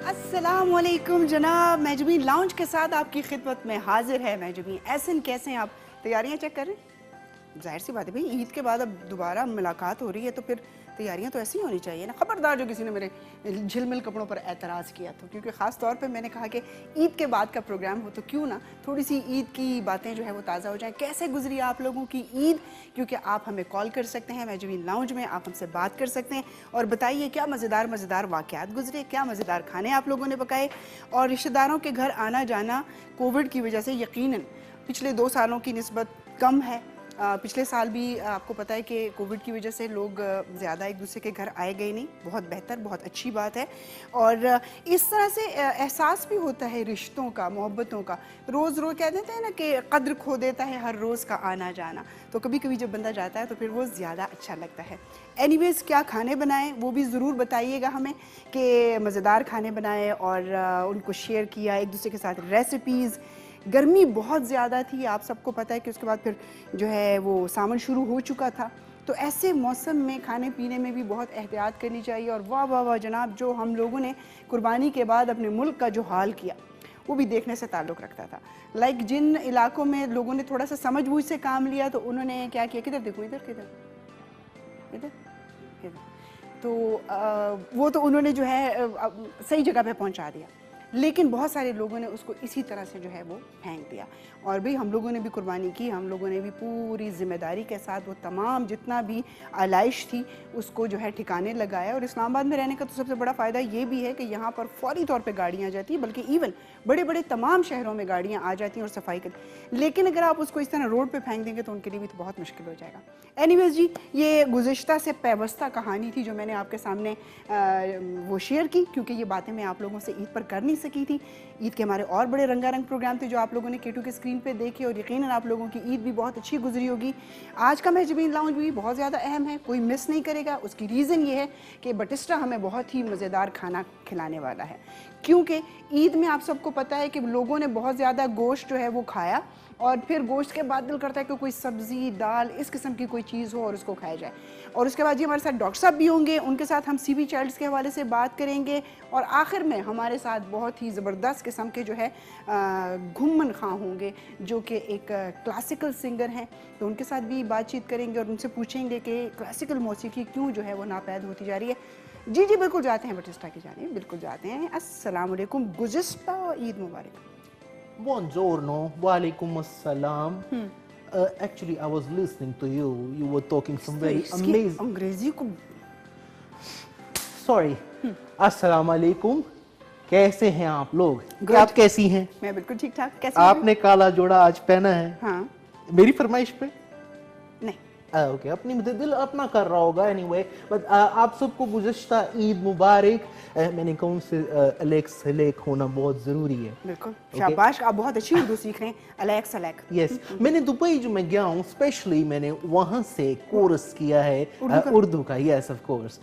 السلام علیکم جناب، میجبین لاؤنج کے ساتھ آپ کی خدمت میں حاضر ہے میجبین احسن۔ کیسے ہیں آپ؟ تیاریاں چیک کر رہے ہیں؟ ظاہر سی بات ہے بھائی، عید کے بعد اب دوبارہ ملاقات ہو رہی ہے تو پھر تیاریاں تو ایسی ہونی چاہیے نا۔ خبردار جو کسی نے میرے جھلمل کپڑوں پر اعتراض کیا تو، کیونکہ خاص طور پہ میں نے کہا کہ عید کے بعد کا پروگرام ہو تو کیوں نہ تھوڑی سی عید کی باتیں جو ہے وہ تازہ ہو جائیں۔ کیسے گزری آپ لوگوں کی عید؟ کیونکہ آپ ہمیں کال کر سکتے ہیں میجبین لاؤنج میں، آپ ہم سے بات کر سکتے ہیں اور بتائیے کیا مزیدار واقعات گزرے، کیا مزیدار کھانے آپ لوگوں نے پکائے۔ اور رشتہ داروں کے گھر آنا جانا کووڈ کی وجہ سے یقیناً پچھلے 2 سالوں کی نسبت کم ہے۔ پچھلے سال بھی آپ کو پتہ ہے کہ کووڈ کی وجہ سے لوگ زیادہ ایک دوسرے کے گھر آئے گئے نہیں، بہت بہتر، بہت اچھی بات ہے۔ اور اس طرح سے احساس بھی ہوتا ہے رشتوں کا، محبتوں کا۔ روز کہہ دیتے ہیں نا کہ قدر کھو دیتا ہے ہر روز کا آنا جانا، تو کبھی کبھی جب بندہ جاتا ہے تو پھر وہ زیادہ اچھا لگتا ہے۔ اینی ویز کیا کھانے بنائیں وہ بھی ضرور بتائیے گا ہمیں، کہ مزیدار کھانے بنائے اور ان کو شیئر کیا ایک دوسرے کے ساتھ ریسیپیز۔ گرمی بہت زیادہ تھی، آپ سب کو پتہ ہے کہ اس کے بعد پھر جو ہے وہ ساون شروع ہو چکا تھا، تو ایسے موسم میں کھانے پینے میں بھی بہت احتیاط کرنی چاہیے۔ اور واہ واہ واہ جناب، جو ہم لوگوں نے قربانی کے بعد اپنے ملک کا جو حال کیا وہ بھی دیکھنے سے تعلق رکھتا تھا۔ لائک جن علاقوں میں لوگوں نے تھوڑا سا سمجھ بوجھ سے کام لیا تو انہوں نے کیا کیا، کدھر دیکھو، ادھر تو وہ تو انہوں نے جو ہے صحیح جگہ پہ پہنچا دیا، لیکن بہت سارے لوگوں نے اس کو اسی طرح سے جو ہے وہ پھینک دیا۔ اور بھی ہم لوگوں نے بھی قربانی کی، ہم لوگوں نے بھی پوری ذمہ داری کے ساتھ وہ تمام جتنا بھی آلائش تھی اس کو جو ہے ٹھکانے لگایا۔ اور اسلام آباد میں رہنے کا تو سب سے بڑا فائدہ یہ بھی ہے کہ یہاں پر فوری طور پہ گاڑیاں جاتی ہیں، بلکہ ایون بڑے بڑے تمام شہروں میں گاڑیاں آ جاتی ہیں اور صفائی کرتی، لیکن اگر آپ اس کو اس طرح روڈ پہ پھینک دیں گے تو ان کے لیے بھی تو بہت مشکل ہو جائے گا۔ اینی ویز جی، یہ گزشتہ سے پیوستہ کہانی تھی جو میں نے آپ کے سامنے وہ شیئر کی، کیونکہ یہ باتیں میں آپ لوگوں سے عید پر کر نہیں سکی تھی۔ عید کے ہمارے اور بڑے رنگا رنگ پروگرام تھے جو آپ لوگوں نے K2 کے اسکرین پہ دیکھے، اور یقیناً آپ لوگوں کی عید بھی بہت اچھی گزری ہوگی۔ آج کا میجبین لاؤنج بھی بہت زیادہ اہم ہے، کوئی مس نہیں کرے گا۔ اس کی ریزن یہ ہے کہ بٹسٹا ہمیں بہت ہی مزیدار کھانا کھلانے والا ہے، کیونکہ عید میں آپ سب کو پتہ ہے کہ لوگوں نے بہت زیادہ گوشت جو ہے وہ کھایا، اور پھر گوشت کے بعد دل کرتا ہے کہ کوئی سبزی دال اس قسم کی کوئی چیز ہو اور اس کو کھایا جائے۔ اور اس کے بعد جی ہمارے ساتھ ڈاکٹر صاحب بھی ہوں گے، ان کے ساتھ ہم CB چائلڈس کے حوالے سے بات کریں گے، اور آخر میں ہمارے ساتھ بہت ہی زبردست قسم کے جو ہے گھمن خاں ہوں گے، جو کہ ایک کلاسیکل سنگر ہیں، تو ان کے ساتھ بھی بات چیت کریں گے اور ان سے پوچھیں گے کہ کلاسیکل موسیقی کیوں جو ہے وہ ناپید ہوتی جا رہی ہے۔ جی بالکل جاتے ہیں بٹسٹا کی جانب، بالکل جاتے ہیں۔ السلام علیکم، گزشتہ عید مبارک۔ Buongiorno, walaikum assalam. Actually, I was listening to you. You were talking some very amazing. انگریزی کو Sorry. Assalamu alaikum. کیسے ہیں آپ لوگ؟ آپ کیسی ہیں؟ میں بالکل ٹھیک ٹھاک۔ کیسے ہیں آپ نے کالا جوڑا آج پہنا ہے؟ ہاں۔ میری فرمائش پہ؟ نہیں، اوکے، اپنی دل اپنا کر رہا ہوگا۔ اینی وے، بٹ آپ سب کو گزشتہ عید مبارک۔ میں نے کہا ان سے الیک ہونا بہت ضروری ہے۔ بالکل شاباش، آپ بہت اچھی اردو سیکھ رہے ہیں۔ الیکس الیک، یس، میں نے دبئی جو میں گیا ہوں اسپیشلی میں نے وہاں سے کورس کیا ہے اردو کا۔ Yes of course.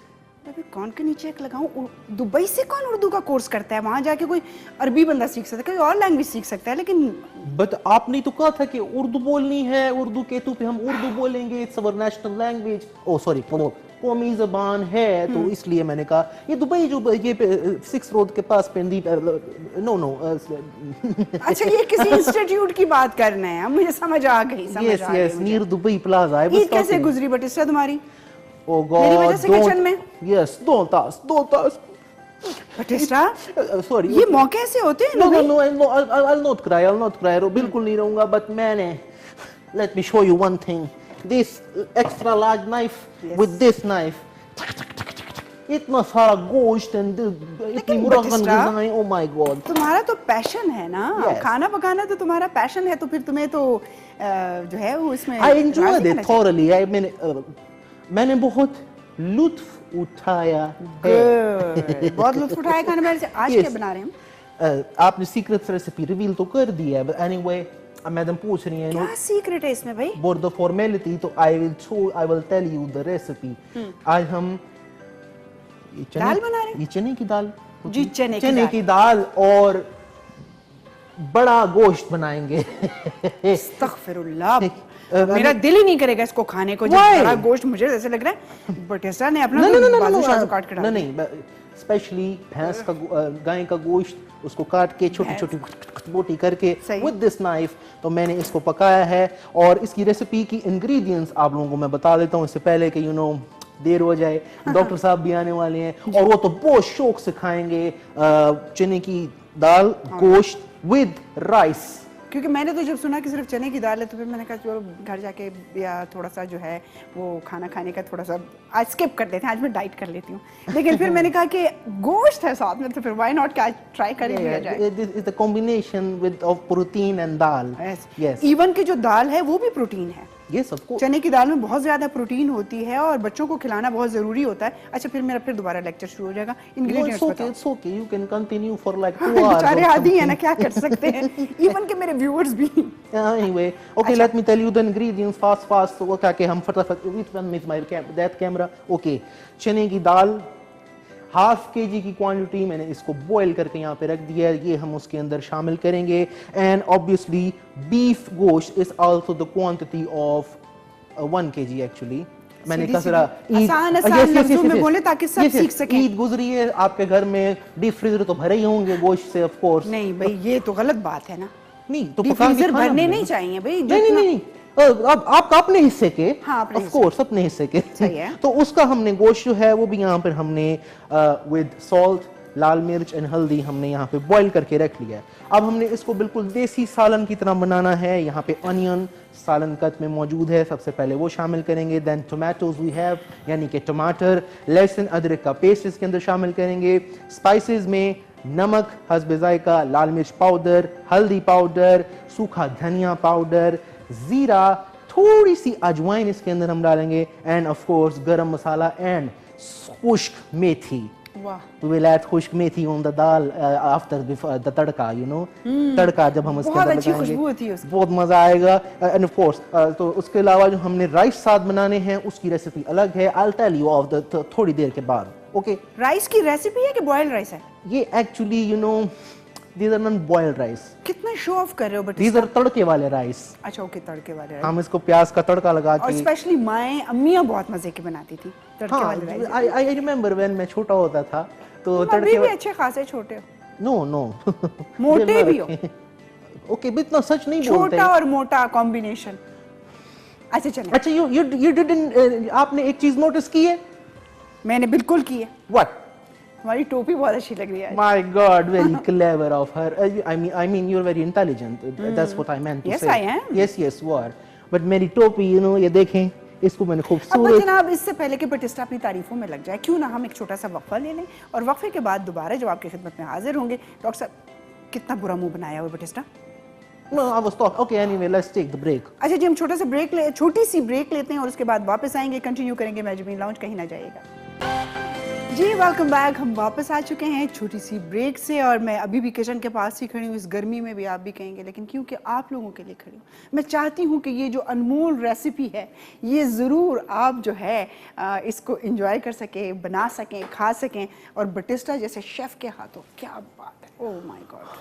کون کے نیچے ایک لگاؤں، دبئی سے کون اردو کا کورس کرتا ہے؟ وہاں جا کے کوئی عربی بندہ سیکھ سکتا ہے، کوئی اور لینگویج سیکھ سکتا ہے، لیکن بٹ آپ نے تو کہا تھا کہ اردو بولنی ہے، اردو کہتو پہ ہم اردو بولیں گے، اٹس اور نیشنل لینگویج، سوری قومی زبان ہے، تو اس لیے میں نے کہا یہ دبئی جو یہ 6 روڈ کے پاس پندی نو اچھا یہ کسی انسٹیٹیوٹ کی بات کرنا ہے، مجھے سمجھ آ گئی۔ یس نیر دبئی پلازا۔ عید کیسے گزری بٹسٹا تمہاری؟ Oh God, میری وجہ سے کچن میں؟ Yes, don't ask. بٹسٹا Sorry. یہ موقع ایسے ہوتے ہیں نا؟ No, I'll not cry. بالکل نہیں رہوں گا، but میں نے let me show you one thing. This extra large knife with this knife. اتنا سارا گوشت اتنی مرغن غذائیں، oh my God. تمہارا تو پیشن ہے نا، کھانا پکانا تو تمہارا پیشن ہے، تو پھر تمہیں تو جو ہے وہ اس میں I enjoyed it thoroughly. میں نے بہت لطف اٹھایا ہے۔ بہت لطف اٹھایا کھانے میں۔ آج کیا بنا رہے ہیں؟ آپ نے سیکرٹ ریسیپی ریویل تو کر دی ہے، بٹ اینی وے میڈم پوچھ رہی ہیں کیا سیکرٹ ہے اس میں بھائی؟ فور دا فارمیلٹی، تو I will tell you the recipe. آج ہم دال بنا رہے ہیں؟ یہ چنے کی دال، جی چنے کی دال اور بڑا گوشت بنائیں گے۔ استغفر اللہ، میرا دل ہی نہیں کرے گا اس کو کھانے کو، جب بڑا گوشت مجھے ایسے لگ رہا ہے بٹسٹا نے اپنا بازو شازو کاٹ کے ڈال دیا۔ نہیں، स्पेशली भैंस का गाय का गोश्त उसको काट के छोटी छोटी बोटी करके विद दिस नाइफ, तो मैंने इसको पकाया है। और इसकी रेसिपी की इंग्रेडिएंट्स आप लोगों को मैं बता देता हूँ इससे पहले कि देर हो जाए। डॉक्टर साहब भी आने वाले हैं और वो तो बहुत शौक से खाएंगे चने की दाल गोश्त विद राइस। क्योंकि मैंने तो जब सुना कि सिर्फ चने की दाल है तो फिर मैंने कहा चलो घर जाके या थोड़ा सा जो है वो खाना खाने का थोड़ा सा आज स्किप कर देते हैं, आज मैं डाइट कर लेती हूँ। लेकिन फिर मैंने कहा कि गोश्त है साथ में तो फिर व्हाई नॉट क्या ट्राई कर लिया जाए। This is the combination with of protein and dal. Yes. Even की जो दाल है वो भी प्रोटीन है। Yes, of course. चने की दाल में बहुत ज्यादा प्रोटीन होती है और बच्चों को खिलाना बहुत जरूरी होता है। अच्छा फिर मेरा दोबारा लेक्चर शुरू हो जाएगा। इंग्रेडिएंट्स बताओ। It's okay. You can continue for like 2 hours. बेचारे आदी हैं ना, क्या कर सकते हैं। इवन के मेरे व्यूअर्स भी। Anyway, okay, let me tell you the ingredients fast. वो क्या हम फटाफट which one is my that camera? Okay, चने की दाल ½ kg की क्वांटिटी मैंने इसको बॉईल करके यहाँ पे रख दिया है, ये हम उसके अंदर शामिल करेंगे। एंड ऑब्वियसली बीफ गोश्त is also the quantity of 1 kg actually. मैंने कसरा आसान लफ्ज़ों में बोले ताकि सब सीख सकें। ईद गुजरी है, आपके घर में डीप फ्रीजर तो भरे ही होंगे गोश्त से, ऑफ कोर्स। नहीं भाई ये तो गलत बात है ना, नहीं तो डीप फ्रीजर भरने नहीं चाहिए भाई। नहीं अब आपका अपने हिस्से के, हाँ, ऑफ कोर्स अपने हिस्से के सही है। तो उसका हमने गोश्त जो है वो भी यहाँ पर हमने विद सॉल्ट, लाल मिर्च एंड हल्दी हमने यहाँ पे बॉईल करके रख लिया है। अब हमने इसको बिल्कुल देसी सालन की तरह बनाना है। यहाँ पे अनियन सालन कट में मौजूद है, सबसे पहले वो शामिल करेंगे। देन टोमेटोज वी हैव, यानी कि टमाटर, लहसुन अदरक का पेस्ट इसके अंदर शामिल करेंगे। स्पाइसेस में नमक हस्ब जायका, लाल मिर्च पाउडर, हल्दी पाउडर, सूखा धनिया पाउडर, जीरा, थोड़ी सी अजवाइन इसके अंदर हम डालेंगे एंड ऑफ कोर्स गरम मसाला एंड खुश्क मेथी। We will add खुश्क मेथी on the dal after the तड़का, तड़का जब हम इसके अंदर लगाएंगे बहुत मजा आएगा। एंड ऑफ कोर्स तो उसके अलावा जो हमने राइस साथ बनाने हैं उसकी रेसिपी अलग है। I'll tell you of the थोड़ी देर के बाद। ओके, राइस की रेसिपी है कि बॉइल्ड राइस है? ये actually these are not boiled rice. कितना शो ऑफ कर रहे हो बट These are तड़के वाले राइस। अच्छा ओके, तड़के वाले राइस। हम इसको प्याज का तड़का लगा के, और स्पेशली माएं अम्मियां बहुत मजे की बनाती थी तड़के वाले राइस। I remember when मैं छोटा होता था तो तड़के भी अच्छे खासे छोटे हो। नो मोटे भी हो। ओके, इतना सच नहीं बोलते। छोटा और मोटा कॉम्बिनेशन। अच्छा चलिए। अच्छा you didn't आपने एक चीज नोटिस की है? मैंने बिल्कुल की है। What? हमारी टोपी बहुत अच्छी लग रही है। My God, very clever of her. I mean you're very intelligent. That's what I meant to say. Yes, I am. Yes, you are. But मेरी टोपी ये देखें, इसको मैंने खूबसूरत। अब जनाब इससे पहले कि बटिस्टा अपनी तारीफों में लग जाए, क्यों ना हम एक छोटा सा वक्फा ले लें और वक्फे के बाद दोबारा जब आपकी खिदमत में हाजिर होंगे। डॉक्टर साहब कितना बुरा मुंह बनाया हुआ Batista. No, I was talking. Okay, anyway, let's take the break. अच्छा जी, हम छोटी सी ब्रेक लेते हैं और उसके बाद वापस आएंगे, कंटिन्यू करेंगे मैजबीन लाउंज, कहीं ना जाइएगा। जी वेलकम बैक, हम वापस आ चुके हैं छोटी सी ब्रेक से और मैं अभी भी किचन के पास ही खड़ी हूँ। इस गर्मी में भी आप भी कहेंगे, लेकिन क्योंकि आप लोगों के लिए खड़ी हूँ, मैं चाहती हूँ कि ये जो अनमोल रेसिपी है ये ज़रूर आप जो है इसको एंजॉय कर सकें, बना सकें, खा सकें। और बटिस्टा जैसे शेफ़ के हाथों, क्या बात है, ओह माय गॉड।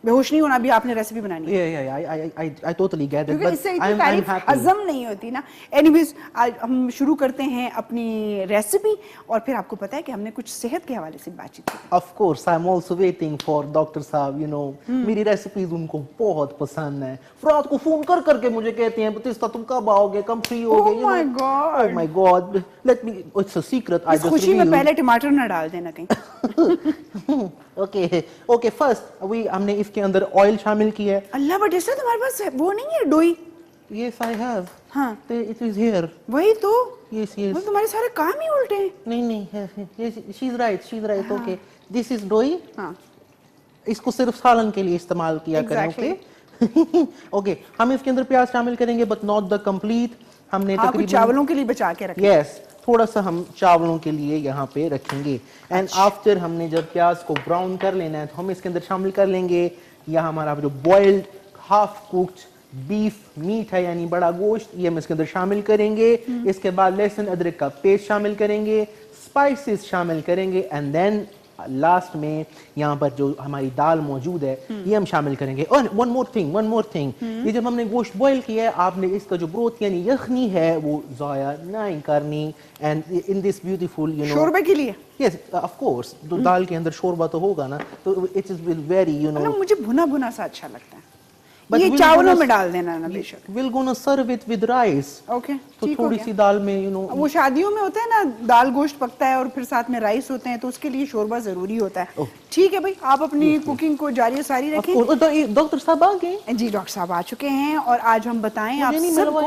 बेहोश नहीं होना, अभी आपने रेसिपी बनानी है। Yeah, I totally get it. क्योंकि इससे But इतनी I'm तारीफ happy. हजम नहीं होती ना। एनीवेज आज हम शुरू करते हैं अपनी रेसिपी और फिर आपको पता है कि हमने कुछ सेहत के हवाले से बातचीत की। Of course, I'm also waiting for doctor साहब, मेरी रेसिपीज उनको बहुत पसंद है। रात को फोन कर करके मुझे कहते हैं बतिस्ता तुम कब आओगे, कब फ्री होगे। Oh my God. Oh my God. Let me, it's a secret. I इस just खुशी में revealed. पहले टमाटर ना डाल देना कहीं। Okay, first हमने इसके अंदर ऑयल शामिल किया है। अल्लाह बटिस्टा तुम्हारे पास वो नहीं है डोई? Yes, I have. हाँ It is here. वही तो। Yes. वो तुम्हारे सारे काम ही उल्टे हैं। नहीं, yes, she's right. Okay, this is doy. हाँ इसको सिर्फ सालन के लिए इस्तेमाल किया करें। ओके ओके, हम इसके अंदर प्याज शामिल करेंगे बट नॉट द कंप्लीट। हमने हाँ, कुछ चावलों के लिए बचा के रखें। यस, थोड़ा सा हम चावलों के लिए यहाँ पे रखेंगे। एंड आफ्टर हमने जब प्याज को ब्राउन कर लेना है तो हम इसके अंदर शामिल कर लेंगे यह हमारा जो boiled half cooked beef meat है, यानी बड़ा गोश्त, ये हम इसके अंदर शामिल करेंगे। इसके बाद लहसुन अदरक का पेस्ट शामिल करेंगे, स्पाइसेस शामिल करेंगे एंड देन لاسٹ میں یہاں پر جو ہماری دال موجود ہے یہ ہم شامل کریں گے. اور ون مور تھنگ, یہ جب ہم نے گوشت بوائل کیا ہے آپ نے اس کا جو بروتھ یعنی یخنی ہے وہ ضائع نہیں کرنی. اینڈ ان دس بیوٹیفل شوربے کے لیے یس آف کورس تو دال کے اندر شوربہ تو ہوگا نا, تو اٹ از ویری مجھے بھنا بھنا سا اچھا لگتا ہے. یہ چاولوں میں ڈال دینا نا بے شک. we'll gonna serve it with rice. Okay تو تھوڑی سی دال میں وہ شادیوں میں ہوتا ہے نا دال گوشت پکتا ہے اور پھر ساتھ میں رائس ہوتے ہیں تو اس کے لیے شوربہ ضروری ہوتا ہے. ٹھیک ہے بھائی, آپ اپنی کوکنگ کو جاری و ساری رکھیں. ڈاکٹر صاحب آ گئے. جی ڈاکٹر صاحب آ چکے ہیں اور آج ہم بتائیں آپ سب کو.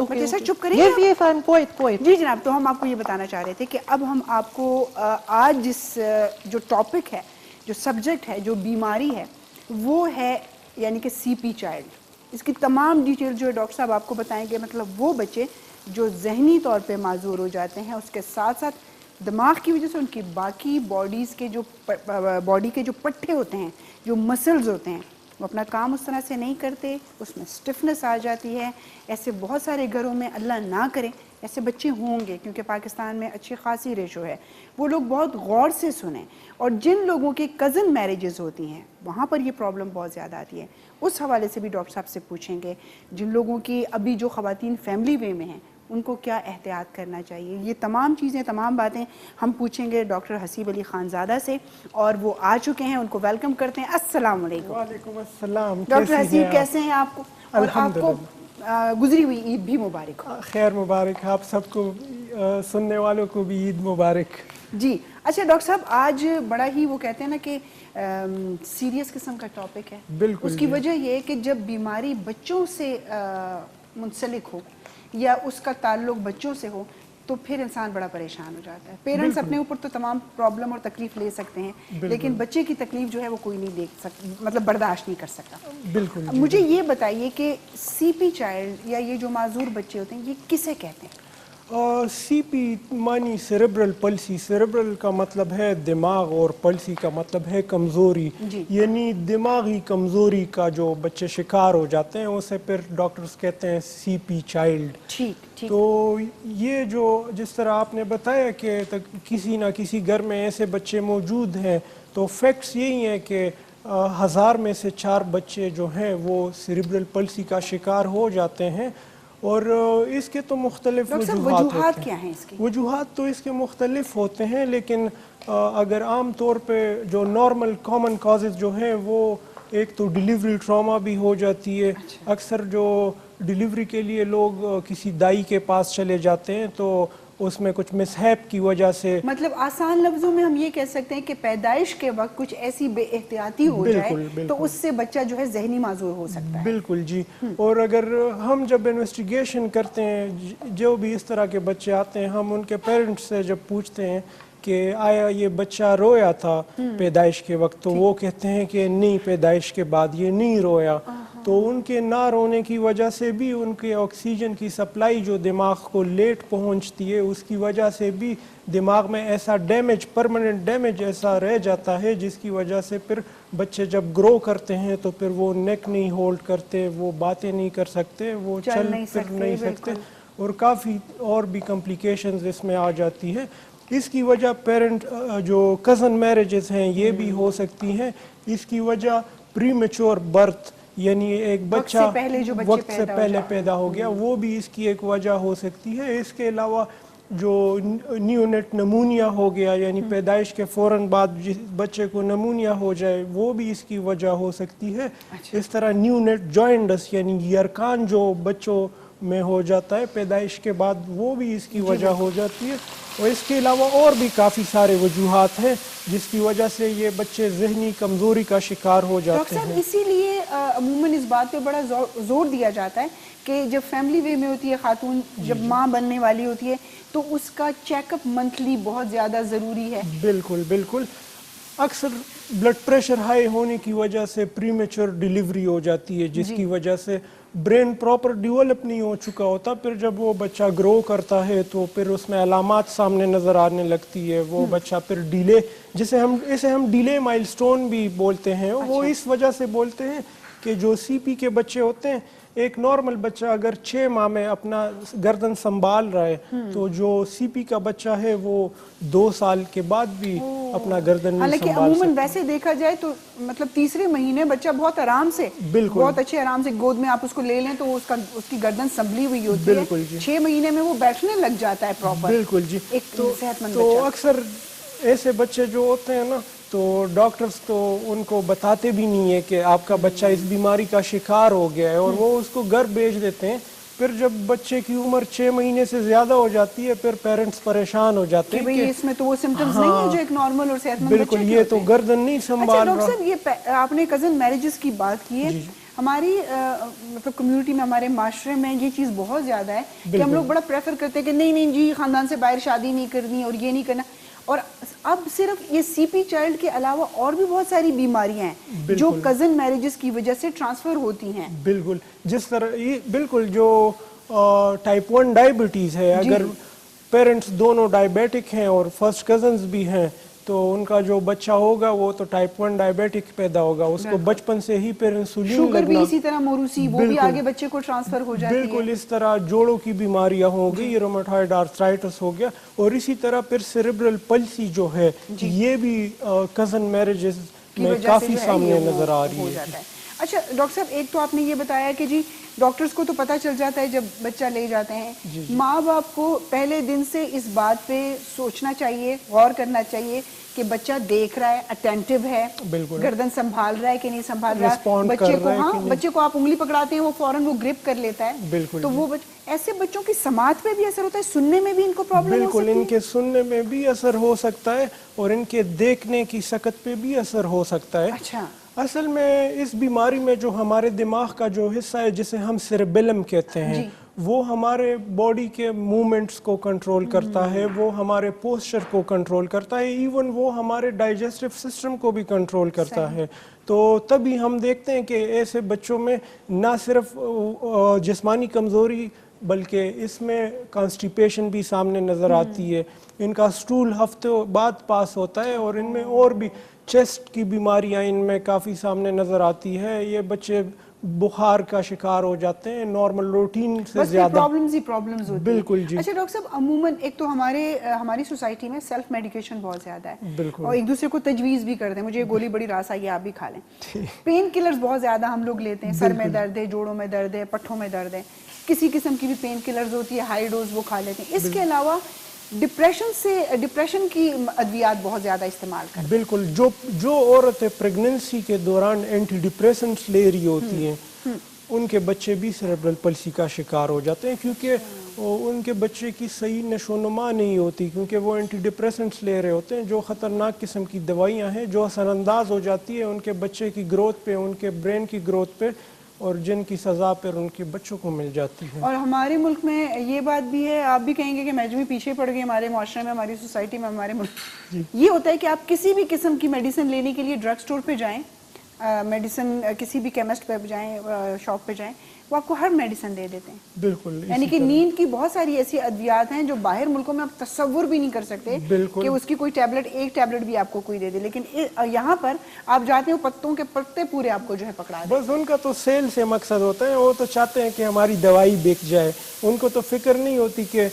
بچے سر چپ کریں گے. جی جناب, تو ہم آپ کو یہ بتانا چاہ رہے تھے کہ اب ہم آپ کو آج جس جو ٹاپک ہے, جو سبجیکٹ ہے, جو بیماری ہے وہ ہے یعنی کہ سی پی چائلڈ. اس کی تمام ڈیٹیل جو ہے ڈاکٹر صاحب آپ کو بتائیں گے. مطلب وہ بچے جو ذہنی طور پہ معذور ہو جاتے ہیں, اس کے ساتھ ساتھ دماغ کی وجہ سے ان کی باقی باڈی کے جو پٹھے ہوتے ہیں, جو مسلز ہوتے ہیں, وہ اپنا کام اس طرح سے نہیں کرتے, اس میں سٹفنس آ جاتی ہے. ایسے بہت سارے گھروں میں, اللہ نہ کرے ایسے بچے ہوں گے کیونکہ پاکستان میں اچھی خاصی ریشو ہے. وہ لوگ بہت غور سے سنیں. اور جن لوگوں کی کزن میرجز ہوتی ہیں وہاں پر یہ پرابلم بہت زیادہ آتی ہے, اس حوالے سے بھی ڈاکٹر صاحب سے پوچھیں گے. جن لوگوں کی ابھی جو خواتین فیملی وے میں ہیں ان کو کیا احتیاط کرنا چاہیے, یہ تمام چیزیں, تمام باتیں ہم پوچھیں گے ڈاکٹر حسیب علی خانزادہ سے, اور وہ آ چکے ہیں. ان کو ویلکم کرتے ہیں. السلام علیکم. وعلیکم السلام. ڈاکٹر حسیب کیسے ہیں آپ کو؟ اور آپ کو گزری ہوئی عید بھی مبارک ہو. خیر مبارک, آپ سب کو سننے والوں کو بھی عید مبارک. جی اچھا ڈاکٹر صاحب, آج بڑا ہی وہ کہتے ہیں نا کہ سیریس قسم کا ٹاپک ہے. بالکل. اس کی وجہ یہ ہے کہ جب بیماری بچوں سے منسلک ہو یا اس کا تعلق بچوں سے ہو تو پھر انسان بڑا پریشان ہو جاتا ہے. پیرنٹس اپنے اوپر تو تمام پرابلم اور تکلیف لے سکتے ہیں, لیکن بچے کی تکلیف جو ہے وہ کوئی نہیں دیکھ سکتا, مطلب برداشت نہیں کر سکتا. بالکل. مجھے یہ بتائیے کہ سی پی چائلڈ یا یہ جو معذور بچے ہوتے ہیں یہ کسے کہتے ہیں؟ سی پی مانی سیریبرل پلسی. سیریبرل کا مطلب ہے دماغ اور پلسی کا مطلب ہے کمزوری. یعنی دماغی کمزوری کا جو بچے شکار ہو جاتے ہیں اسے پھر ڈاکٹرز کہتے ہیں سی پی چائلڈ. ٹھیک. تو یہ جو جس طرح آپ نے بتایا کہ کسی نہ کسی گھر میں ایسے بچے موجود ہیں, تو فیکٹس یہی ہیں کہ 1000 میں سے 4 بچے جو ہیں وہ سیریبرل پلسی کا شکار ہو جاتے ہیں. اور اس کے تو مختلف وجوہات کیا ہیں اس کی؟ وجوہات تو اس کے مختلف ہوتے ہیں, لیکن اگر عام طور پہ جو نارمل کامن کازز جو ہیں وہ ایک تو ڈیلیوری ٹراما بھی ہو جاتی ہے. اکثر جو ڈیلیوری کے لیے لوگ کسی دائی کے پاس چلے جاتے ہیں تو اس میں کچھ مسہیپ کی وجہ سے, مطلب آسان لفظوں میں ہم یہ کہہ سکتے ہیں کہ پیدائش کے وقت کچھ ایسی بے احتیاطی ہو جائے تو اس سے بچہ جو ہے ذہنی معذور ہو سکتا ہے. بالکل جی. اور اگر ہم جب انویسٹیگیشن کرتے ہیں, جو بھی اس طرح کے بچے آتے ہیں, ہم ان کے پیرنٹس سے جب پوچھتے ہیں کہ آیا یہ بچہ رویا تھا پیدائش کے وقت, تو وہ کہتے ہیں کہ نہیں, پیدائش کے بعد یہ نہیں رویا. تو ان کے نہ رونے کی وجہ سے بھی ان کے آکسیجن کی سپلائی جو دماغ کو لیٹ پہنچتی ہے, اس کی وجہ سے بھی دماغ میں ایسا ڈیمیج, پرماننٹ ڈیمیج ایسا رہ جاتا ہے, جس کی وجہ سے پھر بچے جب گرو کرتے ہیں تو پھر وہ نیک نہیں ہولڈ کرتے, وہ باتیں نہیں کر سکتے, وہ چل پھر نہیں سکتے, اور کافی اور بھی کمپلیکیشنز اس میں آ جاتی ہے. اس کی وجہ پیرنٹ جو کزن میرجز ہیں یہ بھی ہو سکتی ہیں. اس کی وجہ پری میچور برتھ, یعنی ایک بچہ وقت سے پہلے پیدا ہو گیا, وہ بھی اس کی ایک وجہ ہو سکتی ہے. اس کے علاوہ جو نیونیٹ نمونیا ہو گیا, یعنی پیدائش کے فوراً بعد جس بچے کو نمونیا ہو جائے, وہ بھی اس کی وجہ ہو سکتی ہے. اس طرح نیونیٹ جوائنٹس یعنی یرکان جو بچوں میں ہو جاتا ہے پیدائش کے بعد, وہ بھی اس کی وجہ ہو جاتی ہے. اور اس کے علاوہ اور بھی کافی سارے وجوہات ہیں جس کی وجہ سے یہ بچے ذہنی کمزوری کا شکار ہو جاتے ہیں. اسی لیے عموماً اس بات پہ بڑا زور دیا جاتا ہے کہ جب فیملی وے میں ہوتی ہے خاتون, جب ماں بننے والی ہوتی ہے, تو اس کا چیک اپ منتھلی بہت زیادہ ضروری ہے. بالکل. اکثر بلڈ پریشر ہائی ہونے کی وجہ سے پری میچور ڈیلیوری ہو جاتی ہے, جس کی وجہ سے برین پراپر ڈیولپ نہیں ہو چکا ہوتا. پھر جب وہ بچہ گرو کرتا ہے تو پھر اس میں علامات سامنے نظر آنے لگتی ہے. وہ بچہ پھر ڈیلے, اسے ہم ڈیلے مائلسٹون بھی بولتے ہیں, وہ اس وجہ سے بولتے ہیں کہ جو سی پی کے بچے ہوتے ہیں ایک نارمل بچہ اگر 6 ماہ میں اپنا گردن سنبھال رہا ہے تو جو سی پی کا بچہ ہے وہ 2 سال کے بعد بھی اپنا گردن نہیں حالانکہ سنبھال عموماً سکتا. ویسے دیکھا جائے تو مطلب تیسرے مہینے بچہ بہت آرام سے بالکل. بہت اچھے آرام سے گود میں آپ اس کو لے لیں تو اس کی گردن سنبھلی ہوئی ہوتی ہے. بالکل جی. 6 مہینے میں وہ بیٹھنے لگ جاتا ہے پراپر. بالکل جی. ایک صحت مند تو بچہ. اکثر ایسے بچے جو ہوتے ہیں نا تو ڈاکٹرز تو ان کو بتاتے بھی نہیں ہے کہ آپ کا بچہ اس بیماری کا شکار ہو گیا ہے اور وہ اس کو گھر بھیج دیتے ہیں. پھر جب بچے کی عمر 6 مہینے سے زیادہ ہو جاتی ہے پھر پیرنٹس پریشان ہو جاتے ہیں کہ اس میں تو وہ سمٹمز نہیں ہیں جو ایک نارمل اور صحت مند بچے بالکل یہ تو گردن نہیں سنبھال رہا. رہا. ڈاکٹر صاحب یہ آپ نے کزن میرجز کی بات کی ہے. ہماری مطلب کمیونٹی میں ہمارے معاشرے میں یہ چیز بہت زیادہ ہے کہ ہم لوگ بڑا پریفر کرتے ہیں کہ نہیں جی خاندان سے باہر شادی نہیں کرنی اور یہ نہیں کرنا. اور اب صرف یہ سی پی چائلڈ کے علاوہ اور بھی بہت ساری بیماریاں ہیں جو کزن میرجز کی وجہ سے ٹرانسفر ہوتی ہیں. بالکل جس طرح یہ بالکل جو ٹائپ 1 ڈائبٹیز ہے اگر پیرنٹس دونوں ڈائبیٹک ہیں اور فرسٹ کزنز بھی ہیں تو ان کا جو بچہ ہوگا وہ تو ٹائپ 1 ڈائبیٹک پیدا ہوگا. اس کو بچپن سے ہی پھر انسولین شوگر بھی لگنا اسی طرح موروثی وہ بھی آگے بچے کو ٹرانسفر ہو جاتی ہے. بالکل اس طرح جوڑوں کی بیماریاں ہو گئی رومیٹائڈ آرتھرائٹس ہو گیا اور اسی طرح پھر سیریبرل پلسی جو ہے یہ بھی کزن میرجز میں کافی سامنے نظر آ رہی ہے. اچھا ڈاکٹر صاحب ایک تو آپ نے یہ بتایا کہ جی ڈاکٹرز کو تو پتہ چل جاتا ہے جب بچہ لے جاتے ہیں. ماں باپ کو پہلے دن سے اس بات پہ سوچنا چاہیے غور کرنا چاہیے کہ بچہ دیکھ رہا ہے اٹینٹیو ہے گردن سنبھال رہا ہے کہ نہیں سنبھال رہا ہے. بچے کو آپ انگلی پکڑاتے ہیں وہ فوراً وہ گرپ کر لیتا ہے تو وہ ایسے بچوں کی سماعت پہ بھی اثر ہوتا ہے سننے میں بھی ان کو پرابلم ہو سکتی ہے. بالکل ان کے سننے میں بھی اثر ہو سکتا ہے اور ان کے دیکھنے کی سکت پہ بھی اثر ہو سکتا ہے. اچھا اصل میں اس بیماری میں جو ہمارے دماغ کا جو حصہ ہے جسے ہم سیریبیلم کہتے ہیں وہ ہمارے باڈی کے موومنٹس کو کنٹرول کرتا ہے وہ ہمارے پوسچر کو کنٹرول کرتا ہے ایون وہ ہمارے ڈائجسٹو سسٹم کو بھی کنٹرول کرتا ہے. تو تبھی ہم دیکھتے ہیں کہ ایسے بچوں میں نہ صرف جسمانی کمزوری بلکہ اس میں کانسٹیپیشن بھی سامنے نظر آتی ہے. ان کا سٹول ہفتوں بعد پاس ہوتا ہے اور ان میں اور بھی چیسٹ کی بیماریاں ان میں کافی سامنے نظر آتی ہے. یہ بچے بخار کا شکار ہو جاتے ہیں نارمل روٹین سے زیادہ پرابلمز ہوتی ہیں. بالکل جی. اچھا ڈاکٹر صاحب عموماً ایک تو ہماری سوسائٹی میں سیلف میڈیکیشن بہت زیادہ ہے بالکل اور ایک دوسرے کو تجویز بھی کرتے ہیں مجھے یہ گولی بڑی راس آئی ہے آپ بھی کھا لیں. پین کلرز بہت زیادہ ہم لوگ لیتے ہیں سر میں درد ہے جوڑوں میں درد ہے پٹھوں میں درد ہے کسی قسم کی بھی پین کلرز ہوتی ہے ہائی ڈوز وہ کھا لیتے ہیں. اس کے علاوہ ڈپریشن کی ادویات بہت زیادہ استعمال کرتے ہیں. بالکل جو عورتیں پریگننسی کے دوران اینٹی ڈپریسنٹس لے رہی ہوتی ہیں ان کے بچے بھی سیریبرل پلسی کا شکار ہو جاتے ہیں کیونکہ ان کے بچے کی صحیح نشو و نما نہیں ہوتی کیونکہ وہ اینٹی ڈپریسنٹس لے رہے ہوتے ہیں جو خطرناک قسم کی دوائیاں ہیں جو اثر انداز ہو جاتی ہے ان کے بچے کی گروتھ پہ ان کے برین کی گروتھ پہ اور جن کی سزا پر ان کے بچوں کو مل جاتی ہے. اور ہمارے ملک میں یہ بات بھی ہے آپ بھی کہیں گے کہ میجمی پیچھے پڑ گئی ہمارے معاشرے میں ہماری سوسائٹی میں ہمارے ملک یہ ہوتا ہے کہ آپ کسی بھی قسم کی میڈیسن لینے کے لیے ڈرگ سٹور پہ جائیں میڈیسن کسی بھی کیمسٹ پہ جائیں شاپ پہ جائیں وہ آپ کو ہر میڈیسن دے دیتے ہیں. بالکل یعنی کہ نیند کی بہت ساری ایسی ادویات ہیں جو باہر ملکوں میں آپ تصور بھی نہیں کر سکتے کہ اس کی کوئی ٹیبلٹ ایک ٹیبلٹ بھی آپ کو کوئی دے دے لیکن یہاں پر آپ جاتے ہیں پتوں کے پتے پورے آپ کو جو ہے پکڑا دیں. بس ان کا تو سیل سے مقصد ہوتا ہے وہ تو چاہتے ہیں کہ ہماری دوائی بک جائے. ان کو تو فکر نہیں ہوتی کہ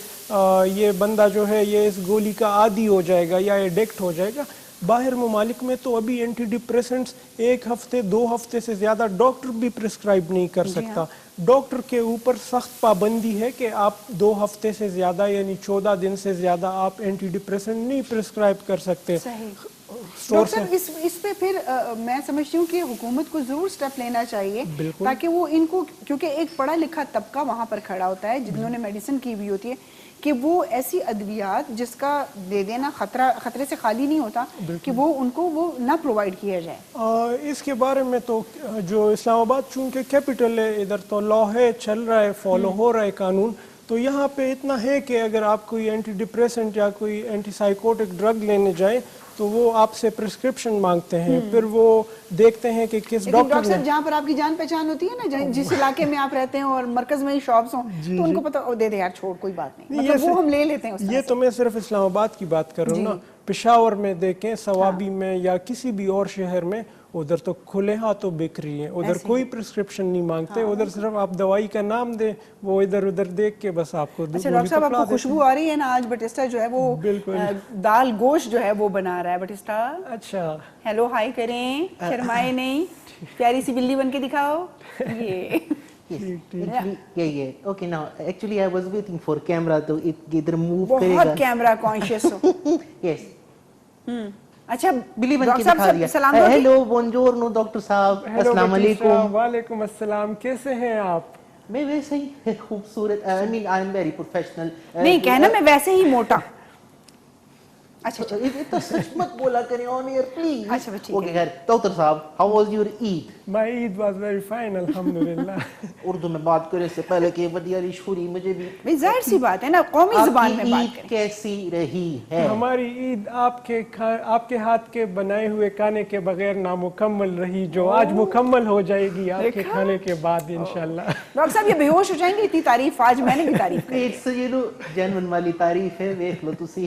یہ بندہ جو ہے یہ اس گولی کا عادی ہو جائے گا یا ایڈکٹ ہو جائے گا. باہر ممالک میں تو ابھی اینٹی ڈپریسنٹس 1 ہفتے 2 ہفتے سے زیادہ ڈاکٹر بھی پرسکرائب نہیں کر سکتا. ڈاکٹر کے اوپر سخت پابندی ہے کہ آپ 2 ہفتے سے زیادہ یعنی 14 دن سے زیادہ آپ اینٹی ڈپریسنٹ نہیں پرسکرائب کر سکتے. ڈاکٹر صاحب اس پہ پھر میں سمجھتی ہوں کہ حکومت کو ضرور سٹیپ لینا چاہیے تاکہ وہ ان کو کیونکہ ایک پڑھا لکھا طبقہ وہاں پر کھڑا ہوتا ہے جنہوں نے میڈیسن کی ہوئی ہوتی ہے کہ وہ ایسی ادویات جس کا دے دینا خطرے سے خالی نہیں ہوتا کہ وہ ان کو وہ نہ پرووائڈ کیا جائے. اس کے بارے میں تو جو اسلام آباد چونکہ کیپٹل ہے ادھر تو لا ہے چل رہا ہے فالو ہو رہا ہے قانون تو یہاں پہ اتنا ہے کہ اگر آپ کوئی اینٹی ڈپریسنٹ یا کوئی اینٹی سائیکوٹک ڈرگ لینے جائیں تو وہ آپ سے پرسکرپشن مانگتے ہیں پھر وہ دیکھتے ہیں کہ کس ڈاکٹر نے جہاں پر آپ کی جان پہچان ہوتی ہے نا جس علاقے میں آپ رہتے ہیں اور مرکز میں ہی شاپس ہوں تو ان کو پتہ دے دے یار چھوڑ کوئی بات نہیں مطلب وہ ہم لے لیتے ہیں. یہ تو میں صرف اسلام آباد کی بات کر رہا ہوں نا पेशावर में देखें, सवाबी में या किसी भी और शहर में, उधर तो खुले हाथों बिक रही है, उधर कोई प्रिस्क्रिप्शन नहीं मांगते, उधर सिर्फ आप दवाई का नाम दें, वो इधर उधर देख के बस आपको अच्छा डॉक्टर साहब, आपको खुशबू आ रही है ना, आज बटिस्टा जो है वो दाल गोश्त जो है वो बना रहा है बटिस्टा। अच्छा, हेलो हाय करें, शर्माए नहीं, प्यारी सी बिल्ली बन के दिखाओ। ये ये okay now actually I was waiting for camera, तो इधर मूव करेगा, बहुत कैमरा कॉन्शियस हो। यस अच्छा बिल्ली बन के डॉक्टर दिखा साहब दिया। सलाम दो। हेलो बोनजोरनो डॉक्टर साहब, अस्सलाम वालेकुम। वालेकुम अस्सलाम, कैसे हैं आप? मैं वैसे ही खूबसूरत, I mean I am very professional. नहीं कहना मैं वैसे ही मोटा। अच्छा इतना सच मत बोला करें ऑन एयर प्लीज। अच्छा ठीक है। ओके खैर डॉक्टर साहब, how was your Eid? My Eid was very fine अल्हम्दुलिल्लाह। उर्दू में बात करने से पहले कि वदियारी शूरी मुझे भी भाई जाहिर सी बात है ना, कौमी जुबान में बात ईद करें। कैसी रही है? हमारी ईद आपके हाथ के बनाए हुए खाने के बगैर नामुकम्मल रही, जो आज मुकम्मल हो जाएगी आपके खाने के बाद इंशाल्लाह। डॉक्टर साहब ये बेहोश हो जाएंगे, इतनी तारीफ आज मैंने भी तारीफ की। इट्स यू नो जेन्युइन वाली तारीफ है, देख लो तुसी।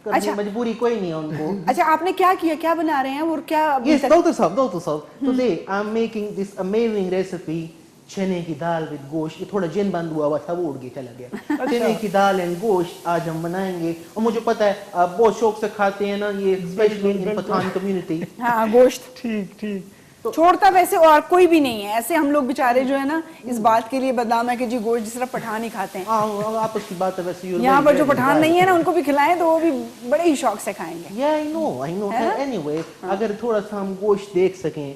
अच्छा मजबूरी कोई नहीं है उनको। अच्छा आपने क्या किया, क्या बना रहे हैं और क्या? Yes, डॉक्टर साहब, today I'm making this amazing recipe, चने की दाल विद गोश्त। ये थोड़ा जिन बंद हुआ था, वो उड़ के चला गया। चने की दाल एंड गोश्त आज हम बनाएंगे, और मुझे पता है आप बहुत शौक से खाते हैं ना ये, स्पेशली इन पठान कम्युनिटी। हाँ गोश्त ठीक ठीक, छोड़ता वैसे और कोई भी नहीं है, ऐसे हम लोग बेचारे जो है ना इस बात के लिए बदनाम है कि जी गोश्त जिस तरह पठान ही खाते हैं। आपस की बात है वैसे। यहाँ पर जो पठान नहीं है ना उनको भी खिलाएं तो वो भी बड़े ही शौक से खाएंगे। I know. एनीवे अगर थोड़ा सा हम गोश्त देख सकें,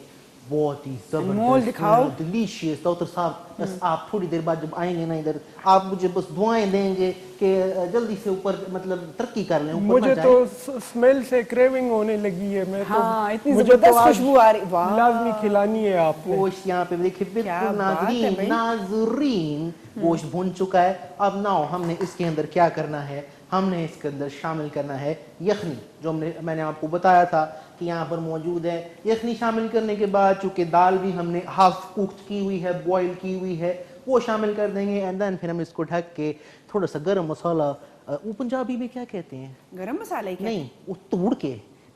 बहुत ही मोल दिखाओ। डिलीशियस। डॉक्टर साहब बस आप थोड़ी देर बाद जब आएंगे ना इधर, आप मुझे बस दुआएं देंगे कि जल्दी से ऊपर मतलब तरक्की कर लें, ऊपर मुझे ना तो जाए। स्मेल से क्रेविंग होने लगी है। मैं हाँ, तो इतनी मुझे जबरदस्त तो आज खुशबू आ रही, वाह। लाजमी खिलानी है आपने। गोश्त यहाँ पे देखिए क्या बिल्कुल बात है नाज़रीन भाई। नाज़रीन गोश्त भुन चुका है। अब नाउ हमने इसके अंदर क्या करना है, हमने इसके अंदर शामिल करना है यखनी, जो मैंने आपको बताया था कि यहाँ पर मौजूद है। यखनी शामिल करने के बाद चूंकि दाल भी हमने हाफ कुक्ड की हुई है, बॉईल की हुई है, वो शामिल कर देंगे। एंड देन फिर हम इसको ढक के थोड़ा सा गरम मसाला, वो पंजाबी में क्या कहते हैं, गरम मसाला ही क्या? नहीं वो तोड़ के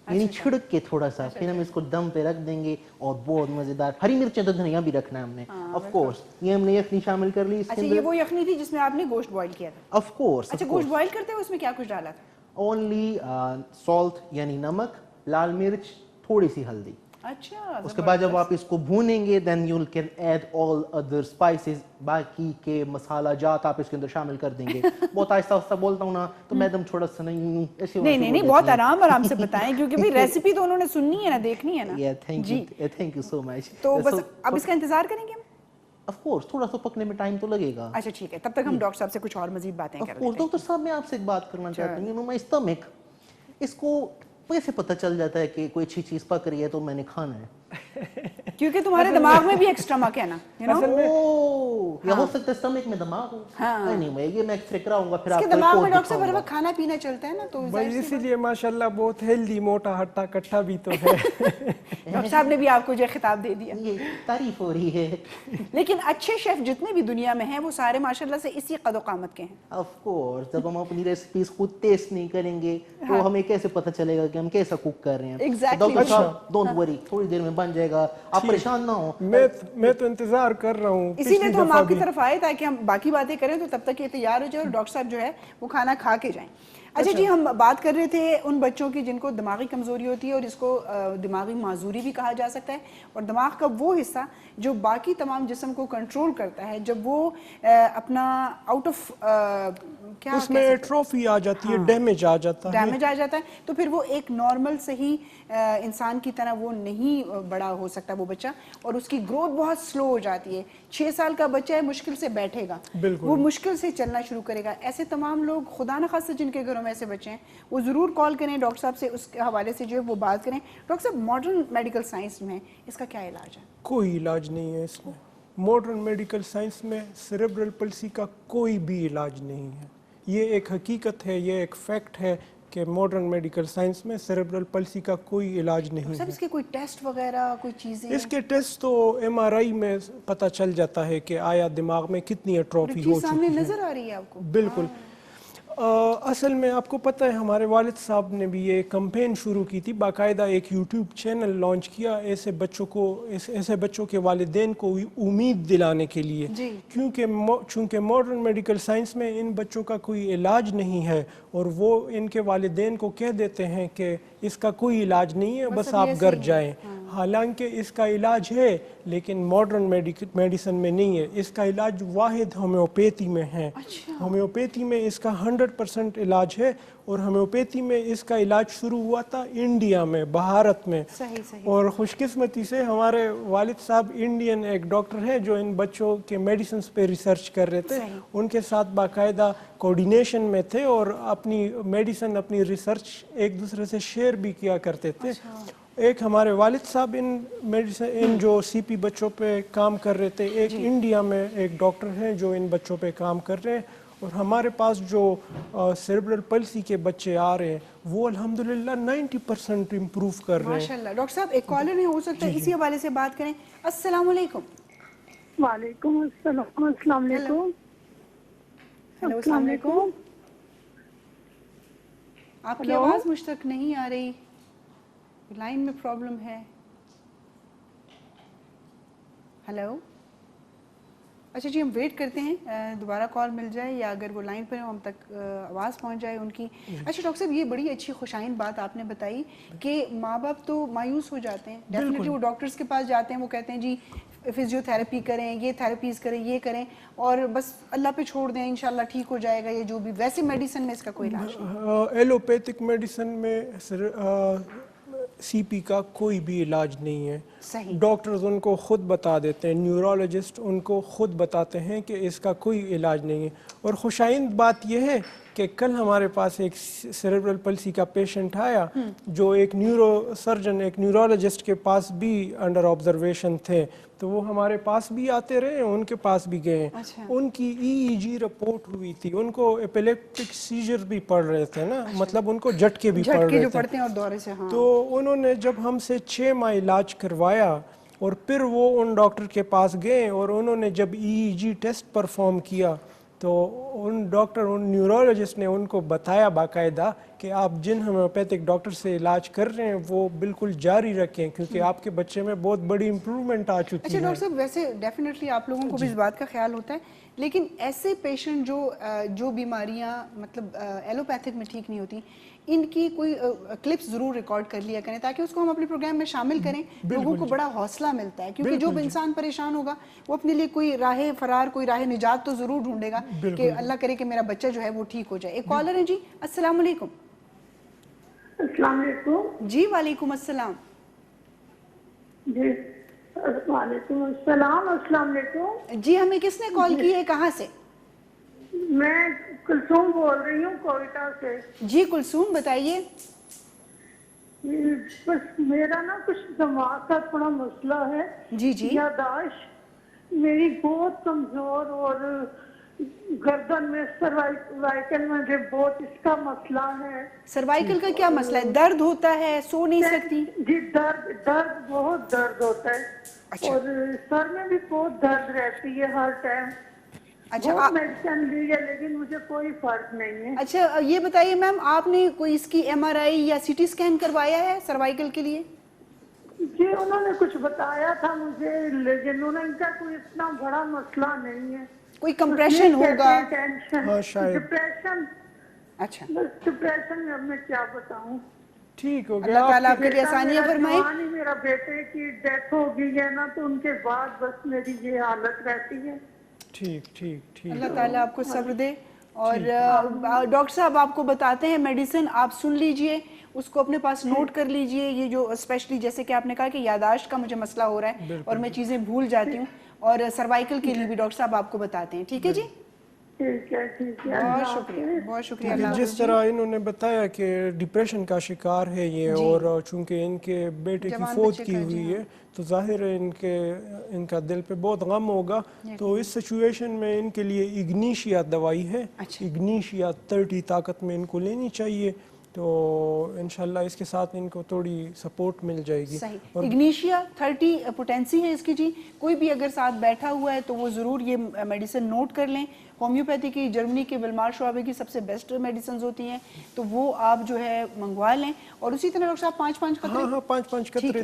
यानी छिड़क के थोड़ा सा, फिर हम इसको दम पे रख देंगे। और बहुत मजेदार, हरी मिर्चें तो धनिया भी रखना है हमने ऑफ कोर्स। ये हमने यखनी शामिल कर ली इसके अच्छा ये अंदर वो यखनी थी जिसमें आपने गोश्त बॉईल किया था? Of course. अच्छा गोश्त बॉईल करते हुए उसमें क्या कुछ डाला था? ओनली सॉल्ट यानी नमक, लाल मिर्च, थोड़ी सी हल्दी। अच्छा उसके बाद जब आप इसको भूनेंगे then you can add all other spices, बाकी के मसाला जात आप इसके अंदर शामिल कर देंगे। बहुत आहिस्ता आहिस्ता बोलता हूँ ना तो मैडम थोड़ा सा नहीं ऐसे नहीं बहुत आराम से बताएं, क्योंकि भाई रेसिपी तो उन्होंने सुननी है ना, देखनी है ना। Thank you so much. तो बस अब इसका इंतजार करेंगे हम। ऑफ कोर्स थोड़ा सा पकने में टाइम तो लगेगा। अच्छा ठीक है, तब तक हम डॉक्टर साहब से कुछ और मजीद बातें कर लेते हैं। डॉक्टर साहब मैं आपसे एक बात करना चाहता हूँ। यू नो माय स्टमक, इसको कैसे पता चल जाता है कि कोई अच्छी चीज पक रही है तो मैंने खाना है? क्योंकि तुम्हारे दिमाग में भी एक स्टमक है ना, यू नो। या हो सकता है स्टमक में दिमाग हो। हाँ। एनीवे ये मैं एक्सरे कराऊंगा फिर इसके आपको दिमाग में रिपोर्ट डॉक्टर साहब हर दिखाऊंगा। वक्त खाना पीना चलता है ना, तो भाई इसीलिए माशाल्लाह बहुत हेल्दी, मोटा हट्टा कट्टा भी तो है। डॉक्टर साहब ने भी आपको जो खिताब दे दिया। ये तारीफ हो रही है। लेकिन अच्छे शेफ जितने भी दुनिया में हैं वो सारे माशाल्लाह से इसी कदो कामत के हैं। ऑफ कोर्स जब हम अपनी रेसिपीज खुद टेस्ट नहीं करेंगे तो हमें कैसे पता चलेगा कि हम कैसा कुक कर रहे हैं? Exactly. डॉक्टर साहब डोंट वरी, थोड़ी देर में बन जाएगा, आप परेशान ना हो। मैं तो इंतजार कर रहा हूँ। इसीलिए तो हम आपकी तरफ आए ताकि हम बाकी बातें करें, तो तब तक ये तैयार हो जाए और डॉक्टर साहब जो है वो खाना खा के जाएं। अच्छा जी, हम बात कर रहे थे उन बच्चों की जिनको दिमागी कमजोरी होती है, और इसको दिमागी माजूरी भी कहा जा सकता है। और दिमाग का वो हिस्सा जो बाकी तमाम जिस्म को कंट्रोल करता है, जब वो अपना आउट ऑफ क्या उसमें एट्रोफी आ जाती है, डैमेज आ जाता है। डैमेज आ जाता है, तो फिर वो एक नॉर्मल से ही इंसान की तरह वो नहीं बड़ा हो सकता वो बच्चा, और उसकी ग्रोथ बहुत स्लो हो जाती है। 6 साल का बच्चा है, मुश्किल से बैठेगा, वो मुश्किल से चलना शुरू करेगा। ऐसे तमाम लोग, खुदा न खास्ता जिनके घरों में ऐसे बच्चे हैं, वो ज़रूर कॉल करें डॉक्टर साहब से, उसके हवाले से जो है वो बात करें। डॉक्टर साहब मॉडर्न मेडिकल साइंस में इसका क्या इलाज है? कोई इलाज नहीं है इसमें। मॉडर्न मेडिकल साइंस में सेरेब्रल पल्सी का कोई भी इलाज नहीं है। ये एक हकीकत है, ये एक फैक्ट है कि मॉडर्न मेडिकल साइंस में सेरेब्रल पल्सी का कोई इलाज नहीं है। इसके कोई टेस्ट वगैरह कोई चीजें? इसके टेस्ट तो MRI में पता चल जाता है कि आया दिमाग में कितनी एट्रोफी हो चुकी है। सामने नजर आ रही है आपको? बिल्कुल। اصل میں آپ کو پتہ ہے ہمارے والد صاحب نے بھی یہ کمپین شروع کی تھی, باقاعدہ ایک یوٹیوب چینل لانچ کیا ایسے بچوں کے والدین کو امید دلانے کے لیے, چونکہ ماڈرن میڈیکل سائنس میں ان بچوں کا کوئی علاج نہیں ہے اور وہ ان کے والدین کو کہہ دیتے ہیں کہ اس کا کوئی علاج نہیں ہے, بس آپ گھر جائیں. حالانکہ اس کا علاج ہے لیکن ماڈرن میڈیسن میں نہیں ہے. اس کا علاج واحد ہومیوپیتھی میں ہے. ہومیوپیتھی میں اس کا 100% علاج ہے, اور ہومیوپیتھی میں اس کا علاج شروع ہوا تھا انڈیا میں, بھارت میں. اور خوش قسمتی سے ہمارے والد صاحب انڈین ایک ڈاکٹر ہے جو ان بچوں کے میڈیسنز پہ ریسرچ کر رہے تھے. ان کے ساتھ باقاعدہ کوارڈینیشن میں تھے اور اپنی میڈیسن, اپنی ریسرچ ایک دوسرے سے شیئر بھی کیا کرتے تھے. ایک ہمارے والد صاحب ان جو سی پی بچوں پہ کام کر رہے تھے, ایک انڈیا میں ایک ڈاکٹر ہیں جو ان بچوں پہ کام کر رہے ہیں, اور ہمارے پاس جو سیریبرل پلسی کے بچے آ رہے ہیں وہ الحمدللہ 90% امپروو کر رہے ہیں. ماشاءاللہ. ڈاکٹر صاحب ایک کالر نہیں ہو سکتا, اسی حوالے سے بات کریں. السلام علیکم. وعلیکم السلام. السلام علیکم. ہیلو, السلام علیکم. آپ کی آواز مجھ تک نہیں آ رہی, لائن میں پرابلم ہے. ہیلو. اچھا جی, ہم ویٹ کرتے ہیں دوبارہ کال مل جائے, یا اگر وہ لائن پر ہم تک آواز پہنچ جائے ان کی. اچھا ڈاکٹر صاحب, یہ بڑی اچھی خوشائند بات آپ نے بتائی کہ ماں باپ تو مایوس ہو جاتے ہیں, ڈیفینیٹلی وہ ڈاکٹرز کے پاس جاتے ہیں, وہ کہتے ہیں جی فزیو تھراپی کریں, یہ تھراپیز کریں, یہ کریں, اور بس اللہ پہ چھوڑ دیں, انشاءاللہ ٹھیک ہو جائے گا, یہ جو بھی. ویسے میڈیسن میں اس کا کوئی علاج نہیں. ایلوپیتھک میڈیسن میں سی پی کا کوئی بھی علاج نہیں ہے. ڈاکٹرز ان کو خود بتا دیتے ہیں, نیورولوجسٹ ان کو خود بتاتے ہیں کہ اس کا کوئی علاج نہیں ہے. اور خوشائند بات یہ ہے کہ کل ہمارے پاس ایک سیریبرل پلسی کا پیشنٹ آیا جو ایک نیورو سرجن, ایک نیورولوجسٹ کے پاس بھی انڈر آبزرویشن تھے, تو وہ ہمارے پاس بھی آتے رہے, ان کے پاس بھی گئے. ان کی ای رپورٹ ہوئی تھی, ان کو ایپیلیپٹک سیجر بھی پڑ رہے تھے نا, مطلب ان کو جھٹکے بھی پڑ رہے تھے. اور دورے سے تو انہوں نے جب ہم سے 6 ماہ علاج کروایا اور پھر وہ ان ڈاکٹر کے پاس گئے, اور انہوں نے جب EEG ٹیسٹ پرفارم کیا تو ان نیورولوجسٹ نے ان کو بتایا باقاعدہ کہ آپ جن ہومیوپیتھک ڈاکٹر سے علاج کر رہے ہیں وہ بالکل جاری رکھیں, کیونکہ آپ کے بچے میں بہت بڑی امپروومنٹ آ چکی ہے. اچھا ڈاکٹر صاحب, ویسے ڈیفینیٹلی آپ لوگوں کو بھی اس بات کا خیال ہوتا ہے, لیکن ایسے پیشنٹ جو بیماریاں مطلب ایلوپیتھک میں ٹھیک نہیں ہوتی, ان کی کوئی کلپس ضرور ریکارڈ کر لیا کریں تاکہ اس کو ہم اپنے پروگرام میں شامل کریں. لوگوں کو بڑا حوصلہ ملتا ہے, کیونکہ جو انسان پریشان ہوگا وہ اپنے لیے کوئی راہ فرار, کوئی راہ نجات تو ضرور ڈھونڈے گا کہ اللہ کرے کہ میرا بچہ جو ہے وہ ٹھیک ہو جائے. ایک کالر ہے جی. السلام علیکم. السلام علیکم. جی وعلیکم السلام. جی وعلیکم السلام. السلام علیکم. جی ہمیں کس نے کال کی ہے, کہاں سے؟ میں کلثوم بول رہی ہوں کوئٹہ سے. جی کلثوم بتائیے. بس میرا نا کچھ دماغ کا تھوڑا مسئلہ ہے. جی جی. یاداشت میری بہت کمزور, اور گردن میں سروائکل میں بہت اس کا مسئلہ ہے. سروائکل کا کیا مسئلہ ہے؟ درد ہوتا ہے, سو نہیں سکتی؟ جی درد بہت درد ہوتا ہے, اور سر میں بھی بہت درد رہتی ہے ہر ٹائم. بہت میڈیسن لی ہے لیکن مجھے کوئی فرق نہیں ہے. اچھا یہ بتائیے میم, آپ نے کوئی اس کی MRI یا CT اسکین کروایا ہے سروائکل کے لیے؟ جی انہوں نے کچھ بتایا تھا مجھے, لیکن ان کا کوئی اتنا بڑا مسئلہ نہیں ہے. کوئی کمپریشن ہوگا, ڈپریشن. اچھا ڈپریشن میں اب میں کیا بتاؤں. ٹھیک ہو گیا. اللہ تعالیٰ آپ کے لیے آسانیاں فرمائے. میرا بیٹے کی ڈیتھ ہو گئی ہے نا, تو ان کے بعد بس میری یہ حالت رہتی ہے. ٹھیک. اللہ تعالیٰ آپ کو صبر دے. اور ڈاکٹر صاحب آپ کو بتاتے ہیں میڈیسن, آپ سن لیجئے, اس کو اپنے پاس نوٹ کر لیجئے. یہ جو اسپیشلی جیسے کہ آپ نے کہا کہ یاداشت کا مجھے مسئلہ ہو رہا ہے اور میں چیزیں بھول جاتی ہوں, اور سروائکل کے لیے بھی ڈاکٹر صاحب آپ کو بتاتے ہیں. ٹھیک ہے جی, بہت شکریہ, بہت شکریہ. جس طرح انہوں نے بتایا کہ ڈپریشن کا شکار ہے یہ, اور چونکہ ان کے بیٹے کی فوت کی ہوئی ہے تو ظاہر ہے ان کا دل پہ بہت غم ہوگا. تو اس سچویشن میں ان کے لیے اگنیشیا دوائی ہے, اگنیشیا 30 طاقت میں ان کو لینی چاہیے. تو انشاءاللہ اس کے ساتھ ان کو تھوڑی سپورٹ مل جائے گی. صحیح. اگنیشیا 30 پوٹینسی ہے اس کی جی. کوئی بھی اگر ساتھ بیٹھا ہوا ہے تو وہ ضرور یہ میڈیسن نوٹ کر لیں. ہومیوپیتھی کی جرمنی کے ولمار شعبے کی سب سے بیسٹ میڈیسنز ہوتی ہیں, تو وہ آپ جو ہے منگوا لیں. اور اسی طرح ڈاکٹر صاحب 5 قطرے, ہاں 5 قطرے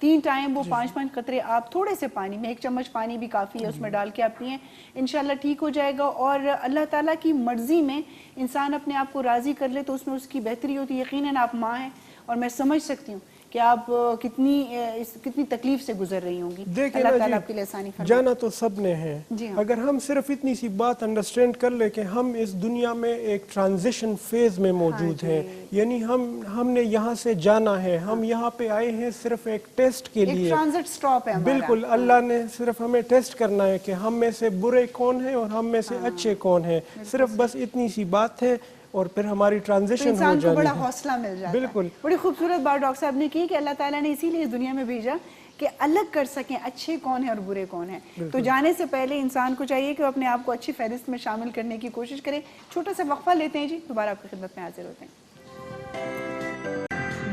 3 ٹائم وہ 5 قطرے آپ تھوڑے سے پانی میں 1 چمچ پانی بھی کافی ہے اس میں ڈال کے آپ پئیں, انشاءاللہ ٹھیک ہو جائے گا. اور اللہ تعالیٰ کی مرضی میں انسان اپنے آپ کو راضی کر لے تو اس میں اس کی بہتری ہوتی ہے. یقیناً آپ ماں ہیں اور میں سمجھ سکتی ہوں کہ آپ کتنی تکلیف سے گزر رہی ہوں گی. اللہ تعالیٰ آپ کے لیے آسانی فرمائے. جانا تو سب نے ہے. جی ہاں. اگر ہم صرف اتنی سی بات انڈرسٹینڈ کر لیں کہ ہم اس دنیا میں ایک ٹرانزیشن فیز میں موجود ہیں, یعنی ہم نے یہاں سے جانا ہے, ہم یہاں پہ آئے ہیں صرف ایک ٹیسٹ کے لیے, ایک ٹرانزٹ سٹاپ ہے ہمارا. بالکل. اللہ نے صرف ہمیں ٹیسٹ کرنا ہے کہ ہم میں سے برے کون ہیں اور ہم میں سے اچھے کون ہیں. صرف بس اتنی سی بات ہے اور پھر ہماری ٹرانزیشن ہو انسان کو جانی بڑا ہے. حوصلہ مل جاتا ہے. بالکل. بڑی خوبصورت بات ڈاکٹر صاحب نے کی کہ اللہ تعالیٰ نے اسی لیے اس دنیا میں بھیجا کہ الگ کر سکیں اچھے کون ہیں اور برے کون ہیں. تو جانے سے پہلے انسان کو چاہیے کہ وہ اپنے آپ کو اچھی فہرست میں شامل کرنے کی کوشش کرے. چھوٹا سا وقفہ لیتے ہیں جی, دوبارہ آپ کی خدمت میں حاضر ہوتے ہیں.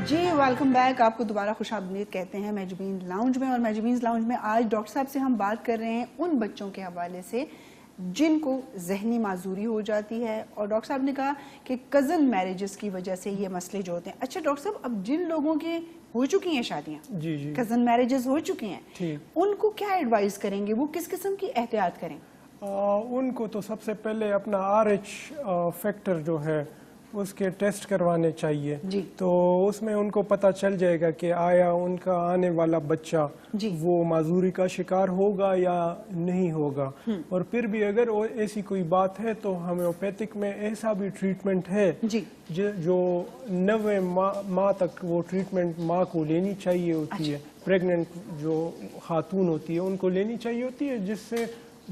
جی ویلکم بیک. آپ کو دوبارہ خوش آمدید کہتے ہیں میجبین لاؤنج میں. اور میجبین لاؤنج میں آج ڈاکٹر صاحب سے ہم بات کر رہے ہیں ان بچوں کے حوالے سے جن کو ذہنی معذوری ہو جاتی ہے. اور ڈاکٹر صاحب نے کہا کہ کزن میرجز کی وجہ سے یہ مسئلے جو ہوتے ہیں. اچھا ڈاکٹر صاحب, اب جن لوگوں کے ہو چکی ہیں شادیاں, جی کزن میرجز ہو چکی ہیں, ان کو کیا ایڈوائز کریں گے, وہ کس قسم کی احتیاط کریں؟ ان کو تو سب سے پہلے اپنا RH فیکٹر جو ہے اس کے ٹیسٹ کروانے چاہیے. تو اس میں ان کو پتہ چل جائے گا کہ آیا ان کا آنے والا بچہ وہ معذوری کا شکار ہوگا یا نہیں ہوگا. اور پھر بھی اگر ایسی کوئی بات ہے تو ہومیوپیتھک میں ایسا بھی ٹریٹمنٹ ہے جو 90 ماہ تک وہ ٹریٹمنٹ ماں کو لینی چاہیے ہوتی ہے. پریگننٹ جو خاتون ہوتی ہے ان کو لینی چاہیے ہوتی ہے, جس سے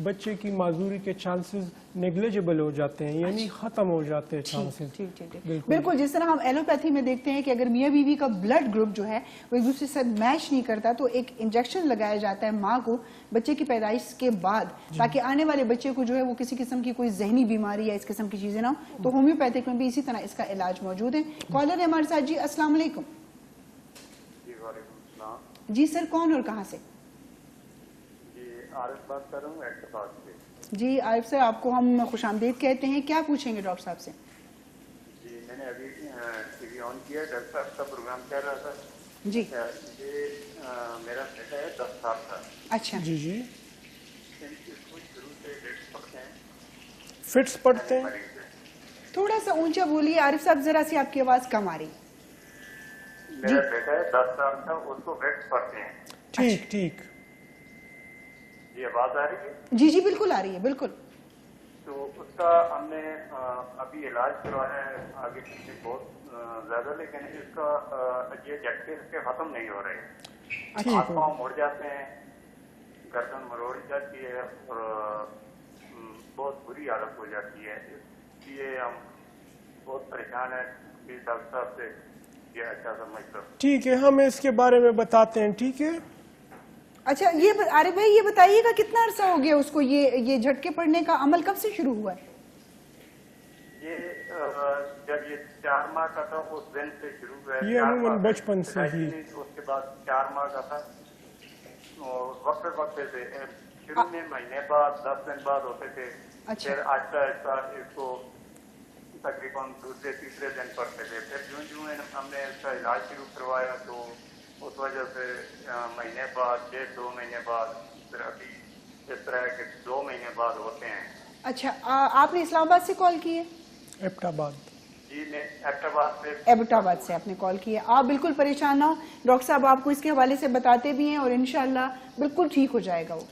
بچے کی معذوری کے چانسز نیگلیجبل ہو جاتے ہیں, یعنی ختم ہو جاتے ہیں چانسز. بالکل. جس طرح ہم ایلوپیتھی میں دیکھتے ہیں کہ اگر میاں بیوی کا بلڈ گروپ جو ہے وہ ایک دوسرے سے میچ نہیں کرتا تو ایک انجیکشن لگایا جاتا ہے ماں کو بچے کی پیدائش کے بعد, تاکہ آنے والے بچے کو جو ہے وہ کسی قسم کی کوئی ذہنی بیماری یا اس قسم کی چیزیں نہ ہو. تو ہومیوپیتھک میں بھی اسی طرح اس کا علاج موجود ہے. کالر ہے ہمارے ساتھ. جی السلام علیکم. جی سر, کون اور کہاں سے؟ عارف بات کر رہا ہوں ایکٹفاق سے. جی عارف سر, آپ کو ہم خوش آمدید کہتے ہیں. کیا پوچھیں گے ڈاکٹر صاحب سے؟ جی میں نے ابھی ٹی وی آن کیا, ڈاکٹر صاحب کا پروگرام چل رہا تھا. جی یہ میرا بیٹا ہے 10 سال کا. اچھا. جی اس کو شروع سے فٹس پڑتے ہیں. فٹس پڑتے ہیں. تھوڑا سا اونچا بولیے عارف صاحب, ذرا سی آپ کی آواز کم آ رہی. میرا بیٹا ہے 10 سال کا, اس کو فٹس پڑتے ہیں. ٹھیک. جی آواز آ رہی ہے؟ جی جی بالکل آ رہی ہے, بالکل. تو اس کا ہم نے ابھی علاج کروایا ہے آگے پیچھے بہت زیادہ, لیکن اس کا یہ جھٹکے اس کے ختم نہیں ہو رہے. ہاتھ پاؤں مڑ جاتے ہیں, گردن مروڑ جاتی ہے اور بہت بری حالت ہو جاتی ہے. اس لیے ہم بہت پریشان ہیں. ڈاکٹر صاحب سے یہ اچھا سمجھ کر. ٹھیک ہے, ہم اس کے بارے میں بتاتے ہیں. ٹھیک ہے. اچھا یہ عارف بھائی یہ بتائیے گا کتنا عرصہ ہو گیا اس کو یہ جھٹکے پڑنے کا عمل کب سے شروع ہوا ہے؟ یہ جب یہ 4 ماہ کا تھا اس دن سے شروع ہوا ہے. یہ عموماً بچپن سے ہی. اس کے بعد 4 ماہ کا تھا اور وقت سے شروع میں مہینے بعد 10 دن بعد ہوتے تھے. پھر آہستہ آہستہ اس کو تقریباً دوسرے تیسرے دن پڑتے تھے. پھر جو ہم نے اس کا علاج شروع کروایا تو اس وجہ سے مہینے بعد 2 مہینے بعد, پھر ابھی اس طرح کے 2 مہینے بعد ہوتے ہیں. اچھا, آپ نے اسلام آباد سے کال کی ہے؟ ایبٹ آباد. جی میں ایبٹ آباد سے آپ نے کال کی ہے. آپ بالکل پریشان نہ ہو, ڈاکٹر صاحب آپ کو اس کے حوالے سے بتاتے بھی ہیں اور انشاءاللہ بالکل ٹھیک ہو جائے گا. وہ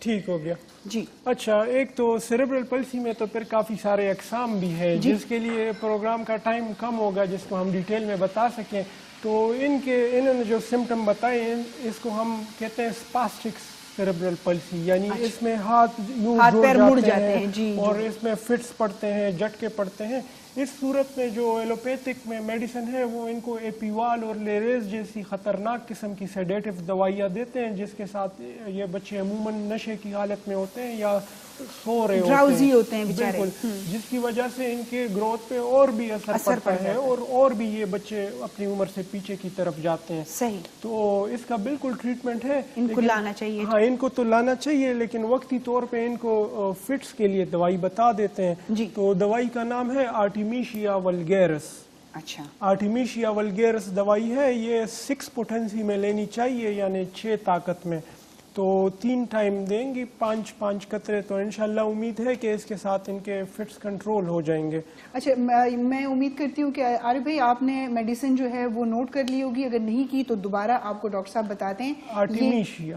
ٹھیک ہو گیا. جی اچھا, ایک تو سیریبرل پلسی میں تو پھر کافی سارے اقسام بھی ہیں جس کے لیے پروگرام کا ٹائم کم ہوگا جس کو ہم ڈیٹیل میں بتا سکیں. تو انہوں نے جو سمٹم بتائے ہیں اس کو ہم کہتے ہیں اسپاسٹک سیریبرل پلسی, یعنی اس میں ہاتھ پیر مڑ جاتے ہیں. جی اور اس میں فٹس پڑتے ہیں, جھٹکے پڑتے ہیں. इस सूरत में जो एलोपैथिक में मेडिसिन है वो इनको एपीवाल और लेरेज जैसी ख़तरनाक किस्म की सेडेटिव दवाइयाँ देते हैं, जिसके साथ ये बच्चे अमूमन नशे की हालत में होते हैं या सो रहे ड्राउजी होते हैं बेचारे। बिल्कुल, जिसकी वजह से इनके ग्रोथ पे और भी असर पड़ता है और भी ये बच्चे अपनी उम्र से पीछे की तरफ जाते हैं। सही। तो इसका बिल्कुल ट्रीटमेंट है, इनको लाना चाहिए। हाँ, इनको तो लाना चाहिए, लेकिन वक्ती तौर पे इनको फिट्स के लिए दवाई बता देते हैं जी। तो दवाई का नाम है आर्टिमिशिया वल्गैरिस। अच्छा, आर्टिमिशिया वल्गैरिस दवाई है, ये 6 पोटेंसी में लेनी चाहिए, यानी 6 ताकत में। तो 3 टाइम देंगी 5-5 कतरे, तो इंशाल्लाह उम्मीद है कि इसके साथ इनके फिट्स कंट्रोल हो जाएंगे। अच्छा, मैं उम्मीद करती हूँ कि आरिफ भाई आपने मेडिसिन जो है वो नोट कर ली होगी, अगर नहीं की तो दोबारा आपको डॉक्टर साहब बताते हैं।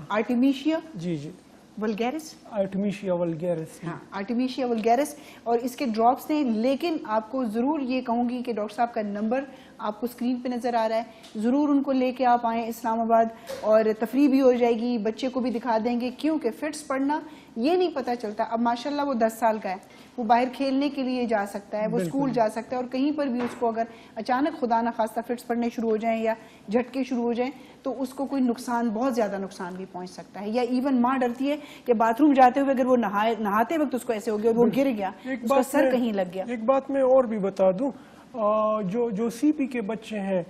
आर्टिमिशिया जी जी, वल्गैरिस, आर्टिमिशिया वल्गैरिस। हाँ, आर्टिमिशिया वल्गैरिस, और इसके ड्रॉप्स हैं। लेकिन आपको ज़रूर ये कहूँगी कि डॉक्टर साहब का नंबर आपको स्क्रीन पे नज़र आ रहा है, ज़रूर उनको लेके आप आएँ इस्लामाबाद, और तफरी भी हो जाएगी, बच्चे को भी दिखा देंगे, क्योंकि फिट्स पढ़ना ये नहीं पता चलता। अब माशाल्लाह वो 10 साल का है, वो बाहर खेलने के लिए जा सकता है, वो स्कूल जा सकता है, और कहीं पर भी उसको अगर अचानक खुदा न खास्ता फिट्स पड़ने शुरू हो जाएं या झटके शुरू हो जाएं तो उसको कोई नुकसान, बहुत ज़्यादा नुकसान भी पहुंच सकता है। या इवन माँ डरती है कि बाथरूम जाते हुए अगर वो नहाते वक्त उसको ऐसे हो गया, वो गिर गया, उसका सर कहीं लग गया। एक बात मैं और भी बता दूं, जो सीपी के बच्चे हैं,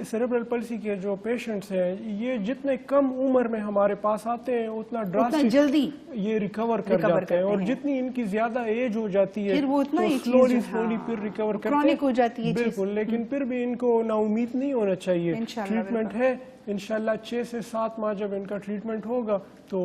सेरेब्रल पल्सी के जो पेशेंट्स हैं, ये जितने कम उम्र में हमारे पास आते हैं उतना ड्रास्टिक जल्दी ये रिकवर कर जाते हैं, और जितनी इनकी ज्यादा एज हो जाती है फिर वो उतना तो स्लोली फिर रिकवर करते हैं, क्रॉनिक हो जाती है बिल्कुल। लेकिन फिर भी इनको ना उम्मीद नहीं होना चाहिए, ट्रीटमेंट है इंशाल्लाह। 6 से 7 माह जब इनका ट्रीटमेंट होगा तो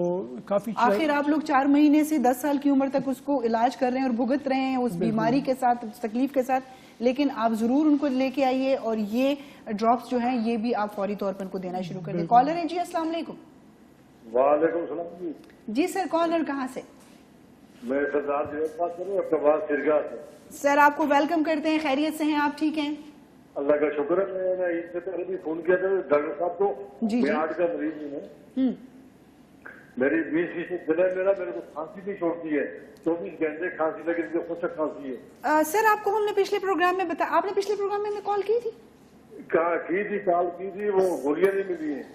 काफी। आखिर आप लोग 4 महीने से 10 साल की उम्र तक उसको इलाज कर रहे हैं और भुगत रहे हैं उस बीमारी के साथ, उस तकलीफ के साथ, लेकिन आप जरूर उनको लेके आइए और ये ड्रॉप्स जो हैं ये भी आप फौरी तौर पर उनको देना शुरू कर दें। कॉलर है जी, अस्सलाम वालेकुम। वालेकुम सलाम जी। जी सर, कौन और कहाँ से? मैं सरदार जी बात कर रहा हूँ, अब्बास सिरगा से। सर आपको वेलकम करते हैं, खैरियत से हैं आप? ठीक हैं, अल्लाह का शुक्र है। मैंने इससे पहले भी फोन किया था डॉक्टर साहब को। जी, मैं जी। 8 का मरीज हूँ। मेरी 20 दिल है, मेरे को खांसी भी छोड़ती है, 24 घंटे खांसी लगी, मुझे खुशक खांसी है। सर आपको हमने पिछले प्रोग्राम में बताया, आपने पिछले प्रोग्राम में हमें कॉल की थी? कहा की थी, कॉल की थी, वो गोलियां नहीं मिली है।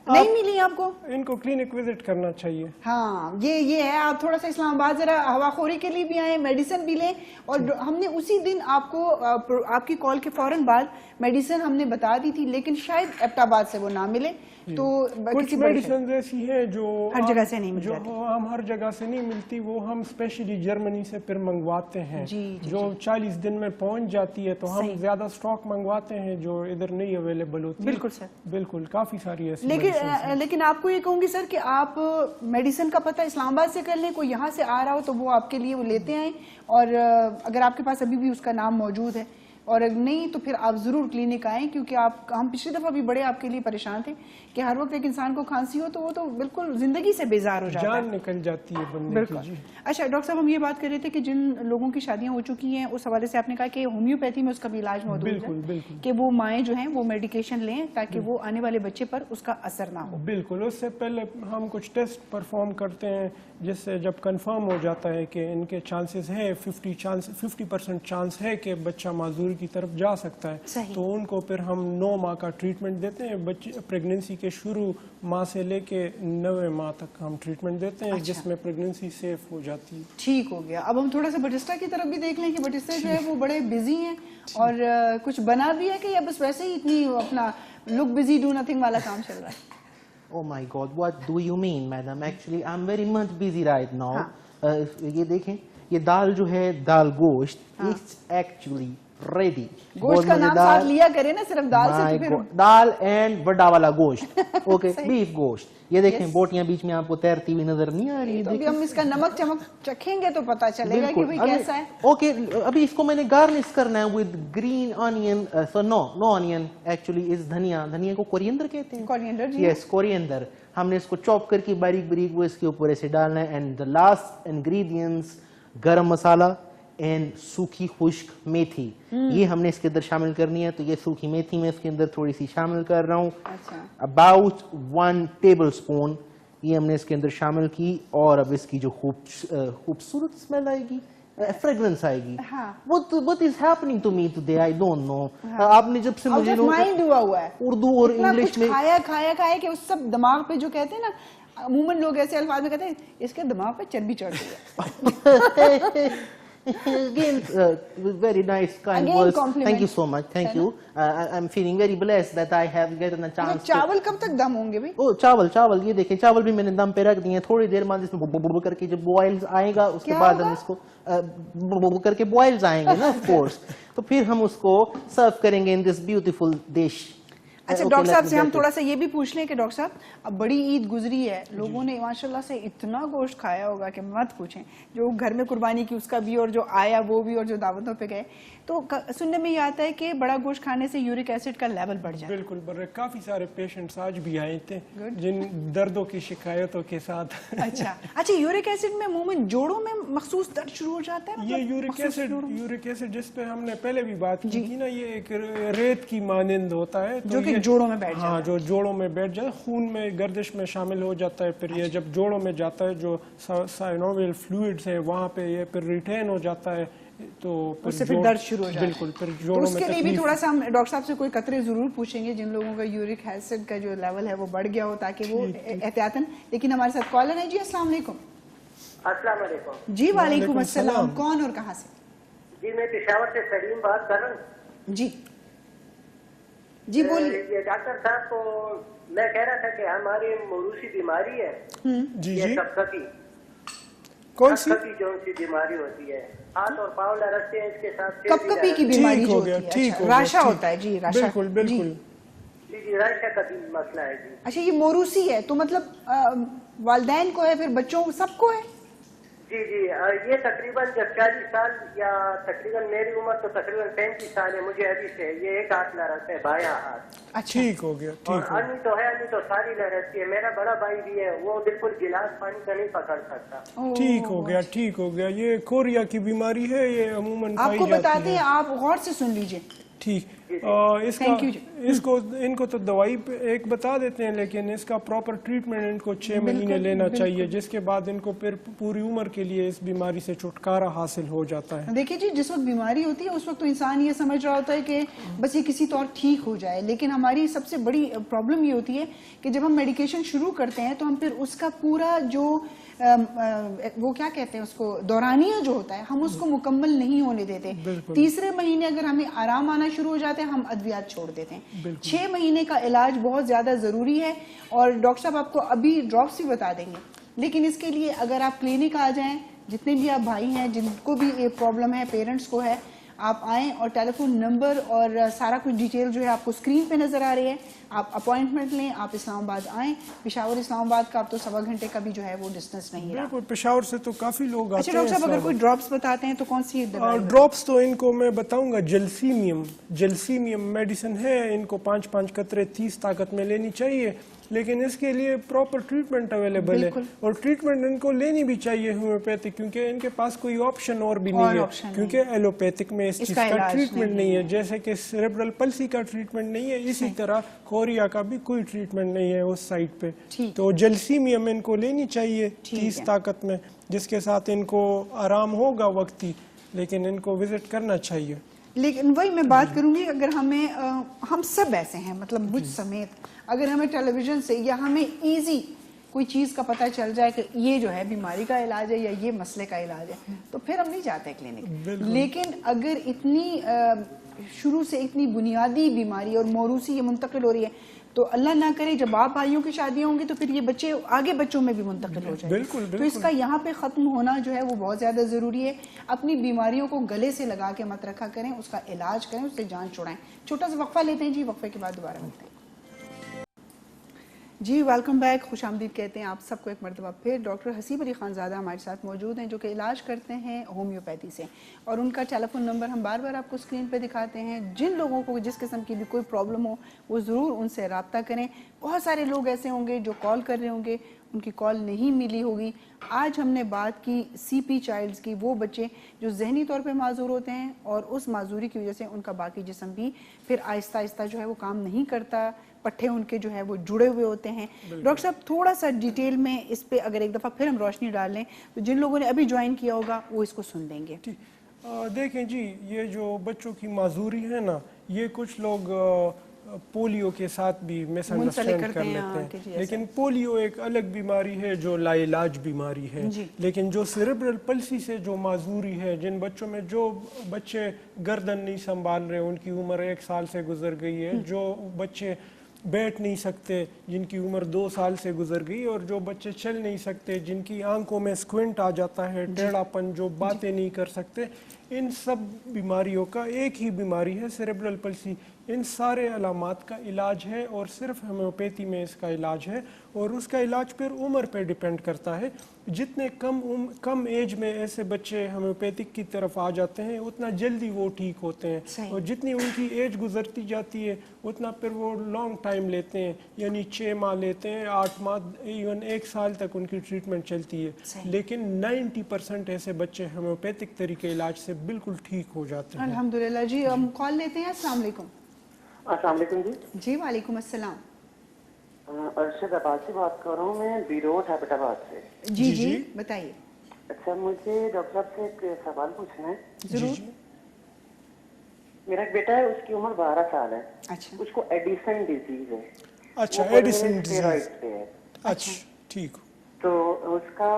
नहीं मिली आपको? इनको क्लिनिक विजिट करना चाहिए। हाँ, ये है, आप थोड़ा सा इस्लामाबाद जरा हवाखोरी के लिए भी आए, मेडिसिन भी लें, और हमने उसी दिन आपको आपकी कॉल के फौरन बाद मेडिसिन हमने बता दी थी, लेकिन शायद एबटाबाद से वो ना मिले, तो कुछ मेडिसिन ऐसी है जो हर जगह से नहीं मिल जो जाती। हम हर जगह से नहीं मिलती, वो हम स्पेशली जर्मनी से फिर मंगवाते हैं, जो 40 दिन में पहुंच जाती है, तो हम ज्यादा स्टॉक मंगवाते हैं जो इधर नहीं अवेलेबल होती। बिल्कुल सर, बिल्कुल, काफी सारी ऐसी। लेकिन आपको ये कहूंगी सर कि आप मेडिसिन का पता इस्लामाबाद से कर लें, कोई यहाँ से आ रहा हो तो वो आपके लिए वो लेते आए, और अगर आपके पास अभी भी उसका नाम मौजूद है, और नहीं तो फिर आप जरूर क्लिनिक आएं, क्योंकि हम पिछली दफा भी बड़े आपके लिए परेशान थे कि हर वक्त एक इंसान को खांसी हो तो वो तो बिल्कुल जिंदगी से बेजार हो जाता है, जान निकल जाती है बंदे की। जी। अच्छा डॉक्टर साहब, हम ये बात कर रहे थे कि जिन लोगों की शादियां हो चुकी हैं, उस हवाले से आपने कहा कि होम्योपैथी में उसका भी इलाज मौजूद है, कि वो माएँ जो हैं वो मेडिकेशन लें ताकि वो आने वाले बच्चे पर उसका असर ना हो। बिल्कुल, उससे पहले हम कुछ टेस्ट परफॉर्म करते हैं, जिससे जब कंफर्म हो जाता है कि इनके चांसेस हैं 50% चांस है कि बच्चा माजूरी की तरफ जा सकता है, तो उनको फिर हम 9 माह का ट्रीटमेंट देते हैं। बच्चे प्रेगनेंसी के शुरू माह से लेके 9वें माह तक हम ट्रीटमेंट देते हैं, जिसमें प्रेगनेंसी सेफ हो जाती है। ठीक हो गया। अब हम थोड़ा सा बटिस्टा की तरफ भी देख लें कि बटिस्टा जो है वो बड़े बिजी हैं, और कुछ बना भी है कि या बस वैसे ही इतनी अपना लुक बिजी डू नथिंग वाला काम चल रहा है? Oh my God, what do you mean, madam? Actually, I'm very much busy right now. ये देखें, ये दाल जो है, दाल गोश्त, it's actually ready. गोश्त का नाम साथ लिया करे ना, सिर्फ दाल से तो फिर दाल एंड बड़ा वाला गोश्त, ओके, बीफ गोश्त। ये देखें, बोटियां बीच में आपको तैरती हुई नजर नहीं आ रही है? तो अभी हम इसका नमक चमक चखेंगे तो पता चलेगा कि भाई कैसा है। ओके, अभी इसको मैंने गार्निश करना है with green onion, no onion, actually इस धनिया को कोरिएंडर कहते हैं। कोरिएंडर जी, यस, कोरिएंडर। हमने इसको चॉप करके बारीक बारीक वो इसके ऊपर ऐसे डालना है, एंड द लास्ट इंग्रेडिएंट्स गरम मसाला एंड सूखी खुश्क मेथी, ये हमने इसके अंदर शामिल करनी है। तो ये सूखी मेथी मैं इसके अंदर थोड़ी सी शामिल कर रहा हूँ, अबाउट 1 टेबल स्पून ये हमने इसके अंदर शामिल की। और अब इसकी जो खूबसूरत स्मेल आएगी, फ्रेग्रेंस आएगी. हाँ. What is happening to me today? I don't know. आपने जब से मुझे माइंड हुआ है उर्दू और इंग्लिश में खाया कि उस सब दिमाग पे जो कहते हैं ना, अमूमन लोग ऐसे अल्फाज में कहते हैं इसके दिमाग पे चर्बी चढ़ गई है. Again, very nice, kind Again, words. compliment. Thank you so much. Thank you. I'm feeling very blessed that I have gotten a chance. चावल कब तक दम होंगे भाई? ओ चावल ये देखें, चावल भी मैंने दम पे रख दिए. थोड़ी देर बाद इसमें बुड़ करके जब बॉइल्स आएगा उसके बाद हम इसको बुड़ करके बॉइल्स आएंगे ना, ऑफ कोर्स, तो फिर हम उसको सर्व करेंगे इन दिस ब्यूटीफुल डिश. अच्छा डॉक्टर साहब से हम थोड़ा सा ये भी पूछ लें कि डॉक्टर साहब अब बड़ी ईद गुजरी है, लोगों ने माशाल्लाह से इतना गोश्त खाया होगा कि मत पूछें, जो घर में कुर्बानी की उसका भी और जो आया वो भी और जो दावतों पे गए, तो सुनने में ये आता है कि बड़ा गोश्त खाने से यूरिक एसिड का लेवल बढ़ जाता है. बिल्कुल, काफी सारे पेशेंट्स आज भी आए थे जिन दर्दों की शिकायतों के साथ. अच्छा यूरिक एसिड में मुंह में जोड़ों में मखसूस दर्द शुरू हो जाता है. ये यूरिक एसिड जिस पे हमने पहले भी बात की थी ना, ये एक रेत की मानंद होता है जो कि जोड़ों में बैठ जाता है. हाँ, जो जोड़ों में बैठ जाता है, खून में गर्दिश में शामिल हो जाता है. फिर ये जब जोड़ों में जाता है, जो साइनोवियल फ्लूइड्स है वहाँ पे ये फिर रिटेन हो जाता है, तो उससे फिर दर्द शुरू हो जाता है. बिल्कुल, फिर जोड़ों में उसके लिए भी थोड़ा सा हम डॉक्टर साहब से कोई कतरे जरूर पूछेंगे जिन लोगों का यूरिक एसिड का जो लेवल है वो बढ़ गया हो, ताकि वो एहतियातन. लेकिन हमारे साथ कॉलर है जी. अस्सलाम वालेकुम. अस्सलाम वालेकुम. जी वालेकुम अस्सलाम. कौन और कहाँ से? जी मैं पेशावर से सलीम बात कर रहा हूँ. जी बोलिए. ये डॉक्टर साहब को मैं कह रहा था कि हमारी मौरूसी बीमारी है जी ये जी. कपकपी. कौन सी? कपकपी जो सी बीमारी होती है, हाथ और पाँव लड़ते हैं, इसके साथ कपकपी की बीमारी जो होती है. ठीक हो राशा गया, होता है जी. राशा. बिल्कुल बिल्कुल. जी राशा का भी मसला है जी. अच्छा ये मोरूसी है तो मतलब वालिदैन को है, फिर बच्चों सबको है? जी ये तकरीबन जब 40 साल या तकरीबन मेरी उम्र तो तकरीबन 35 साल है मुझे अभी से. ये एक हाथ लड़ता है, बायां हाथ. अच्छा ठीक हो गया. और अन्य तो है, अन्य तो सारी लड़ती है. मेरा बड़ा भाई भी है, वो बिल्कुल गिलास पानी का नहीं पकड़ सकता. ठीक हो गया. ये कोरिया की बीमारी है, ये अमूमन आपको बताते हैं, आप गौर से सुन लीजिए. ठीक. इनको तो दवाई एक बता देते हैं, लेकिन इसका प्रॉपर ट्रीटमेंट इनको 6 महीने लेना चाहिए, जिसके बाद इनको फिर पूरी उम्र के लिए इस बीमारी से छुटकारा हासिल हो जाता है. देखिए जी, जिस वक्त बीमारी होती है उस वक्त तो इंसान ये समझ रहा होता है कि बस ये किसी तौर ठीक हो जाए, लेकिन हमारी सबसे बड़ी प्रॉब्लम ये होती है कि जब हम मेडिकेशन शुरू करते हैं तो हम फिर उसका पूरा जो वो क्या कहते हैं उसको, दौरानिया जो होता है, हम उसको मुकम्मल नहीं होने देते. तीसरे महीने अगर हमें आराम आना शुरू हो जाते हैं हम अद्वियात छोड़ देते हैं. 6 महीने का इलाज बहुत ज्यादा जरूरी है और डॉक्टर साहब आपको अभी ड्रॉप्स भी बता देंगे. लेकिन इसके लिए अगर आप क्लिनिक आ जाएं, जितने भी आप भाई हैं जिनको भी ये प्रॉब्लम है, पेरेंट्स को है, आप आएं और टेलीफोन नंबर और सारा कुछ डिटेल जो है आपको स्क्रीन पे नजर आ रही है. आप अपॉइंटमेंट लें, आप इस्लामाबाद आएं. पेशावर इस्लामाबाद का आप तो 1.25 घंटे का भी जो है वो डिस्टेंस नहीं है. बिल्कुल, पेशावर से तो काफी लोग आते हैं. अच्छा डॉक्टर साहब, अगर कोई ड्रॉप्स बताते हैं तो कौन सी ड्रॉप्स? तो इनको मैं बताऊंगा जेल्सीमियम मेडिसिन है. इनको 5 कतरे 30 ताकत में लेनी चाहिए, लेकिन इसके लिए प्रॉपर ट्रीटमेंट अवेलेबल है. और ट्रीटमेंट इनको लेनी भी चाहिए होम्योपैथिक, क्योंकि इनके पास कोई ऑप्शन और भी नहीं है, क्योंकि एलोपैथिक में इस चीज का ट्रीटमेंट नहीं है. जैसे कि सेरेब्रल पल्सी का ट्रीटमेंट नहीं है, इसी तरह कोरिया का भी कोई ट्रीटमेंट नहीं है उस साइड पे. तो जेल्सीमियम इनको लेनी चाहिए 30 ताकत में, जिसके साथ इनको आराम होगा वक्ती, लेकिन इनको विजिट करना चाहिए. लेकिन वही मैं बात करूंगी, अगर हमें हम सब ऐसे हैं, मतलब मुझ समेत, अगर हमें टेलीविजन से या हमें इजी कोई चीज का पता चल जाए कि ये जो है बीमारी का इलाज है या ये मसले का इलाज है, तो फिर हम नहीं जाते क्लिनिक. लेकिन अगर इतनी शुरू से इतनी बुनियादी बीमारी और मौरूसी ये मुंतकिल हो रही है, तो अल्लाह ना करे जब आप भाइयों की शादियां होंगी तो फिर ये बच्चे आगे बच्चों में भी मुंतकिल हो जाएंगे. तो इसका यहाँ पे खत्म होना जो है वो बहुत ज्यादा जरूरी है. अपनी बीमारियों को गले से लगा के मत रखा करें, उसका इलाज करें, उससे जान छुड़ाएं. छोटा सा वक्फा लेते हैं जी, वक्फे के बाद दोबारा मिलते हैं. जी वेलकम बैक, खुश आमदीद कहते हैं आप सबको एक मरतबा फिर. डॉक्टर हसीब अली खानज़ादा हमारे साथ मौजूद हैं, जो कि इलाज करते हैं होम्योपैथी से, और उनका टेलीफोन नंबर हम बार बार आपको स्क्रीन पे दिखाते हैं. जिन लोगों को जिस किस्म की भी कोई प्रॉब्लम हो वो ज़रूर उनसे रब्ता करें. बहुत सारे लोग ऐसे होंगे जो कॉल कर रहे होंगे, उनकी कॉल नहीं मिली होगी. आज हमने बात की CP चाइल्ड्स की, वो बच्चे जो जहनी तौर पे माजूर होते हैं और उस माजूरी की वजह से उनका बाकी जिस्म भी फिर आहिस्ता आहिस्ता जो है वो काम नहीं करता, پٹھے ان کے جو ہے وہ جڑے ہوئے ہوتے ہیں. ڈاکٹر صاحب تھوڑا سا ڈیٹیل میں اس پہ اگر ایک دفعہ پھر ہم روشنی ڈال لیں تو جن لوگوں نے ابھی جوائن کیا ہوگا وہ اس کو سن لیں گے. دیکھیں جی یہ جو بچوں کی معذوری ہے نا یہ کچھ لوگ پولیو کے ساتھ بھی مس انڈرسٹینڈ کر لیتے ہیں لیکن پولیو ایک الگ بیماری ہے جو لا علاج بیماری ہے. لیکن جو سیریبرل پلسی سے جو معذوری ہے جن بچوں میں جو بچے گردن نہیں سنبھال رہے ان کی عمر 1 سال سے گزر گئی ہے, جو بچے بیٹھ نہیں سکتے جن کی عمر 2 سال سے گزر گئی, اور جو بچے چل نہیں سکتے جن کی آنکھوں میں سکوینٹ آ جاتا ہے, ٹیڑھا پن, جو باتیں نہیں کر سکتے, ان سب بیماریوں کا ایک ہی بیماری ہے سیریبرل پلسی. ان سارے علامات کا علاج ہے اور صرف ہومیوپیتھی میں اس کا علاج ہے, اور اس کا علاج پھر عمر پہ ڈیپینڈ کرتا ہے. جتنے کم ایج میں ایسے بچے ہومیوپیتھک کی طرف آ جاتے ہیں اتنا جلدی وہ ٹھیک ہوتے ہیں, اور جتنی ان کی ایج گزرتی جاتی ہے اتنا پھر وہ لانگ ٹائم لیتے ہیں, یعنی 6 ماہ لیتے ہیں, 8 ماہ, ایون 1 سال تک ان کی ٹریٹمنٹ چلتی ہے. لیکن 90% ایسے بچے ہومیوپیتھک طریقے علاج سے بالکل ٹھیک ہو جاتے ہیں. الحمدللہ. جی ہم کال لیتے ہیں. السلام علیکم. السلام علیکم جی. جی وعلیکم السلام. ارشد آباد سے بات کر رہا ہوں میں, بیروٹ حیدر آباد سے. جی بتائیے. اچھا مجھے ڈاکٹر صاحب سے ایک سوال پوچھنا ہے. ضرور. میرا ایک بیٹا ہے, اس کی عمر 12 سال ہے. اچھا. اس کو ایڈیسن ڈیزیز ہے. اچھا ایڈیسن ڈیزیز. اچھا ٹھیک. تو اس کا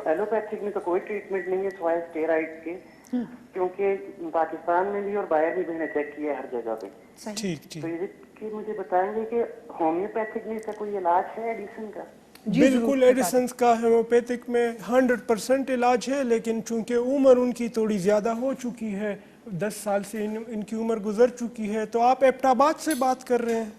ایلوپیتھک میں تو کوئی ٹریٹمنٹ نہیں ہے سوائے اسٹیرائڈ کے, کیونکہ پاکستان میں بھی اور باہر بھی میں نے چیک کیا ہر جگہ پہ. ٹھیک ٹھیک. تو یہ کہ مجھے بتائیں گے کہ ہومیوپیتھک میں اس کا کوئی علاج ہے ایڈیسن کا؟ بالکل ایڈیسنس کا ہومیوپیتھک میں 100% علاج ہے, لیکن چونکہ عمر ان کی تھوڑی زیادہ ہو چکی ہے, 10 سال سے ان کی عمر گزر چکی ہے. تو آپ ایبٹ آباد سے بات کر رہے ہیں؟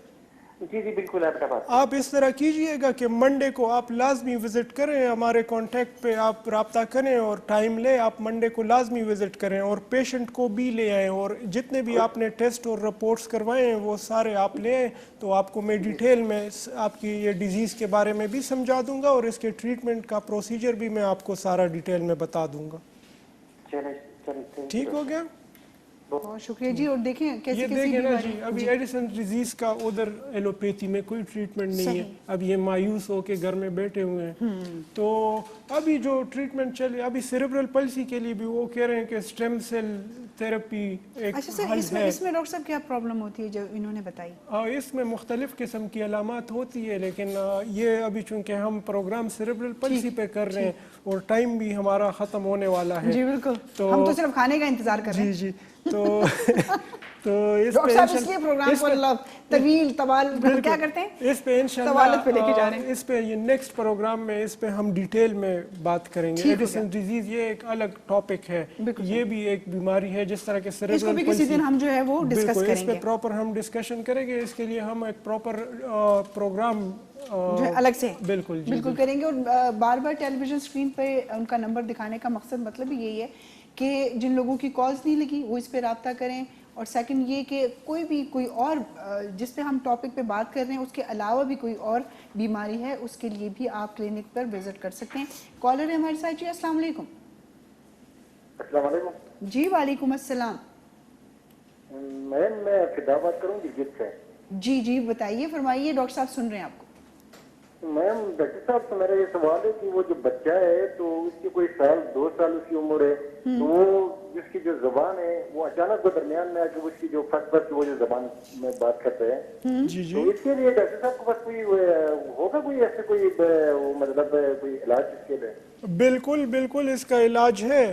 جی بالکل. آپ اس طرح کیجئے گا کہ منڈے کو آپ لازمی وزٹ کریں, ہمارے کانٹیکٹ پہ آپ رابطہ کریں اور ٹائم لیں. آپ منڈے کو لازمی وزٹ کریں اور پیشنٹ کو بھی لے آئیں, اور جتنے بھی آپ نے ٹیسٹ اور رپورٹس کروائے ہیں وہ سارے آپ لے آئیں. تو آپ کو میں ڈیٹیل میں آپ کی یہ ڈیزیز کے بارے میں بھی سمجھا دوں گا, اور اس کے ٹریٹمنٹ کا پروسیجر بھی میں آپ کو سارا ڈیٹیل میں بتا دوں گا. ٹھیک ہو گیا. بہت شکریہ جی. اور دیکھیں کیسے یہ دیکھیں نا جی, ابھی ایڈیسن ڈیزیز کا ادھر ایلوپیتھی میں کوئی ٹریٹمنٹ نہیں ہے, اب یہ مایوس ہو کے گھر میں بیٹھے ہوئے ہیں. تو ابھی جو ٹریٹمنٹ چلے, ابھی سیریبرل پلسی کے لیے بھی وہ کہہ رہے ہیں کہ اسٹیم سیل تھراپی ایک حل ہے. اس میں ڈاکٹر صاحب کیا پرابلم ہوتی ہے جو انہوں نے بتائی؟ اس میں مختلف قسم کی علامات ہوتی ہے, لیکن یہ ابھی چونکہ ہم پروگرام سیریبرل پلسی پہ کر رہے ہیں اور ٹائم بھی ہمارا ختم ہونے والا ہے. جی بالکل, ہم تو صرف کھانے کا انتظار کر رہے ہیں. جی تو اس پہ پروگرام کو طویل طوال کیا کرتے ہیں, اس پہ انشاءاللہ اس پہ یہ نیکسٹ پروگرام میں اس پہ ہم ڈیٹیل میں بات کریں گے. ایڈیسن ڈیزیز یہ ایک الگ ٹاپک ہے, یہ بھی ایک بیماری ہے جس طرح کے سیریبرل کسی دن ہم جو ہے وہ ڈسکس کریں گے. اس پہ پراپر ہم ڈسکشن کریں گے. اس کے لیے ہم ایک پراپر پروگرام جو الگ سے بالکل کریں گے. اور بار بار ٹیلی ویژن اسکرین پہ ان کا نمبر دکھانے کا مقصد مطلب یہی ہے کہ جن لوگوں کی کالز نہیں لگی وہ اس پہ رابطہ کریں, اور سیکنڈ یہ کہ کوئی اور جس پہ ہم ٹاپک پہ بات کر رہے ہیں اس کے علاوہ بھی کوئی اور بیماری ہے اس کے لیے بھی آپ کلینک پر وزٹ کر سکتے ہیں. کالر ہے ہمارے ساتھ. جی السلام علیکم. السلام علیکم. جی وعلیکم السلام. میم میں فدا بات کروں گلگت سے. جی بتائیے, فرمائیے, ڈاکٹر صاحب سن رہے ہیں آپ کو. میم ڈاکٹر صاحب تو میرا یہ سوال ہے کہ وہ جو بچہ ہے تو اس کی کوئی 2 سال اس کی عمر ہے, تو وہ جس کی جو زبان ہے وہ اچانک وہ درمیان میں آ کے اس کی جو فرسٹ وہ جو زبان میں بات کرتے ہیں, تو اس کے لیے ڈاکٹر صاحب کو بس کوئی ہوگا کوئی ایسے کوئی مطلب کوئی علاج اس کے لیے؟ بالکل اس کا علاج ہے.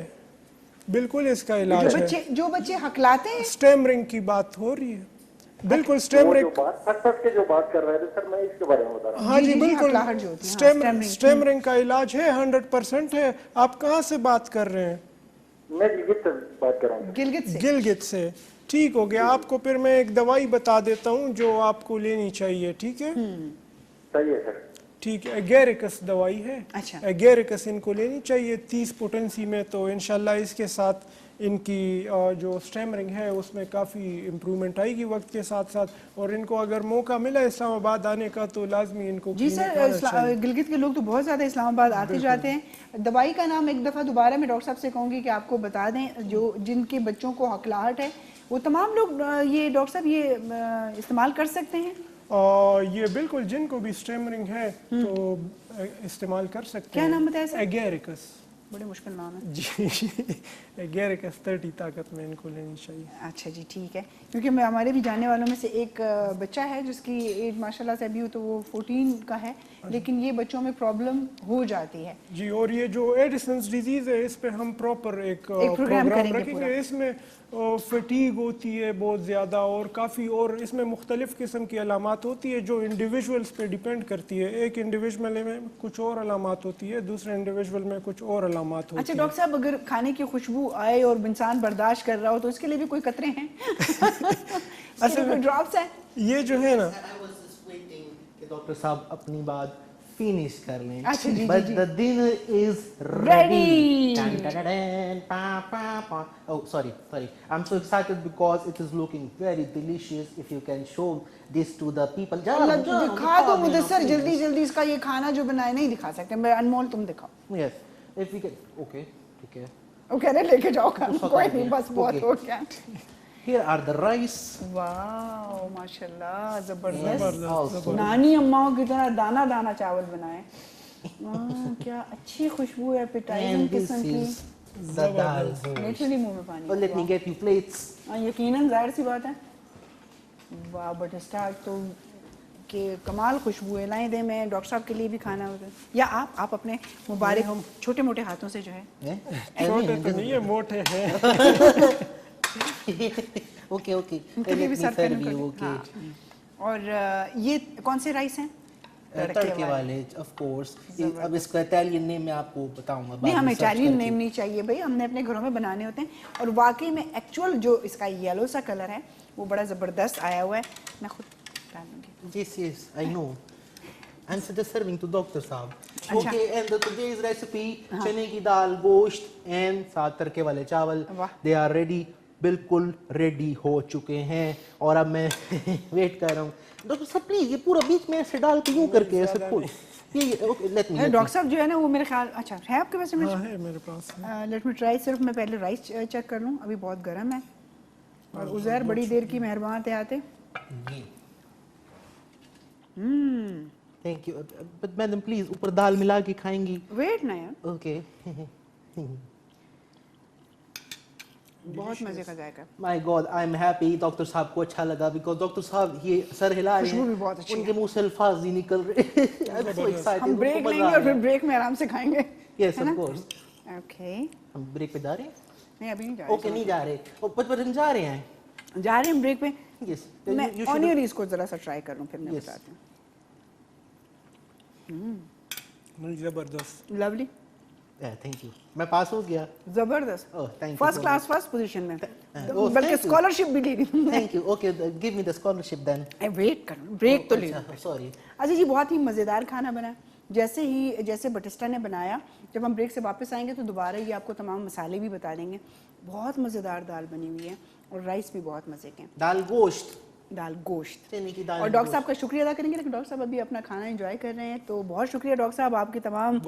بالکل اس کا علاج ہے. جو بچے ہکلاتے ہیں, اسٹیمرنگ کی بات ہو رہی ہے. بالکل اسٹیمرنگ جو بات کر رہے تھے سر, میں اس کے بارے میں بتا رہا ہوں. ہاں جی بالکل اسٹیمرنگ کا علاج ہے, 100% ہے. آپ کہاں سے بات کر رہے ہیں؟ میں گلگت سے بات کر رہا ہوں. گلگت سے. ٹھیک ہو گیا. آپ کو پھر میں ایک دوائی بتا دیتا ہوں جو آپ کو لینی چاہیے. ٹھیک ہے, صحیح ہے سر. ٹھیک ہے. ایگیریکس دوائی ہے, ایگیریکس ان کو لینی چاہیے 30 پوٹنسی میں. تو انشاءاللہ اس کے ساتھ ان کی جو اسٹیمرنگ ہے اس میں کافی امپرومنٹ آئے گی وقت کے ساتھ ساتھ. اور ان کو اگر موقع ملا اسلام آباد آنے کا تو لازمی ان کو. جی سر, گلگت کے لوگ تو بہت زیادہ اسلام آباد آتے جاتے ہیں. دوائی کا نام ایک دفعہ دوبارہ میں ڈاکٹر صاحب سے کہوں گی کہ آپ کو بتا دیں. جو جن کے بچوں کو ہکلاہٹ ہے وہ تمام لوگ یہ ڈاکٹر صاحب یہ استعمال کر سکتے ہیں. اور یہ بالکل جن کو بھی اسٹیمرنگ ہے تو استعمال کر سکتے کیا ہیں. نام بتایا سر؟ ایگیریکس. بڑے مشکل نام ہے. جی ایگیریکس 30 طاقت میں ان کو لینی چاہیے. اچھا جی ٹھیک ہے. کیونکہ ہمارے بھی جاننے والوں میں سے ایک بچہ ہے جس کی ایج ماشاء اللہ سے ابھی تو وہ 14 کا ہے, لیکن یہ بچوں میں پرابلم ہو جاتی ہے. جی اور یہ جو ایڈیسنس ڈیزیز ہے اس پہ ہم پراپر ایک پروگرام کریں گے رکھیں پورا. گے. اس میں فٹیگ ہوتی ہے بہت زیادہ اور کافی, اور اس میں مختلف قسم کی علامات ہوتی ہے جو انڈیویجولس پہ ڈیپینڈ کرتی ہے. ایک انڈیویجول میں کچھ اور علامات ہوتی ہے, دوسرے انڈیویجول میں کچھ اور علامات ہوتی اچھا ہے. ڈاکٹر صاحب, اگر کھانے کی خوشبو آئے اور انسان برداشت کر رہا ہو تو اس کے لیے بھی کوئی قطرے ہیں؟ اصل میں ڈراپس ہیں یہ جو ہے نا, I was just waiting کہ ڈاکٹر صاحب اپنی بات فینش کر لیں. اچھا جی But the dinner is ready. Dun, dun, dun, dun, pa, pa, pa. Oh, sorry. I'm so excited because it is looking very delicious. If you can show this to the people. اللہ دکھا دو مدثر جلدی جلدی اس کا یہ کھانا جو بنائے. نہیں دکھا سکتے, میں انمول تم دکھاؤ. Yes. If we can. Okay. ٹھیک ہے. وہ کہہ رہے لے کے جاؤ کھانا, کوئی نہیں بس بہت ہو گیا. Here are the rice. واو ماشاء اللہ زبردست. Yes, also. نانی اماؤں کی طرح دانا دانا چاول بنائے. کیا اچھی خوشبو ہے, اپیٹائزنگ And this قسم کی. is the dal. نیچرلی منہ میں پانی. Oh, let me get you plates. یقیناً ظاہر سی بات ہے. واہ بٹ اسٹارٹ تو کہ کمال خوشبو ہے. لائیں دیں میں ڈاکٹر صاحب کے لیے بھی کھانا ہوتا ہے, یا آپ اپنے مبارک چھوٹے موٹے ہاتھوں سے جو ہے. چھوٹے تو نہیں ہے, موٹے ہیں. Okay. ان کے لیے بھی سرو کرنا پڑتا ہے. اور یہ کون سے رائس ہیں؟ تڑکے والے آف کورس. اب اس کا اٹیلین نیم میں آپ کو بتاؤں گا. نہیں, ہمیں اٹیلین نیم نہیں چاہیے بھائی, ہم نے اپنے گھروں میں بنانے ہوتے ہیں. اور واقعی میں ایکچوئل جو اس کا یلو سا کلر ہے وہ بڑا زبردست آیا ہوا ہے. میں خود ڈالوں گی. Yes, I know. I'm just serving to Dr. Saab. Okay, and today's recipe, چنے کی دال, گوشت and ساتھ تڑکے والے چاول. They are ready. بالکل ریڈی ہو چکے ہیں. اور اب میں ویٹ کر رہا ہوں. ڈاکٹر صاحب پلیز یہ پورا بیچ میں ایسے ڈال کے یوں کر کے ایسے کھول. ڈاکٹر صاحب جو ہے نا وہ میرے خیال اچھا ہے آپ کے پاس. ہے میرے پاس. Let me try. صرف میں پہلے رائس چیک کر لوں, ابھی بہت گرم ہے. اور عزیر بڑی دیر کی مہربان تھے آتے. Thank you. But madam please اوپر دال ملا کے کھائیں گی. ویٹ نا یار, اوکے. بہت مزے کا ذائقہ. My god I am happy. Doctor صاحب کو اچھا لگا بیکاز ڈاکٹر صاحب یہ سر ہلا رہے ہیں, ان کے منہ سے الفاظ ہی نکل رہے. ہم بریک لیں گے اور پھر بریک میں آرام سے کھائیں گے. Yes of course. اوکے, ہم بریک پہ جا رہے ہیں. نہیں ابھی نہیں جا اوکے نہیں جا رہے, پر ہم جا رہے ہیں. جا رہے ہیں بریک پہ. یس میں آنیئنز کو ذرا سا ٹرائی کر لوں پھر میں بتاتی ہوں. زبردست. لولی. Thank you. میں پاس ہو گیا. زبردست. فرسٹ کلاس فرسٹ پوزیشن میں, بلکہ thank you. اسکالرشپ بھی لی. Thank you. Okay give me the scholarship then. Wait کرو, بریک تو لے. سوری. اچھا جی, بہت ہی مزیدار کھانا بنا. جیسے بٹسٹا نے بنایا, جب ہم بریک سے واپس آئیں گے تو دوبارہ یہ آپ کو تمام مسالے بھی بتا دیں گے. بہت مزیدار دال بنی ہوئی ہے اور رائس بھی بہت مزے کے. دال گوشت. دال گوشت. چنے کی دال. اور ڈاکٹر صاحب کا شکریہ ادا کریں گے, لیکن ڈاکٹر صاحب ابھی اپنا کھانا انجوائے کر رہے ہیں. تو بہت شکریہ ڈاکٹر صاحب آپ کی تمام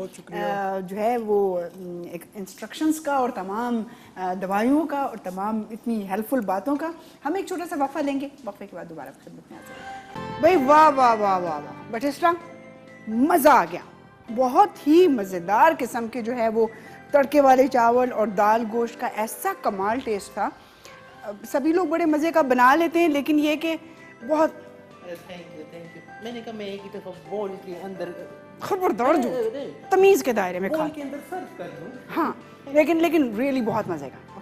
جو ہے وہ انسٹرکشنز کا اور تمام دوائیوں کا اور تمام اتنی ہیلپ فل باتوں کا. ہم ایک چھوٹا سا وقفہ لیں گے, وقفے کے بعد دوبارہ خدمت میں حاضر ہیں. بھائی واہ واہ واہ واہ واہ بٹسٹا, مزہ آ گیا. بہت ہی مزیدار قسم کے جو ہے وہ تڑکے والے چاول اور دال گوشت کا ایسا کمال ٹیسٹ تھا. سبھی لوگ بڑے مزے کا بنا لیتے ہیں, لیکن یہ کہ بہت میں نے کہا میں ایک دفعہ بول کے اندر خبردار جو تمیز کے دائرے میں کھا کے اندر سرو کر دوں. ہاں, لیکن ریئلی بہت مزے کا.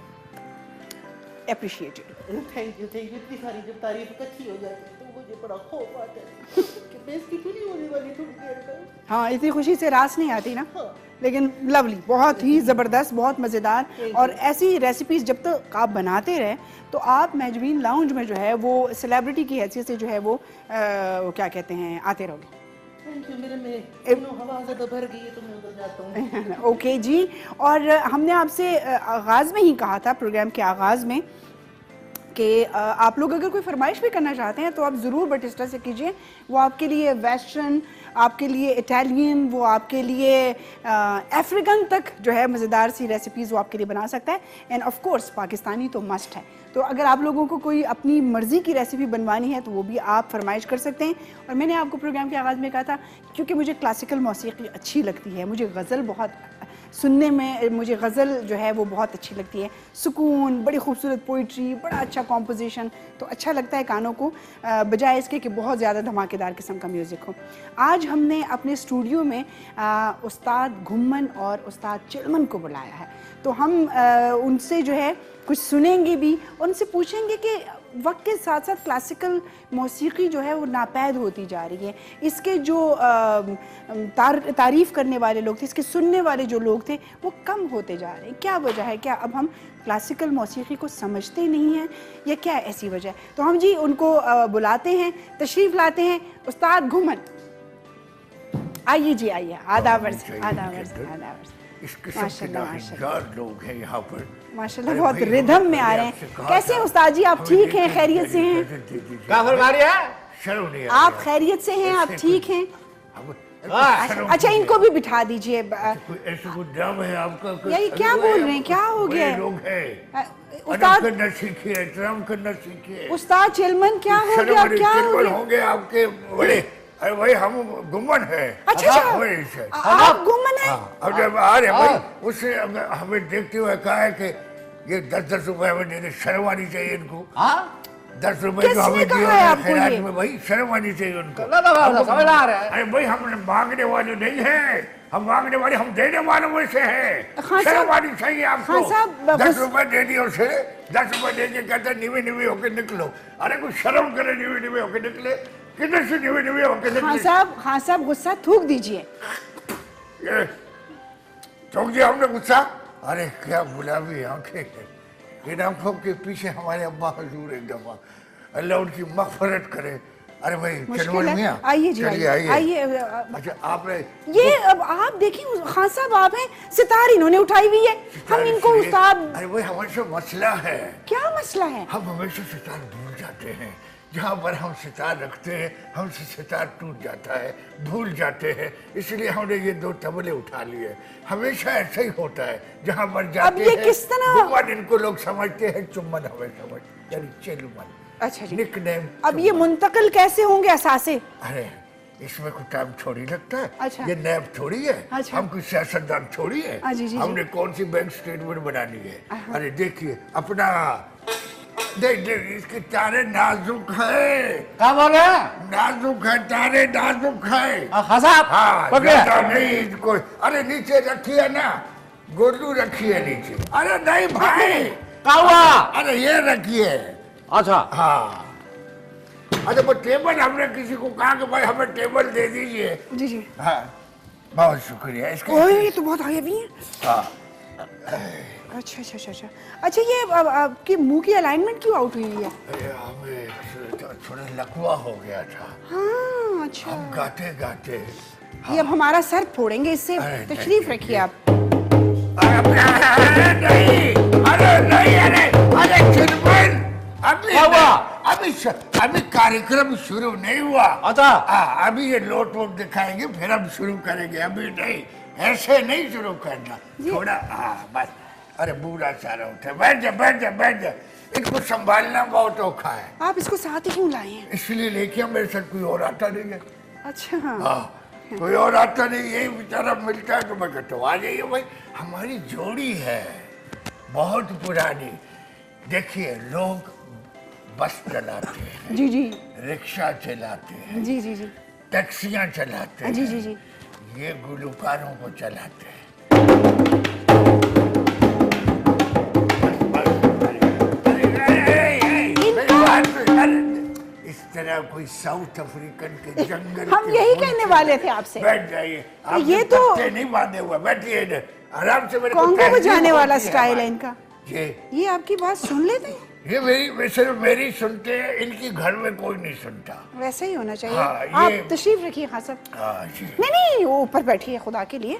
اپریشیٹڈ. Thank you. اتنی ساری جب تعریف اکٹھی ہو جاتی ہے تو مجھے بڑا خوف آتا ہے کہ بیزتی تو نہیں ہونے والی تھوڑی دیر میں. ہاں, اتنی خوشی سے راس نہیں آتی نا. لیکن لولی, بہت ہی زبردست, بہت مزیدار. اور ایسی ریسیپیز جب تک آپ بناتے رہے تو آپ میجوین لاؤنج میں جو ہے وہ سیلیبریٹی کی حیثیت سے جو ہے وہ کیا کہتے ہیں آتے رہو گے. اوکے جی. اور ہم نے آپ سے آغاز میں ہی کہا تھا, پروگرام کے آغاز میں, کہ آپ لوگ اگر کوئی فرمائش بھی کرنا چاہتے ہیں تو آپ ضرور بٹسٹا سے کیجئے. وہ آپ کے لیے ویسٹرن, آپ کے لیے اٹیلین, وہ آپ کے لیے افریقن تک جو ہے مزیدار سی ریسیپیز وہ آپ کے لیے بنا سکتا ہے. اینڈ آف کورس پاکستانی تو مسٹ ہے. تو اگر آپ لوگوں کو کوئی اپنی مرضی کی ریسیپی بنوانی ہے تو وہ بھی آپ فرمائش کر سکتے ہیں. اور میں نے آپ کو پروگرام کے آغاز میں کہا تھا کیونکہ مجھے کلاسیکل موسیقی اچھی لگتی ہے, مجھے غزل بہت سننے میں, مجھے غزل جو ہے وہ بہت اچھی لگتی ہے. سکون, بڑی خوبصورت پوئٹری, بڑا اچھا کمپوزیشن, تو اچھا لگتا ہے کانوں کو بجائے اس کے کہ بہت زیادہ دھماکے دار قسم کا میوزک ہو. آج ہم نے اپنے اسٹوڈیو میں استاد گھمن اور استاد چلمن کو بلایا ہے. تو ہم ان سے جو ہے کچھ سنیں گے بھی, ان سے پوچھیں گے کہ وقت کے ساتھ ساتھ کلاسیکل موسیقی جو ہے وہ ناپید ہوتی جا رہی ہے. اس کے جو تعریف کرنے والے لوگ تھے, اس کے سننے والے جو لوگ تھے وہ کم ہوتے جا رہے ہیں. کیا وجہ ہے؟ کیا اب ہم کلاسیکل موسیقی کو سمجھتے نہیں ہیں یا کیا ایسی وجہ ہے؟ تو ہم جی ان کو بلاتے ہیں, تشریف لاتے ہیں. استاد گھمن آئیے جی, آئیے. آداب عرض, آداب عرض, آداب عرض. اس قسم کے داہنجار لوگ ہیں یہاں پر ماشاءاللہ, بہت ردھم میں آ رہے ہیں. کیسے ہیں استاد جی, آپ ٹھیک ہیں, خیریت سے ہیں؟ کیا فرما رہے ہیں؟ شرم نہیں آ رہا. آپ خیریت سے ہیں, آپ ٹھیک ہیں؟ اچھا ان کو بھی بٹھا دیجئے. ایسا کوئی ڈرام ہے آپ کا؟ یہ کیا بول رہے ہیں, کیا ہو گیا؟ لوگ ہیں, استاد کرنا سیکھیے, احترام کرنا سیکھیے. استاد چلمن کیا ہو گیا, کیا ہو گیا؟ ہوں گے آپ کے بڑے, ارے بھائی ہم گمن ہیں. اچھا آپ گمن ہیں؟ اب جب آ رہے بھائی, اس سے ہمیں دیکھتے ہوئے کہا ہے کہ یہ 10-10 روپے ہمیں دینے, شرم آنی چاہیے ان کو. 10 روپے جو ہمیں دیے خیرات میں, بھائی شرم آنی چاہیے ان کو. ارے بھائی ہم مانگنے والے نہیں ہیں, ہم مانگنے والے, ہم دینے والوں میں سے ہیں. شرم آنی چاہیے آپ کو. 10 روپے دے دیے اسے, 10 روپے دے کے کہتے ہیں نیوے نیوے ہو کے نکلو. ارے کوئی شرم کرے, نیوے نیوے ہو کے نکلے, کدھر سے نیوے نیوے ہو کے نکلے. خان صاحب غصہ تھوک دیجئے. تھوک دیا ہم نے غصہ. ارے کیا گلابی آنکھیں ہیں, ان آنکھوں کے پیچھے ہمارے ابا حضور ایک دفعہ, اللہ ان کی مغفرت کرے. ارے بھائی چلمن میاں آئیے جی, آئیے. اچھا آپ نے یہ اب آپ دیکھیں خان صاحب, آپ ہیں ستار انہوں نے اٹھائی ہوئی ہے, ہم ان کو استاد. ارے بھائی ہمارے مسئلہ ہے. کیا مسئلہ ہے؟ ہم ہمیشہ ستار بھول جاتے ہیں. جہاں پر ہم ستار رکھتے ہیں ہم سے ستار ٹوٹ جاتا ہے, بھول جاتے ہیں. اس لیے ہم نے یہ 2 تبلے اٹھا لیے. ہمیشہ ایسا ہی ہوتا ہے, جہاں پر جاتے ہیں. اب یہ کس طرح؟ گمن ان کو لوگ سمجھتے ہیں, چمن ہمیں سمجھتے یعنی چلمن. اچھا جی, نک نیم. اب یہ منتقل کیسے ہوں گے اثاثے؟ ارے اس میں کوئی ٹائم تھوڑی لگتا ہے. اچھا. یہ نیب تھوڑی ہے, ہم کوئی سیاستدان تھوڑی ہے. ہم نے کون سی بینک سٹیٹمنٹ بنانی ہے. ارے دیکھیے اپنا, دیکھ اس کے تارے نازک ہے. کیا بول رہے ہیں؟ نازک ہے, تارے نازک ہے. ہاں نہیں کوئی. ارے نیچے رکھیے نا, گولو رکھیے نیچے. ارے نہیں بھائی, کیا ہوا؟ ارے یہ رکھیے. اچھا ہاں, اچھا وہ ٹیبل ہم نے کسی کو کہا کہ بھائی ہمیں ٹیبل دے دیجئے. جی جی, ہاں بہت شکریہ. اس کا یہ تو بہت آگے بھی ہیں. ہاں اچھا اچھا اچھا. اچھا یہ آپ کے منہ کی الائنمنٹ کیوں آؤٹ ہوئی ہے؟ ہمیں تھوڑا لکوا ہو گیا تھا. ہاں اچھا. ہم گاتے گاتے یہ اب ہمارا سر پھوڑیں گے, اس سے تشریف رکھیے آپ. ارے نہیں, ارے نہیں, ارے چلمن, ابھی کارکرم شروع نہیں ہوا. اچھا ابھی یہ لوٹ ووٹ دکھائیں گے پھر ہم شروع کریں گے. ابھی نہیں, ایسے نہیں شروع کرنا. تھوڑا ہاں بس. ارے بوڑھا سارا اٹھے, بیٹھ جا بیٹھ جا بیٹھ جا. ان کو سنبھالنا بہت اوکھا ہے. آپ اس کو ساتھ ہی کیوں لائے ہیں؟ اس لیے لے کے میرے ساتھ کوئی اور آتا نہیں ہے. اچھا ہاں, کوئی اور آتا نہیں, یہی بیچارہ ملتا ہے تو میں کہتا ہوں آ جائیے بھائی. ہماری جوڑی ہے بہت پرانی. دیکھیے لوگ بس چلاتے ہیں, جی جی, رکشہ چلاتے ہیں, جی جی جی, ٹیکسیاں چلاتے ہیں, جی جی جی, یہ گلوکاروں کو چلاتے ہیں. اس طرح کوئی ساؤتھ افریقن کے جنگل, ہم یہی کہنے والے تھے آپ سے. بیٹھ جائیے, یہ تو نہیں باندھے ہوا, بیٹھیے آرام سے. کانگو بجانے والا سٹائل ہے ان کا. جی یہ آپ کی بات سن لیتے ہیں؟ یہ صرف میری سنتے ہیں, ان کی گھر میں کوئی نہیں سنتا. ویسا ہی ہونا چاہیے. ہاں, آپ تشریف رکھیے خان صاحب. ہاں جی. نہیں اوپر بیٹھیے خدا کے لیے.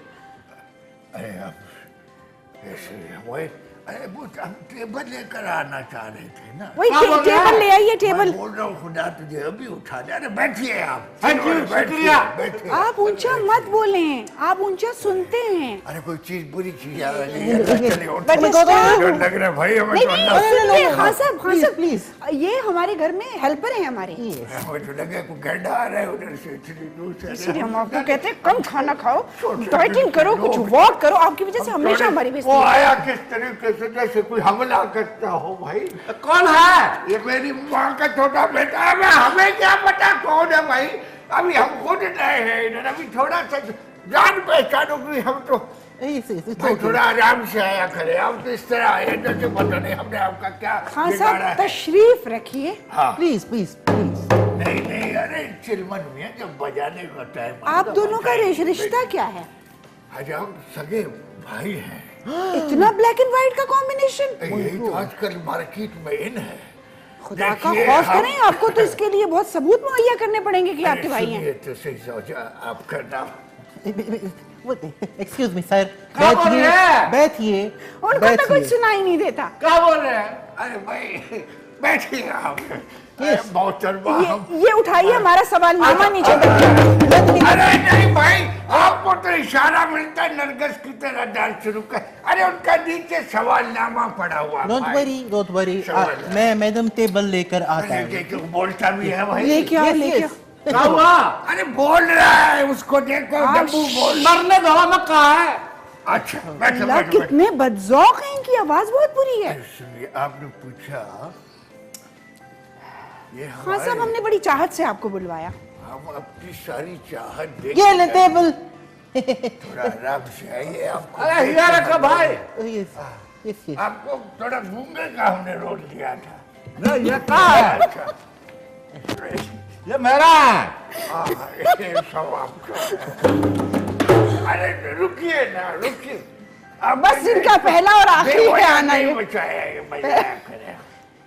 ارے آپ ایسے ہوئے. अरे वो हम टेबल लेकर आना चाह रहे थे ना। वही टेबल ले आइए, टेबल। मैं बोल रहा हूँ खुदा तुझे अभी उठा दे। अरे बैठिए आप। थैंक यू, शुक्रिया। बैठिए। आप ऊंचा मत बोलें, आप ऊंचा सुनते हैं। अरे कोई चीज बुरी चीज आ रही है। चलिए But उठो। stop. लग रहा है भाई हमें नहीं तो नहीं अंदर- सुनिए, खान साहब, खान Please, साहब, please. ये हमारे घर में हेल्पर हैं हमारे, हमें तो लगा कोई गड्ढा आ रहा है उधर से इतनी दूर से। इसलिए हम आपको कहते हैं कम खाना खाओ, डाइटिंग करो, कुछ वॉक करो। आपकी वजह से हमेशा हमारी बेइज्जती वो होती है। आया किस तरीके से जैसे कोई हमला करता हो भाई। कौन है? ये मेरी माँ का छोटा बेटा है। मैं हमें क्या पता कौन है भाई। अभी हम खुद नए हैं इधर। अभी थोड़ा सा जान पहचानो कि हम तो भाई थोड़ा आराम से आया करें। आप तो इस तरह आए जैसे पता नहीं हमने आपका क्या खान बिगाड़ा साहब है। तशरीफ रखिए। हाँ प्लीज प्लीज प्लीज। नहीं नहीं अरे चिलमन में जब बजाने का टाइम आप दोनों का रिश्ता क्या है? आज हम सगे भाई हैं। इतना ब्लैक एंड व्हाइट का कॉम्बिनेशन, यही तो आजकल मार्केट में इन है। खुदा का देखिए, खौफ हम- करें। आपको तो इसके लिए बहुत सबूत मुहैया करने पड़ेंगे कि आपके भाई हैं। सुनिए तो सही सोचा आपका नाम। एक्सक्यूज मी सर, क्या बोल बैठिए रहे हैं? बैठिए उनको तो कुछ बैठिए। सुनाई नहीं देता। क्या बोल रहे हैं? अरे भाई बैठिए आप। अरे मोहतरमा हम ये उठाइए, हमारा सवाल नामा नीचे रखिए। अरे नहीं भाई आपको तो इशारा मिलता है नरगस की तरह डाल शुरू कर। अरे उनका नीचे सवालनामा पड़ा हुआ डोंट वरी सवाल। मैं मैडम टेबल लेकर आता हूँ। क्यों बोलता भी है भाई। लेके आओ, Yes, लेके yes. आओ। क्या हुआ? अरे बोल रहा है उसको देखो डब्बू बोल। मरने दो, मत कहा है। अच्छा बैठो अल्लाह, बैठो बैठो। कितने बदजौक हैं, इनकी आवाज बहुत बुरी है। अरे सुनिए आपने पूछा ये खान साहब, हमारे हमने बड़ी चाहत से आपको बुलवाया। हम अपनी सारी चाहत देख ये ले टेबल। थोड़ा आराम से आइए। आपको अरे हिया रखो भाई। Yes yes yes. आपको थोड़ा घूमने का हमने रोल दिया था। नहीं, ये कहा है? अच्छा ये मेरा है। हाँ, ये सब आपका है। अरे रुकिए ना रुकिए। अब बस इनका पहला और आखिरी देखो है यार, आना नहीं ये। बचाया ये मजाक करे।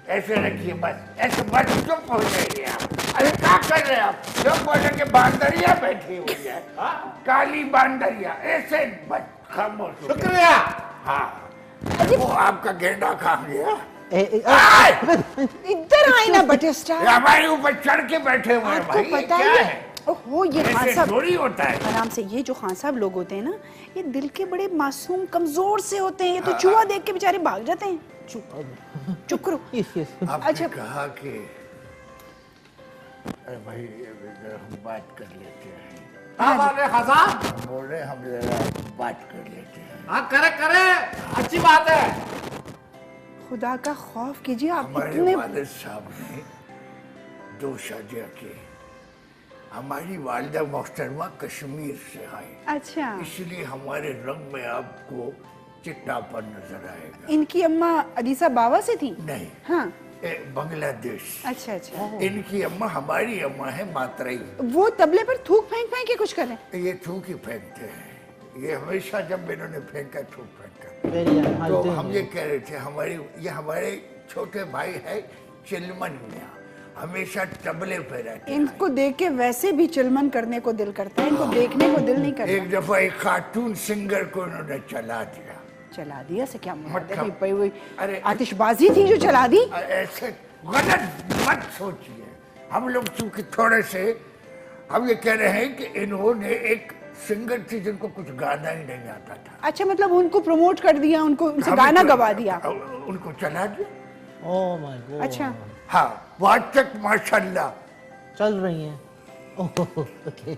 ऐसे रखिए बस ऐसे बस चुप हो जाइए आप। अरे क्या कर रहे हैं आप? लोग बोले कि बांदरिया बैठी हुई है। काली बांदरिया ऐसे बस खामोश हो गए। शुक्रिया। हाँ वो आपका गेंडा खा गया। इधर आए ना बटिस्टा। ये हमारे ऊपर चढ़ के बैठे हुए हैं आपको भाई। ये पता क्या है? है? ओहो, ये खान ऐसे साहब थोड़ी होता है। आराम से। ये जो खान साहब लोग होते हैं ना, ये दिल के बड़े मासूम कमजोर से होते हैं। ये तो चूहा देख के बेचारे भाग जाते हैं। चुप करो। Yes yes. आपने अच्छा। कहा कि अरे भाई जरा हम बात कर लेते हैं। क्या बोल रहे हैं साहब? हम बोल रहे हैं हम जरा बात कर लेते हैं। हाँ करे करे, अच्छी बात है। खुदा का खौफ कीजिए। आप हमारे इतने वालिद साहब ने 2 शादियाँ की। हमारी वालिदा मोहतरमा कश्मीर से आई, अच्छा, इसलिए हमारे रंग में आपको चिट्टापन नजर आएगा। इनकी अम्मा अदीसा बावा से थी? नहीं, हाँ, बांग्लादेश। अच्छा अच्छा। इनकी अम्मा हमारी अम्मा है मातरई। वो तबले पर थूक फेंक फेंक के कुछ कर रहे हैं। ये थूक ही फेंकते हैं। ये हमेशा जब इन्होंने फेंका थूक फेंका। वेरी तो हम ये कह रहे थे हमारे छोटे भाई है चिलमन मियाँ, हमेशा तबले पे रहते हैं। इनको देख के वैसे भी चिलमन करने को दिल करता है, इनको देखने को दिल नहीं करता। एक दफा एक कार्टून सिंगर को इन्होंने चला दिया। चला दिया से क्या मुराद है? मतलब- भाई वही अरे- आतिशबाजी थी जो चला दी। ऐसे गलत मत सोचिए। हम लोग चूंकि थोड़े से हम ये कह रहे हैं कि इन्होंने एक सिंगर थी जिनको कुछ गाना ही नहीं आता था। अच्छा, मतलब उनको प्रमोट कर दिया, उनको उनसे हम गाना तो- गवा दिया। उनको चला दिया। Oh my God. अच्छा, हाँ वो आज तक माशाल्लाह चल रही हैं। Oh okay.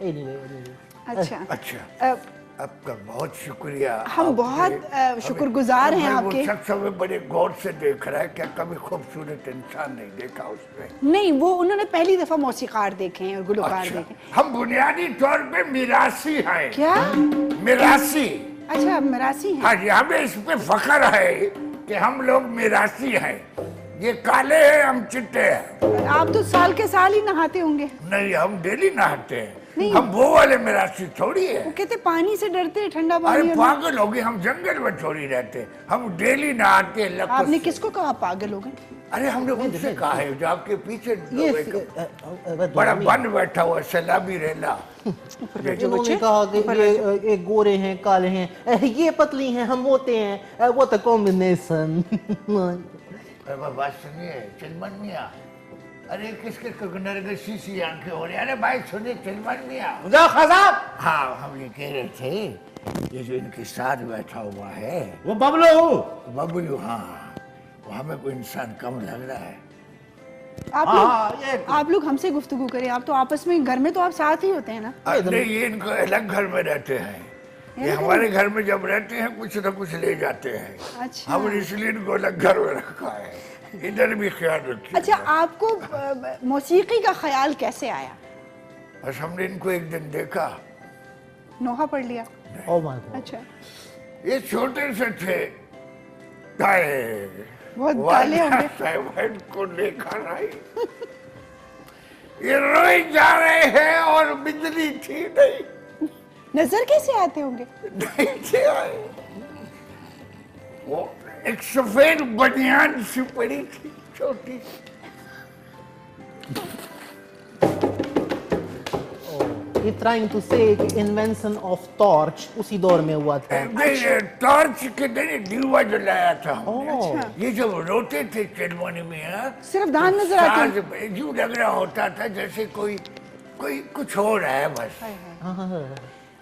एनीवे अच्छा। अच्छा, आपका बहुत शुक्रिया। हम आपने बहुत हमें- शुक्रगुजार हैं हमें वो आपके। शख्स हमें बड़े गौर से देख रहा है। क्या कभी खूबसूरत इंसान नहीं देखा उसमें? नहीं, वो उन्होंने पहली दफा मौसीकार देखे हैं और गुलकार अच्छा, देखे। हम बुनियादी तौर पे मिरासी हैं। क्या? मिरासी। अच्छा, मरासी हैं। हाँ जी, हमें इस पे फख्र है कि हम लोग मिरासी हैं। ये काले हैं, हम चिट्टे हैं। आप तो साल के साल ही नहाते होंगे। नहीं, हम डेली नहाते हैं। हम वो वाले मिरासी थोड़ी है। वो कहते पानी से डरते हैं, ठंडा अरे पानी। और पागल हो गए, हम जंगल में थोड़ी रहते, हम डेली नहाते हैं। आपने किसको कहा आप पागल हो गए? अरे हमने उनसे कहा है जो आपके पीछे ये बड़ा बन बैठा हुआ सैलाबी रेला। उन्होंने कहा कि ये गोरे हैं, काले हैं, ये पतली हैं, हम मोटे हैं, वो तो कॉम्बिनेशन। बात सुनिए चिलमन मियाँ, अरे किस किस को नरगसी सी आंखें हो रही। अरे भाई सुनिए चिलमन मियाँ। खां साहब, हाँ हम ये कह रहे थे, ये जो इनके साथ बैठा हुआ है वो बबलू। बबलू, हाँ वो हमें कोई इंसान कम लग रहा है। आप लोग हमसे गुफ्तगू करें, आप तो आपस में घर में तो आप साथ ही होते हैं ना। नहीं ये इनको अलग घर में रहते हैं, ये हमारे घर में जब रहते हैं कुछ न कुछ ले जाते हैं। अच्छा। हमने इसलिए इनको अलग घर में रखा है, इधर भी ख्याल रखिए। अच्छा, आपको मौसीकी का ख्याल कैसे आया? बस हमने इनको एक दिन देखा, नोहा पढ़ लिया? Oh my God. अच्छा, ये छोटे से थे, बहुत काले होंगे। साहब को देखा नहीं, ये रोए जा रहे हैं और बिजली थी नहीं। नजर कैसे आते होंगे? नहीं थे आए, वो एक सफेद बनियान सी पड़ी थी छोटी। He trying to say कि invention of torch उसी दौर में हुआ था। नहीं टॉर्च के नहीं दीवा जलाया था हमने। अच्छा। ये जब रोते थे चिलमनी में सिर्फ दांत नजर आते हैं? यूं लग रहा होता था जैसे कोई कोई कुछ हो रहा है बस।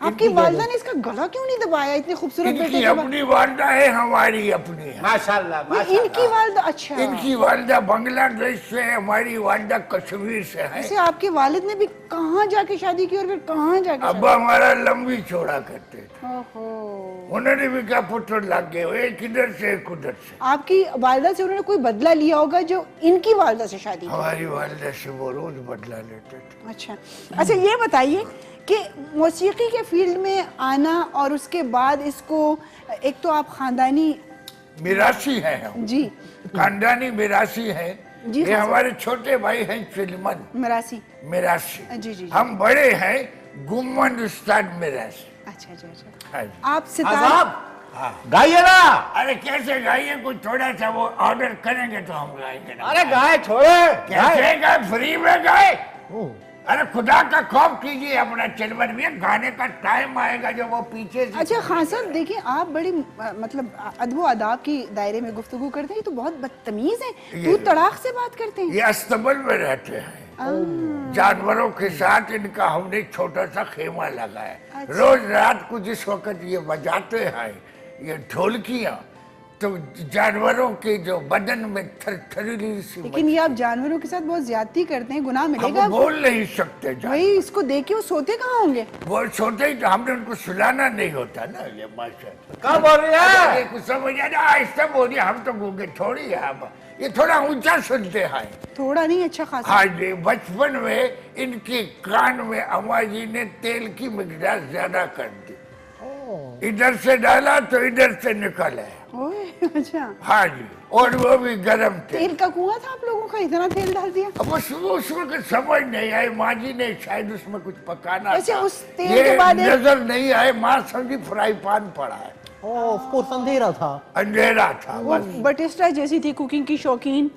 आपकी वालिदा ने इसका गला क्यों नहीं दबाया इतने खूबसूरत बेटे इनकी के बाद? अपनी वालदा है, हमारी अपनी है। माशाल्लाह, ये इनकी वालिदा? अच्छा, इनकी वालदा बांग्लादेश से है, हमारी वालदा कश्मीर से है। वैसे आपके वालिद ने भी कहाँ जाके शादी की और फिर कहाँ जाके अब हमारा लंबी चौड़ा करते थे, शादी? ओहो। उन्होंने भी क्या पुत्र लग गए, एक इधर से एक उधर से। आपकी वालिदा से उन्होंने कोई बदला लिया होगा जो इनकी वालिदा से शादी की? हमारी वालदा से वो रोज बदला लेते थे। अच्छा अच्छा, ये बताइए कि मौसीकी के फील्ड में आना और उसके बाद इसको, एक तो आप खानदानी मिरासी है हम, जी खानदानी मिरासी है। जी, ये हमारे छोटे भाई हैं चिलमन मरासी। मिरासी, जी, जी, जी। हम बड़े हैं गुम्मन उस्ताद मिरासी। अच्छा अच्छा अच्छा। हाँ जी। आप खां सितार साहब गाइए ना। अरे कैसे गाइए, कुछ थोड़ा सा वो ऑर्डर करेंगे तो हम गाएंगे ना। अरे गाय छोड़े, कैसे गाए, फ्री में गाए? अरे खुदा का खौफ कीजिए अपना चिलमन में, गाने का टाइम आएगा जब वो पीछे से। अच्छा खान साहब, देखिए आप बड़ी मतलब अदब आदाब की दायरे में गुफ्तगू करते हैं, तो बहुत बदतमीज हैं, तू तड़ाक से बात करते हैं। ये अस्तबल में रहते हैं, जानवरों के साथ इनका हमने छोटा सा खेमा लगाया। अच्छा। रोज रात को जिस वक्त ये बजाते हैं ये ढोलकियां, तो जानवरों के जो बदन में थरथरी सी लेकिन ये आप जानवरों के साथ बहुत ज्यादती करते हैं, गुनाह हम मिलेगा आपको। बोल नहीं सकते भाई इसको देखे वो सोते कहाँ होंगे? वो सोते ही तो हमने उनको सुलाना नहीं होता ना। ये मास्टर क्या बोल रही है? ये कुछ समझ आ जाए, आहिस्ता बोलिए, हम तो गूंगे थोड़ी है। अब ये थोड़ा ऊंचा सुनते हैं। थोड़ा नहीं, अच्छा खासा। हाँ जी, बचपन में इनके कान में अम्मा जी ने तेल की मिकदार ज्यादा कर दी, इधर से डाला तो इधर से निकल है। ओए, अच्छा। हाँ जी, और वो भी गरम थे। तेल का कुआं था आप लोगों का, इतना तेल डाल दिया? अब उसमें समझ नहीं आई, माँ जी ने शायद उसमें कुछ पकाना वैसे था। उस तेल ये के बाद एक- नजर नहीं आए, माँ समझी फ्राई पान पड़ा है। ऑफ कोर्स अंधेरा था। अंधेरा था वो बस। बटिस्टा जैसी थी कुकिंग की शौकीन,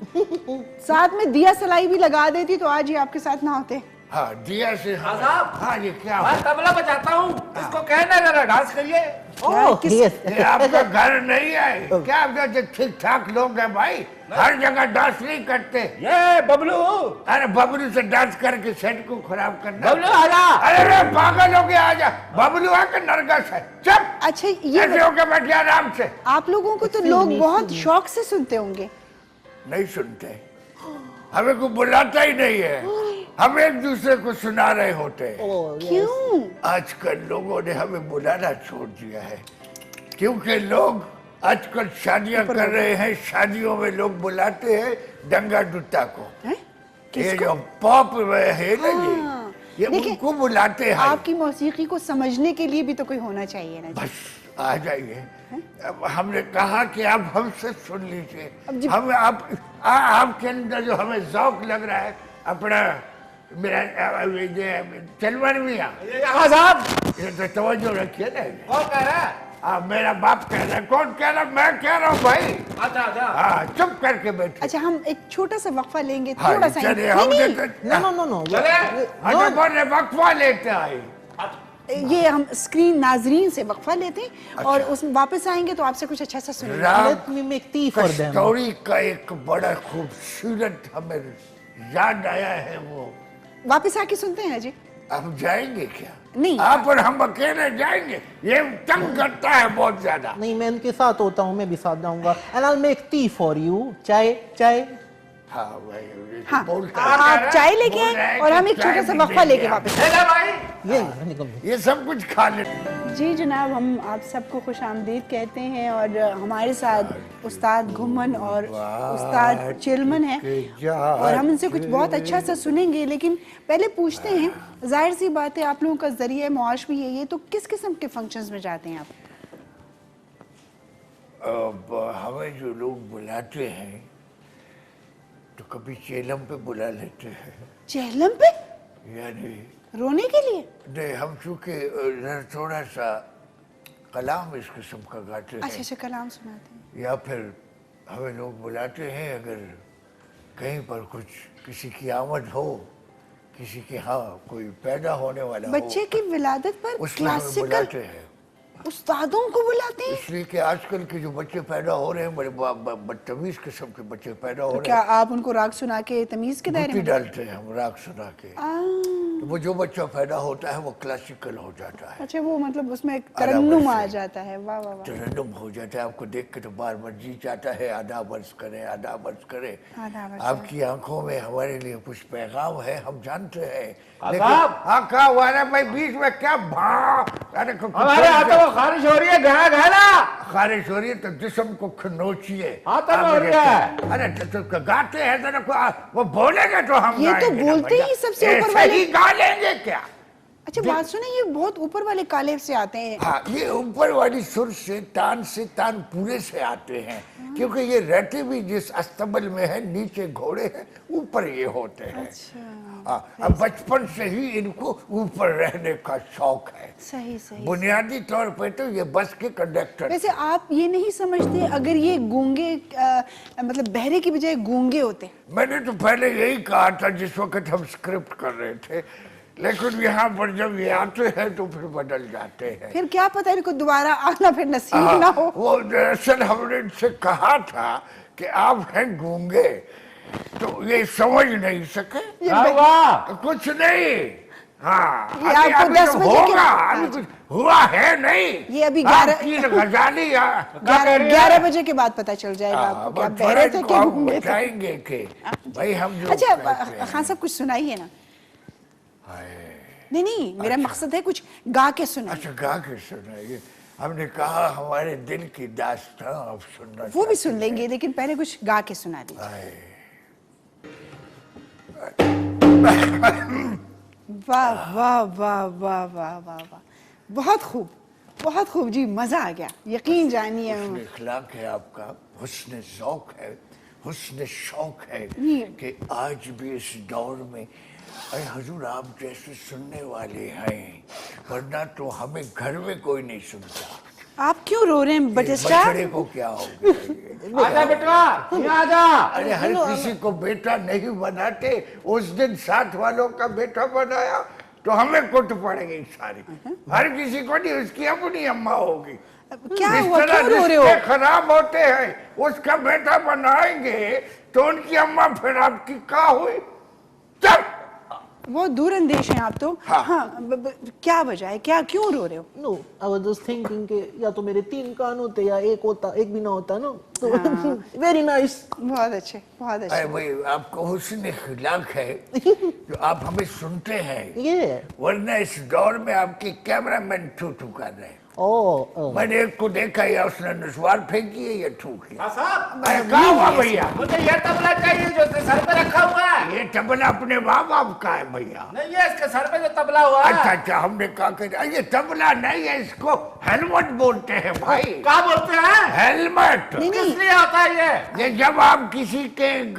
साथ में दिया सलाई भी लगा देती तो आज ये आपके साथ ना होते। हाँ दिया से। खां साहब, हाँ ये क्या मैं तबला बजाता हूँ, इसको कहना जरा डांस करिए। Oh yes. ये आपका घर नहीं है क्या? आप जो ठीक ठाक लोग हैं भाई, हर जगह डांस नहीं करते। ये बबलू, अरे बबलू से डांस करके सेट को खराब करना। बबलू आजा। अरे रे पागल हो गया, आजा। बबलू आके नरगस है, चुप। अच्छा ये ऐसे होके बैठे आराम से। आप लोगों को तो लोग बहुत शौक से सुनते होंगे। नहीं सुनते, हमें को बुलाता ही नहीं है, हम एक दूसरे को सुना रहे होते हैं। क्यों? आजकल लोगों ने हमें बुलाना छोड़ दिया है, क्योंकि लोग आजकल शादियां कर रहे हैं, शादियों में लोग बुलाते हैं दंगा दुत्ता को। हैं? ये जो पॉप है ना हाँ। ये देखिए, उनको बुलाते हैं। आपकी मौसीकी को समझने के लिए भी तो कोई होना चाहिए ना जी। बस आ जाइए। अब हमने कहा कि आप हमसे सुन लीजिए, अब जी- हम आपके अंदर जो हमें शौक लग रहा है अपना मेरा सलमान मियाँ हाँ साहब ये तो तवज्जो रखिए ना। कौन कह रहा है? मेरा बाप कह रहा है, कौन कह रहा है? मैं कह रहा हूँ भाई। अच्छा अच्छा हाँ, चुप करके बैठे। अच्छा हम एक छोटा सा वक्फा लेंगे, हाँ, थोड़ा सा चलिए, नहीं, हम नहीं, No. चले अच्छा बोले वक्फा लेते आए। ये हम स्क्रीन नाजरीन से वक्फा लेते हैं और उसमें वापस आएंगे तो आपसे कुछ अच्छा सा सुनेंगे। Ram Let me make tea for them. Story का एक बड़ा खूबसूरत हमें याद आया है वो। वापस आके सुनते हैं जी। आप जाएंगे क्या? नहीं। आप और हम अकेले जाएंगे? ये तंग करता है बहुत ज्यादा। नहीं, मैं इनके साथ होता हूँ, मैं भी साथ जाऊंगा। And I'll make tea for you. चाय। हाँ भाई, हाँ बोलता आप चाय लेके बोल रहा है आए और कि हम एक चाय छोटा सा भी वक्फा देंगे लेके आप। वापस ले जा भाई ये निकल। ये सब कुछ खा ले। जी जनाब, हम आप सबको खुश आमदीद कहते हैं और हमारे साथ उस्ताद घुमन और उस्ताद चिलमन हैं और हम इनसे कुछ बहुत अच्छा सा सुनेंगे। लेकिन पहले पूछते हैं, जाहिर सी बात है आप लोगों का जरिए मुआश भी यही है, तो किस किस्म के फंक्शंस में जाते हैं आप? हमें जो लोग बुलाते हैं तो कभी चेलम पे बुला लेते हैं, चहलम पे यानी रोने के लिए? नहीं, हम चूँकि थोड़ा सा कलाम इस किस्म का गाते हैं, अच्छा कलाम सुनाते हैं। या फिर हमें लोग बुलाते हैं अगर कहीं पर कुछ किसी की आमद हो, किसी के यहाँ कोई पैदा होने वाला हो, बच्चे की विलादत पर उसमें हमें क्लासिकल बुलाते हैं। उस्तादों को बुलाते हैं? इसलिए कि आजकल के जो बच्चे पैदा हो रहे हैं बड़े बदतमीज किस्म के बच्चे पैदा हो तो रहे क्या हैं। आप उनको राग सुना के तमीज के दायरे गुत्ती में? डालते हैं हम राग सुना के। तो वो जो बच्चा पैदा होता है वो क्लासिकल हो जाता है, अच्छा वो मतलब उसमें तरन्नुम आ जाता है। वाह वाह वाह। तरन्नुम हो जाता है। आपको देख के तो बार बार जी चाहता है आधा वर्ष करे, आधा वर्ष करे। आधा वर्ष आपकी आंखों में हमारे लिए कुछ पैगाम है, हम जानते हैं। लेकिन साहब! आका वाला भाई बीच में क्या अरे हमारे हाथों को खारिश हो रही है, गया ना खारिश हो रही है तो जिस्म को खनोचिए। हाथों में हो रही है। अरे तो गाते हैं तो वो बोलेंगे तो हम ये तो गाएंगे ना बोलते भैया। ही सबसे ऊपर ऐसे वाले- ही गा लेंगे क्या? अच्छा बात सुने, ये बहुत ऊपर वाले कालेब से आते हैं। हाँ, ये ऊपर वाली सुर से तान पूरे से आते हैं, क्योंकि ये रहते भी जिस अस्तबल में है, नीचे घोड़े हैं, ऊपर ये होते हैं। हाँ, अब बचपन से ही इनको ऊपर रहने का शौक है। सही सही। बुनियादी तौर पे तो ये बस के कंडक्टर। वैसे आप ये नहीं समझते अगर ये गूंगे मतलब बहरे की बजाय गूंगे होते? मैंने तो पहले यही कहा था जिस वक्त हम स्क्रिप्ट कर रहे थे, लेकिन यहाँ पर जब ये आते हैं तो फिर बदल जाते हैं। फिर क्या पता इनको दोबारा आना फिर नसीब ना हो। वो दरअसल हमने इनसे कहा था कि आप हैं गूंगे, तो ये समझ नहीं सके। क्या हुआ? कुछ नहीं। हाँ, ये आपको 10 तो बजे के होगा, बाद- अभी कुछ हुआ है नहीं। ये अभी आप 11 की गजाली 11 बजे के बाद पता चल जाएगा आपको क्या बहरे थे क्या गूंगे थे। बताएंगे कि भाई हम जो अच्छा कहते हैं। खान साहब कुछ सुनाइए ना। हाय। नहीं मेरा मकसद है कुछ गा के सुनाइए। अच्छा गा के सुनाइए। हमने कहा हमारे दिल की दास्तां आप सुनना वो भी चाहते सुन लेंगे लेकिन पहले कुछ गा के सुना दीजिए। हाय। वाह वाह वाह वाह वाह वाह वाह, बहुत खूब जी, मजा आ गया, यकीन जानिए। हुस्न इखलाक है आपका, हुस्न ज़ौक़ है, हुस्न शौक है ये- कि आज भी इस दौर में अरे हुजूर आप जैसे सुनने वाले हैं, वरना तो हमें घर में कोई नहीं सुनता। आप क्यों रो रहे हैं बटेस्टा? बछड़े को क्या हो गया? आजा बेटा, यहाँ आजा। अरे हर किसी को बेटा नहीं बनाते, उस दिन साथ वालों का बेटा बनाया तो हमें कुट पड़ेगी सारी। हर किसी को नहीं, उसकी अपनी अम्मा होगी। क्या इस हुआ, तरह क्यों रो रहे हो? रिश्ते खराब होते हैं, उसका बेटा बनाएंगे तो उनकी अम्मा फिर आपकी क्या हुई? चल बहुत दूर अंदेश हैं आप तो। हाँ क्या वजह है, क्या क्यों रो रहे हो? No, I was just thinking कि या तो मेरे 3 कान होते या एक होता, एक भी ना होता ना, तो very nice। बहुत अच्छे बहुत अरे अच्छे। भाई आपको हुस्न इखलाक है जो आप हमें सुनते हैं, Yeah। वरना इस दौर में आपके कैमरामैन थू कर रहे हैं। Oh। मैंने एक को देखा या उसने नस्वार फेंकी है या थूक हाँ साहब, अरे कहाँ हुआ भैया? मुझे ये तबला चाहिए जो सर पे रखा हुआ है। है? ये तबला अपने माँ बाप का है भैया। नहीं ये इसके सर पे जो तबला हुआ है। अच्छा अच्छा, हमने कहा कि ये तबला नहीं है, इसको हेलमेट बोलते हैं भाई। क्या बोलते हैं? हेलमेट। किस लिए होता है ये? जब आप किसी के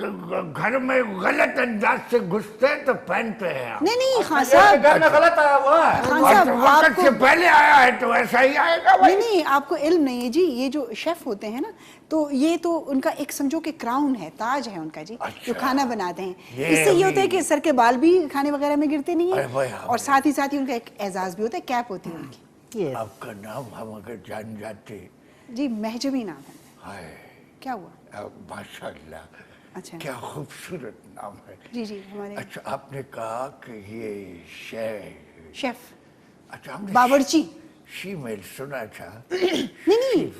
घर में गलत अंदाज से घुसते हैं तो पहनते हैं आप। नहीं खान ये साहब, घर में गलत आया हुआ है। खान और साहब तो वक्त से पहले आया है तो ऐसा ही आएगा भाई। नहीं आपको इल्म नहीं है जी, ये जो शेफ होते हैं ना, तो ये तो उनका एक समझो कि क्राउन है, ताज है उनका जी, अच्छा। जो खाना बनाते हैं। ये इससे ये होता है अभी- कि सर के बाल भी खाने वगैरह में गिरते नहीं अरे भाई, है, हाँ और साथ ही उनका एक एजाज भी होता है, कैप होती है उनकी। Yes. आपका नाम हम अगर जान जाते। जी महजबी नाम है। हाय, क्या हुआ? माशाल्लाह, अच्छा क्या खूबसूरत नाम है। जी जी हमारे अच्छा, आपने कहा कि ये शेफ अच्छा, हमने बावर्ची। शीमेल सुना था। नहीं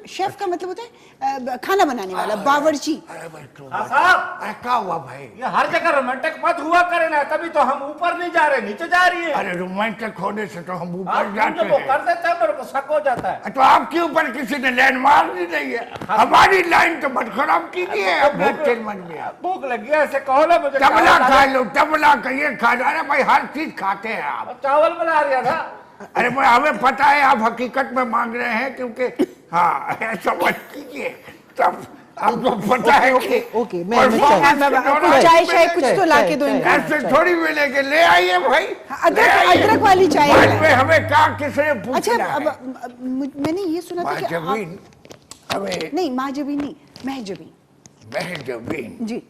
शेफ का मतलब होता है खाना बनाने वाला, बावर्ची। अरे भाई तो हाँ साहब, अरे क्या हुआ भाई? ये हर जगह रोमांटिक मत हुआ करे ना, तभी तो हम ऊपर नहीं जा रहे, नीचे जा रही है। अरे रोमांटिक होने से तो हम ऊपर आप जाते जब वो हैं। कर देते हैं मेरे को शक हो जाता है। तो आपके ऊपर किसी ने लाइन मार दी नहीं है? हमारी लाइन तो मत खराब कीजिए अपने तेल मन में। भूख लगी है, ऐसे कहो ना मुझे। तबला चावल खा लो, तबला का ये खा जाना भाई, हर चीज खाते हैं आप। चावल बना रहा था। अरे मैं हमें पता है आप हकीकत में मांग रहे हैं, क्योंकि हाँ ऐसा मत कीजिए, तब आपको पता है कि ओके, मैं performance के दौरान चाय कुछ तो ला के दो इनको। ऐसे थोड़ी मिलेंगे, ले आइए भाई। अदरक वाली चाय। बाद में हमें कहा किसने पूछना अच्छा है? मैंने ये सुना था कि माजबीन, हमें नहीं माजबी नहीं, महजबी महजबीन। जी,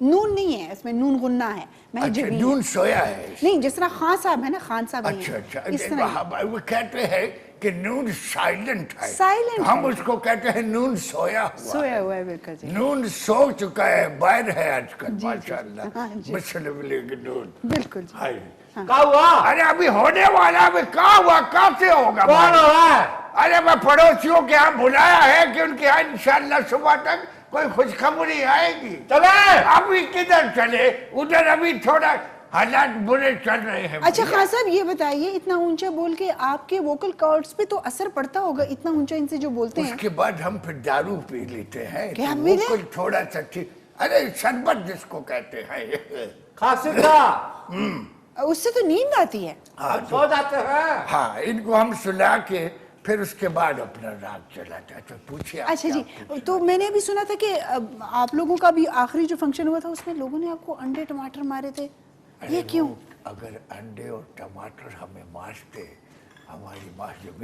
नून नहीं है इसमें, नून गुन्ना है, अच्छा, महजबी नून सोया है। नहीं, जिस तरह खान साहब है ना, खान साहब नहीं अच्छा है, अच्छा, इस तरह वो कहते हैं कि नून साइलेंट है। Silent हम है। उसको कहते हैं नून सोया हुआ। सोया हुआ है बिल्कुल जी, नून सो चुका है, बैर है आजकल माशाल्लाह। हाँ जी। मुस्लिम लीग नून। बिल्कुल जी। हाय, क्या हुआ? अरे अभी होने वाला, अभी कहाँ हुआ, कहाँ से होगा कौन भाई? हुआ है? अरे मैं पड़ोसियों के यहाँ बुलाया है कि उनके यहाँ इंशाल्लाह सुबह तक कोई खुशखबरी आएगी। चले। अभी किधर चले, उधर अभी थोड़ा हालात बुरे चल रहे हैं। अच्छा भैया। खान साहब ये बताइए, इतना ऊंचा बोल के आपके वोकल कॉर्ड्स पे तो असर पड़ता होगा, इतना ऊंचा इनसे जो बोलते हैं। उसके बाद हम फिर दारू पी लेते हैं, क्या तो पी वो लें? कुछ थोड़ा सा ठीक, अरे शरबत जिसको कहते हैं। खांसी का उससे तो नींद आती है। हम सो जाते हैं। हाँ, इनको हम सुला के फिर उसके बाद अपना राग चलाता है। तो पूछिए आप अच्छा क्या जी, पूछना तो मैंने अभी सुना था कि आप लोगों का भी आखिरी जो फंक्शन हुआ था उसमें लोगों ने आपको अंडे टमाटर मारे थे, अरे ये क्यों? वो अगर अंडे और टमाटर हमें मारते हमारी माँ जब,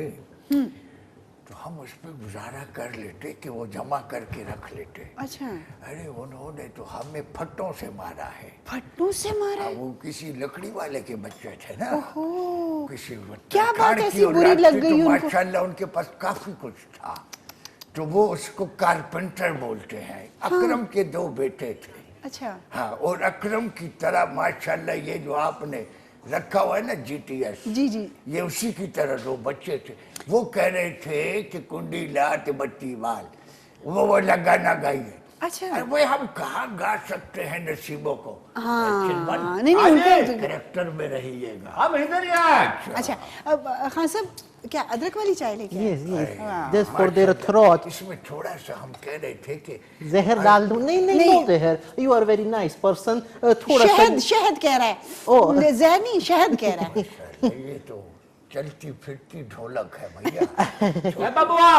तो हम उस पर गुजारा कर लेते कि वो जमा करके रख लेते। अच्छा, अरे उन्होंने तो हमें फट्टों से मारा है। फट्टू से मारा हाँ, है? वो किसी लकड़ी वाले के बच्चे थे ना, ओहो, किसी क्या बात कार ऐसी की बुरी औलाद लग थी, गई तो उनको? माशाल्लाह उनके पास काफी कुछ था, तो वो उसको कारपेंटर बोलते हैं। अकरम के दो बेटे थे। अच्छा हाँ, और अकरम की तरह माशाल्लाह ये जो आपने रखा हुआ है ना GTS, जी जी, ये उसी की तरह दो बच्चे थे। वो कह रहे थे कि कुंडी लात बत्ती बाल, वो लगा ना गाइए। अच्छा अरे भाई, हम कहाँ गा सकते हैं नसीबों को? हाँ, चिल्मन, नहीं, उनका आइए, तो- कैरेक्टर में रहिएगा। हम इधर ही हैं। अच्छा। अब खान साहब क्या अदरक वाली चाय लेके आए? Yes, yes. हाँ। Just for their throat. इसमें थोड़ा सा हम कह रहे थे कि जहर डाल दूं? नहीं नहीं, नहीं। no जहर। You are very nice person. थोड़ा शहद, सा शहद कह रहा है, ओह। जहर नहीं, शहद कह रहा है। ये तो चलती फिरती ढोलक है भैया। ए बबुआ,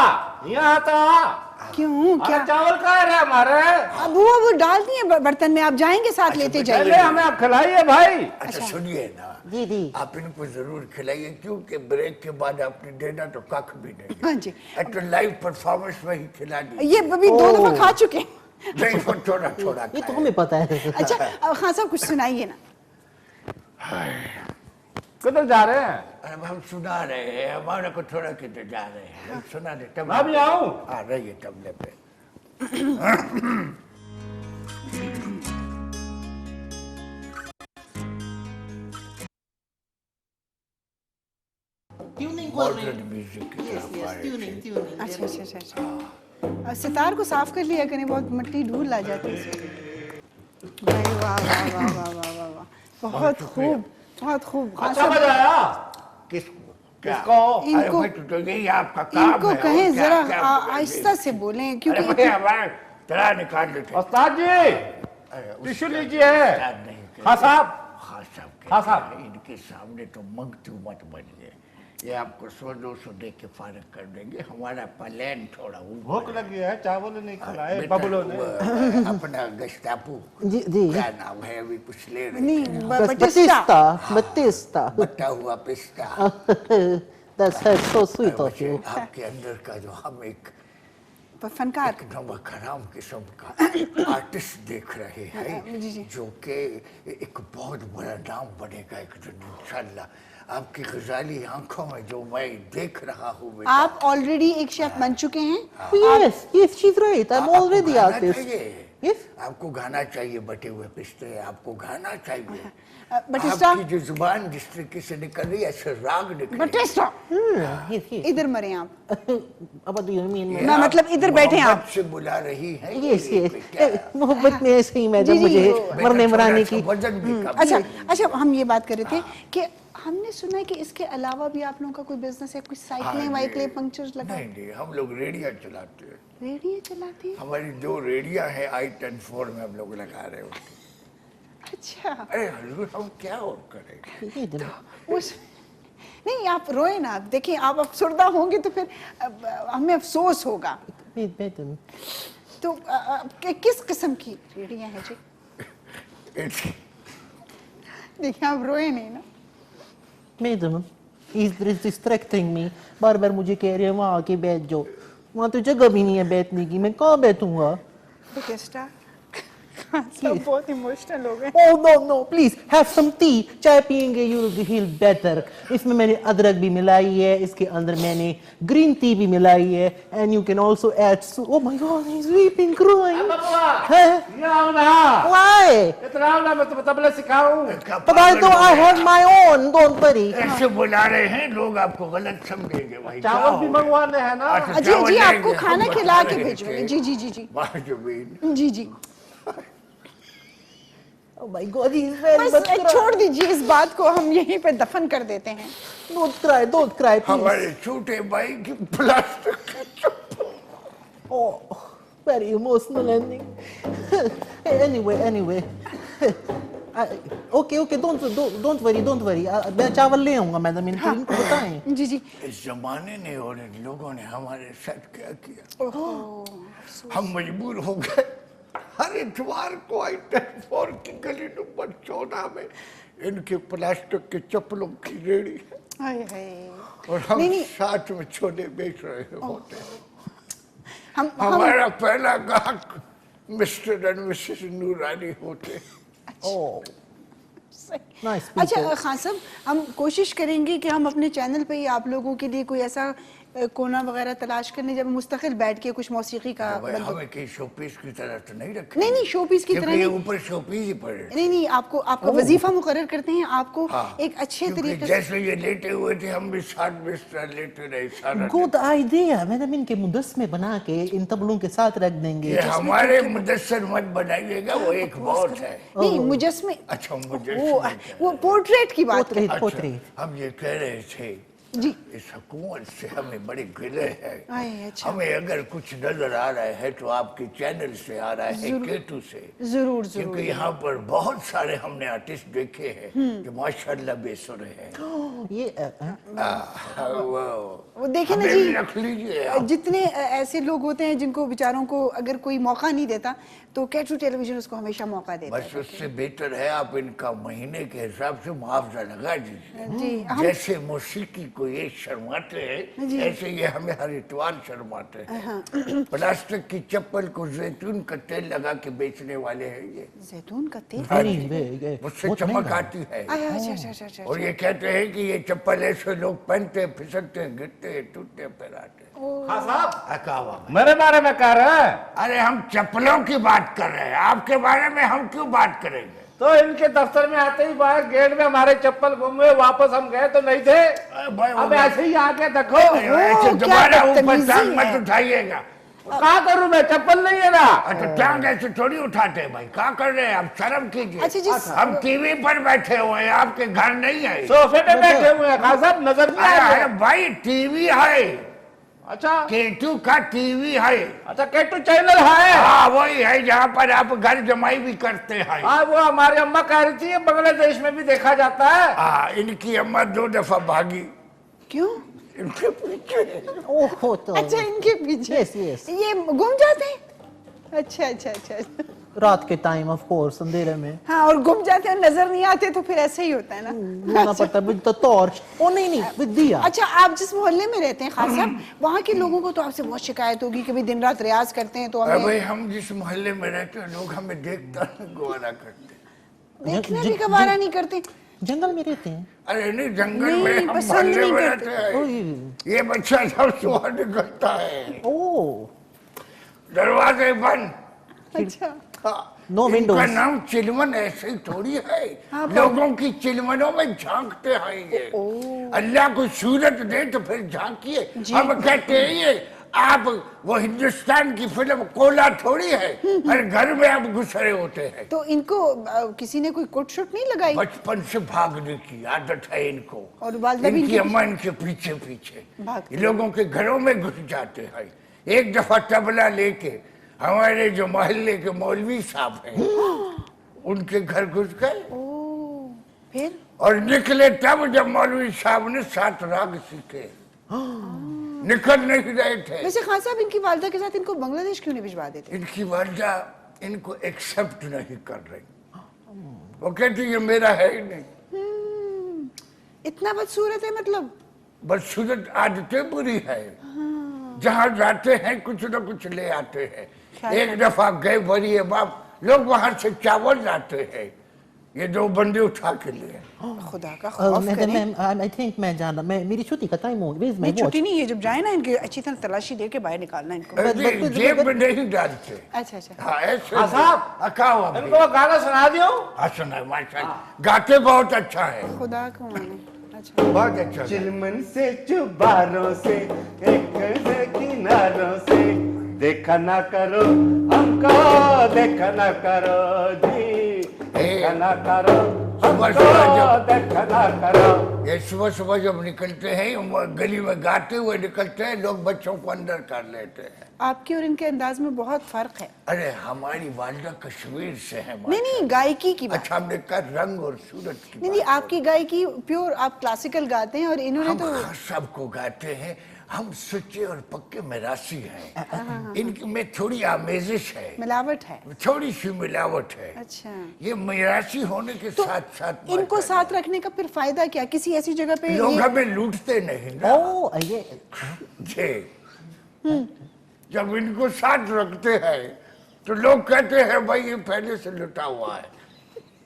यहाँ आता। क्यों, क्या? अरे चावल कहाँ रहे हमारे? अब वो डाल दिए बर्तन में, आप जाएंगे साथ लेते पहले जाइए। हमें आप खिलाइए भाई। अच्छा सुनिए ना, जी जी। आप इनको जरूर खिलाइए, क्योंकि ब्रेक के बाद आपने देना तो कख भी नहीं। हाँ जी, तो लाइव परफॉर्मेंस में ही खिला दी। ये अभी दो दफा खा चुके हैं। नहीं, वो थोड़ा थोड़ा ये तो खाए। हमें पता है। अच्छा खान साहब कुछ सुनाइए ना। किधर जा रहे हैं? अब हम सुना रहे हैं, हमारे को थोड़ा किधर जा रहे हैं, हम सुना दे तब मैं भी आऊं? आ रही है तबले पे। Tuning मॉडर्न म्यूजिक की Yes, तरफ yes, आ रहे tuning, थे। tuning. अच्छा अच्छा अच्छा अच्छा, सितार को साफ कर लिया करें, बहुत मिट्टी धूल ला जाती है इसमें। भाई वाह वाह वाह वाह वाह वाह वाह, बहुत खूब, बहुत खूब। खान अच्छा साहब, मजा आया। किसको? क्या? किसको? अरे इनको भाई, तो यही आपका काम इनको है, और कहें क्या- जरा क्या बोलेंगे? आहिस्ता से बोलें, अरे क्योंकि भाई, हमारे तरह निकाल देते। उस्ताद जी, टिश्यू लीजिए खान साहब हाँ साहब हाँ साहब। इनके सामने तो मंगतू मत बनिए, ये आपको 100-200 दे के फारग कर देंगे। हमारा प्लान थोड़ा भूख लगी है, चावल नहीं खिलाए बेटा, बबलों ने। अपना गस्तापू जी जी क्या नाम है, अभी कुछ ले रहे नहीं थे। Batista Batista. बटा हुआ पिस्ता। That's so sweet of बच्चे, you. आपके अंदर का जो हम एक फनकार नमक हराम किस्म का आर्टिस्ट देख रहे हैं, जो कि एक बहुत बड़ा नाम बनेगा एक दिन इंशाल्लाह। आपकी गजाली आंखों में जो मैं देख रहा हूँ बेटा, आप ऑलरेडी एक शेफ बन चुके हैं। Yes, yes, she's right. I'm आपको already गाना artist. चाहिए। Yes. आपको गाना चाहिए बटे हुए पिस्ते, आपको गाना चाहिए। बटिस्टा आपकी जो जुबान जिस तरीके से निकल रही है ऐसे राग निकल रही है। Batista Yes, yes. इधर मरे आप। What do you mean? ये मैं आप मतलब इधर बैठे हैं आप। मोहब्बत से बुला रही है। Yes, ये yes. क्या? मोहब्बत में ऐसे ही मैडम जी, मुझे वो- मरने बेटा, मराने थोड़ा की। सा वजन भी कम अच्छा है। अच्छा, हम ये बात कर रहे थे कि हमने सुना है कि इसके अलावा भी आप लोगों का कोई बिजनेस है, कुछ साइकिलें हाँ, वाइकलें ये- पंक्चर्स लगा नहीं नहीं, हम लोग रेडिया चलाते हैं। रेडियो चलाते हैं। हमारी 2 रेडिया है I-10-4 में हम लोग लगा रहे होते। अच्छा अरे हजूर, हम क्या और करें। उस नहीं, आप रोए ना, देखिए आप अफसरदा होंगे तो फिर हमें अफसोस होगा। मैडम तो किस किस्म की रेडियां हैं जी? देखिए आप रोए नहीं ना। मैडम इज डिस्ट्रैक्टिंग मी। बार बार मुझे कह रहे हैं वहाँ आके बैठ जाओ, वहाँ तो जगह भी नहीं है बैठने की, मैं कहाँ बैठूंगा? बटिस्टा सब बहुत इमोशनल हो गए। Oh no no, please have some tea. चाय पियेंगे you will feel better. इसमें मैंने अदरक भी मिलाई है, इसके अंदर मैंने ग्रीन टी भी मिलाई है, and you can also add oh my god, he's weeping, crying. है? ये आओ ना, Why? इतना आओ ना, मैं तुम्हें tabla सिखाऊं। But I have my own, don't worry. ऐसे बुला रहे हैं लोग, आपको गलत समझेंगे भाई। चावल भी मंगवाने हैं ना। अच्छा, जी चावल जी, लेंगे, आपको हम खाना बता खिला के रहे भेजूंगी। थे। जी जी जी जी वाह जी जी। Oh my god, he's very बस much crying. छोड़ दीजिए इस बात को, हम यहीं पे दफन कर देते हैं। Don't cry, please. हमारे छोटे भाई की प्लास्टिक की चप्पल। Oh, very emotional ending. Anyway. Okay, don't worry. मैं चावल ले आऊंगा मैडम, इनको बताएं। जी जी। इस जमाने ने और इन लोगों ने हमारे साथ क्या किया, हम मजबूर हो गए हर इतवार को I-10-4 की गली नंबर 14 में इनके प्लास्टिक के चप्पलों की रेड़ी है, हाय हाय। और हम नहीं। साथ में छोले बेच रहे होते हैं। हम हमारा पहला ग्राहक मिस्टर एंड मिसेस नूरानी होते हैं। Oh, nice people. अच्छा खान साहब, हम कोशिश करेंगे कि हम अपने चैनल पे ही आप लोगों के लिए कोई ऐसा कोना वगैरह तलाश करने, जब मुस्तकिल बैठ के कुछ मौसीकी का भाई, बंदो- हमें कहीं शोपीस की तरह तो नहीं रखे। नहीं शोपीस की तरह क्योंकि ये नहीं। ऊपर शोपीस ही पड़े। नहीं आपको वजीफा मुकर्रर करते हैं, आपको एक अच्छे क्योंकि तरीके से। जैसे ये लेटे हुए थे, हम भी 60 बिस्तर लेटे रहे सारा Good idea. मैडम इनके मुदस्मे बना के इन तबलों के साथ रख देंगे। ये हमारे मुदस्सर मत बनाइएगा, वो एक बहुत है। नहीं मुजस्मे, अच्छा, मुजस्मे वो पोर्ट्रेट की बात है। पोर्ट्रेट। हम ये कह रहे थे, जी इस हुकूमत से हमें बड़े गिले है। अच्छा। हमें अगर कुछ नजर आ रहा है तो आपके चैनल से आ रहा है, केटू से। जरूर क्योंकि यहाँ पर बहुत सारे हमने आर्टिस्ट देखे हैं जो माशाल्लाह बेसुरे हैं। ये वो देखिए ना हमें जी, भी रख लीजिए आप। जितने ऐसे लोग होते हैं जिनको बेचारों को अगर कोई मौका नहीं देता, तो कैटू टेलीविजन उसको हमेशा मौका देता बस उससे बेहतर है आप इनका महीने के हिसाब से मुआवजा लगा दीजिए। जी जैसे मौसीकी को ये शर्माते हैं, ऐसे ये हमें हर इतवार शर्माते हैं। प्लास्टिक की चप्पल को जैतून का तेल लगा के बेचने वाले हैं ये। जैतून का तेल। मुझसे चमक आती है। अच्छा। और ये कहते हैं कि ये चप्पल ऐसे लोग पहनते हैं, फिसलते हैं, गिरते हैं, टूटते हैं, फिर आते हैं। हाँ साहब, अकावा में। मेरे बारे में कह रहे हैं। अरे हम चप्पलों की बात कर रहे हैं, आपके बारे में हम क्यों बात करेंगे? तो इनके दफ्तर में आते ही बाहर गेट में हमारे चप्पल गुम हुए, वापस हम गए तो नहीं थे। भाई, अब ऐसे ही आके देखो। ऐसे दोबारा ऊपर बदतमीजी टांग मत है। उठाइएगा। क्या करूं मैं, चप्पल नहीं है ना। अच्छा, टांग ऐसे थोड़ी उठाते हैं भाई, क्या कर रहे हैं आप? शर्म कीजिए। अच्छा जी। हम टीवी पर बैठे हुए हैं, आपके घर नहीं है। सोफे पे बैठे हुए हैं खान साहब, नजर नहीं आ अरे रहे। भाई टीवी है, अच्छा केटू का टीवी है। अच्छा केटू चैनल है। हाँ वही है जहाँ पर आप घर जमाई भी करते हैं। हाँ वो हमारी अम्मा कह रही थी ये बांग्लादेश में भी देखा जाता है। हाँ इनकी अम्मा 2 दफा भागी क्यों? इनके पीछे। ओहो तो अच्छा इनके पीछे Yes, yes. ये गुम जाते हैं? अच्छा अच्छा अच्छा रात के टाइम ऑफ कोर्स अंधेरे में हाँ, और गुम जाते हैं, नजर नहीं आते, तो फिर ऐसे ही होता है ना। ढूंढना पड़ता है विद द टॉर्च। ओ नहीं विद दिया। अच्छा आप जिस मोहल्ले में रहते हैं खास साहब, वहाँ के लोगों को तो आपसे बहुत शिकायत होगी कि भाई दिन रात रियाज करते हैं तो अरे हमें भाई हम जिस मोहल्ले में रहते हैं लोग हमें देखता गवारा करते। देखने भी गवारा नहीं करते। जंगल में रहते हैं। अरे नहीं जंगल नहीं, में हम पसंद मोहल्ले नहीं में करते। रहते हैं। ओह ये बच्चा सब सुबह निकलता है, ओह दरवाजे बंद। अच्छा No इनका windows. नाम चिलमन ऐसे ही थोड़ी है। हाँ, लोगों की चिलमनों में झांकते हैं ये। अल्लाह को सूरत दे तो फिर झांकिए। हम कहते हैं ये आप वो हिंदुस्तान की फिल्म कोला थोड़ी है, हर घर में आप घुस रहे होते हैं। तो इनको किसी ने कोई कोट शूट नहीं लगाई? बचपन से भागने की आदत है इनको, और वालिदा भी इनकी इनके अम्मा इनके पीछे पीछे भागती ये लोगों के घरों में घुस जाते हैं। एक दफा तबला लेके हमारे जो मोहल्ले के मौलवी साहब हैं उनके घर घुस गए फिर और निकले तब जब मौलवी साहब ने 7 राग सीखे। निकल नहीं रहे थे। वैसे खान साहब इनकी वालिदा के साथ इनको बांग्लादेश क्यों नहीं भिजवा देते? इनकी वालिदा इनको एक्सेप्ट नहीं कर रही। वो कहती ये मेरा है ही नहीं। इतना बदसूरत है मतलब? बदसूरत आदतें बुरी है। जहाँ जाते हैं कुछ न कुछ ले आते हैं। एक दफा गए बड़ी बाप लोग वहां से चावल लाते हैं, ये 2 बंदे उठा के लिए। खुदा का खौफ करें। मैम आई थिंक मैं जाना, मैं मेरी छुट्टी का टाइम हो गया। नहीं छुट्टी नहीं है, जब जाए ना इनकी अच्छी तरह तलाशी दे के बाहर निकालना इनको। जेब में नहीं डालते। अच्छा अच्छा हाँ ऐसे हाँ साहब अकावा इनको गाना सुना दियो। हाँ सुना माशाल्लाह गाते बहुत अच्छा है। खुदा को माने। अच्छा बहुत अच्छा। चिलमन से चुबारों से एक से किनारों से देखा ना करो हमको, देखा ना करो जी, देखा ना करो हमको, देखा ना करो। ये सुबह सुबह जब निकलते हैं गली में गाते हुए निकलते हैं, लोग बच्चों को अंदर कर लेते हैं। आपके और इनके अंदाज में बहुत फर्क है। अरे हमारी वालिदा कश्मीर से है। नहीं नहीं गायकी की बात। अच्छा हमने कहा रंग और सूरत की नहीं नहीं आपकी गायकी प्योर, आप क्लासिकल गाते हैं और इन्होंने हम तो सबको गाते हैं। हम सच्चे और पक्के मिरासी हैं। इनकी में थोड़ी आमेजिश है, मिलावट है। थोड़ी सी मिलावट है। अच्छा ये मिरासी होने के तो साथ साथ इनको साथ रखने का फिर फायदा क्या? किसी ऐसी जगह पे लोग ये- हमें लूटते नहीं ना। ओह ये जी जब इनको साथ रखते हैं तो लोग कहते हैं भाई ये पहले से लुटा हुआ है।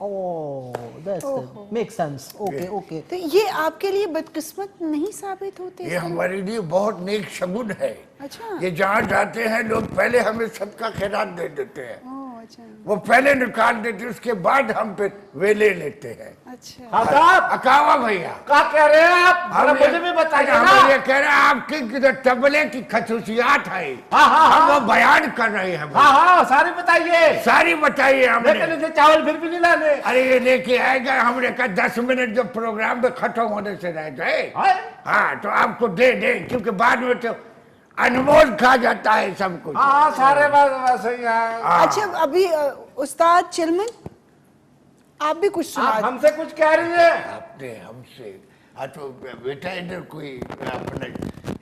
Oh that's make sense. Okay okay तो ये आपके लिए बदकिस्मत नहीं साबित होते? ये हमारे लिए बहुत नेक शगुन है। अच्छा ये जहाँ जाते हैं लोग पहले हमें सबका खैरात दे देते हैं। ओह अच्छा वो पहले निकाल देते, उसके बाद हम पे वेले लेते हैं। अच्छा हाँ साहब अकावा भैया क्या कह रहे हैं आप? जरा मुझे भी बताइए हम ना। ये कह रहे हैं आपके किधर तबले की खसूसियात है। हाँ हाँ हम हाँ वो बयान कर रहे हैं। हाँ हाँ सारी बताइए। सारी बताइए हमने। लेकिन इसे चावल फिर भी नहीं लाने। अरे ये लेके आएगा, हमने कहा 10 मिनट जो प्रोग्राम में खत्म होने से रह जाए। हाँ तो आपको दे दे, क्योंकि बाद में तो अनमोल खा जाता है सब कुछ। हाँ सारे बात वैसे ही है। अच्छा अभी उस्ताद चिलमन आप भी कुछ सुना। आप हमसे कुछ कह रही है? आपने हमसे हाँ तो बेटा इधर कोई अपने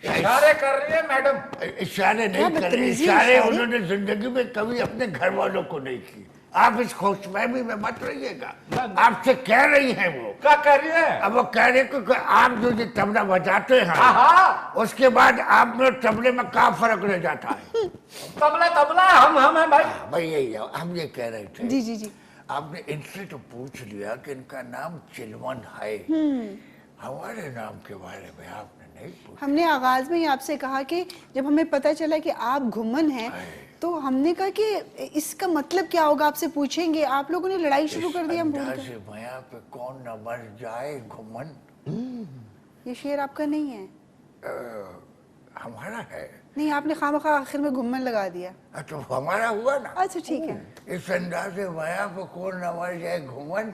इशारे कर रही है मैडम। इशारे नहीं कर रहे। बदतमीजी इशारे इशारे? उन्होंने जिंदगी में कभी अपने घर वालों को नहीं की। आप इस खुशफहमी में मत रहिएगा। आपसे कह रही हैं वो। क्या कह रही है? अब वो कह रहे कि आप जो ये तबला बजाते हैं हाँ हाँ उसके बाद आप में तबले में क्या फर्क रह जाता है? तबला तबला हम है भाई। भाई यही है, हम ये कह रहे थे। जी जी जी आपने इनसे तो पूछ लिया कि इनका नाम चिलमन है, हमारे नाम के बारे में आपने नहीं पूछा। हमने आगाज में ही आपसे कहा कि जब हमें पता चला कि आप घुमन हैं तो हमने कहा कि इसका मतलब क्या होगा, आपसे पूछेंगे। आप लोगों ने लड़ाई शुरू कर दी। हम भूल अंदाज़ गए। माया पे कौन न मर जाए घुमन। ये शेर आपका नहीं है? हमारा है। नहीं आपने खामखा आखिर में घुमन लगा दिया। तो हमारा हुआ ना। अच्छा ठीक है। इस अंदाजे माया पे कौन न मर जाए घुमन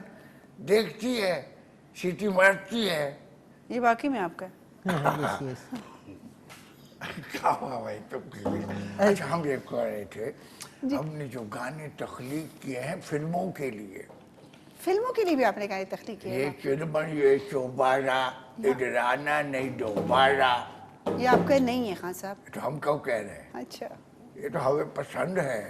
देखती है, सीटी मारती है। ये वाकई में आपका है? यस यस क्या हुआ भाई तुम? अच्छा हम ये कह रहे थे, हमने जो गाने तख्लीक किए हैं फिल्मों के लिए, फिल्मों के लिए भी आपने गाने तख्लीक किए ये हैं? फिल्म ये चौबारा इधर आना नहीं दोबारा, ये आपका नहीं है खान साहब? तो हम क्यों कह रहे हैं? अच्छा ये तो हमें पसंद है,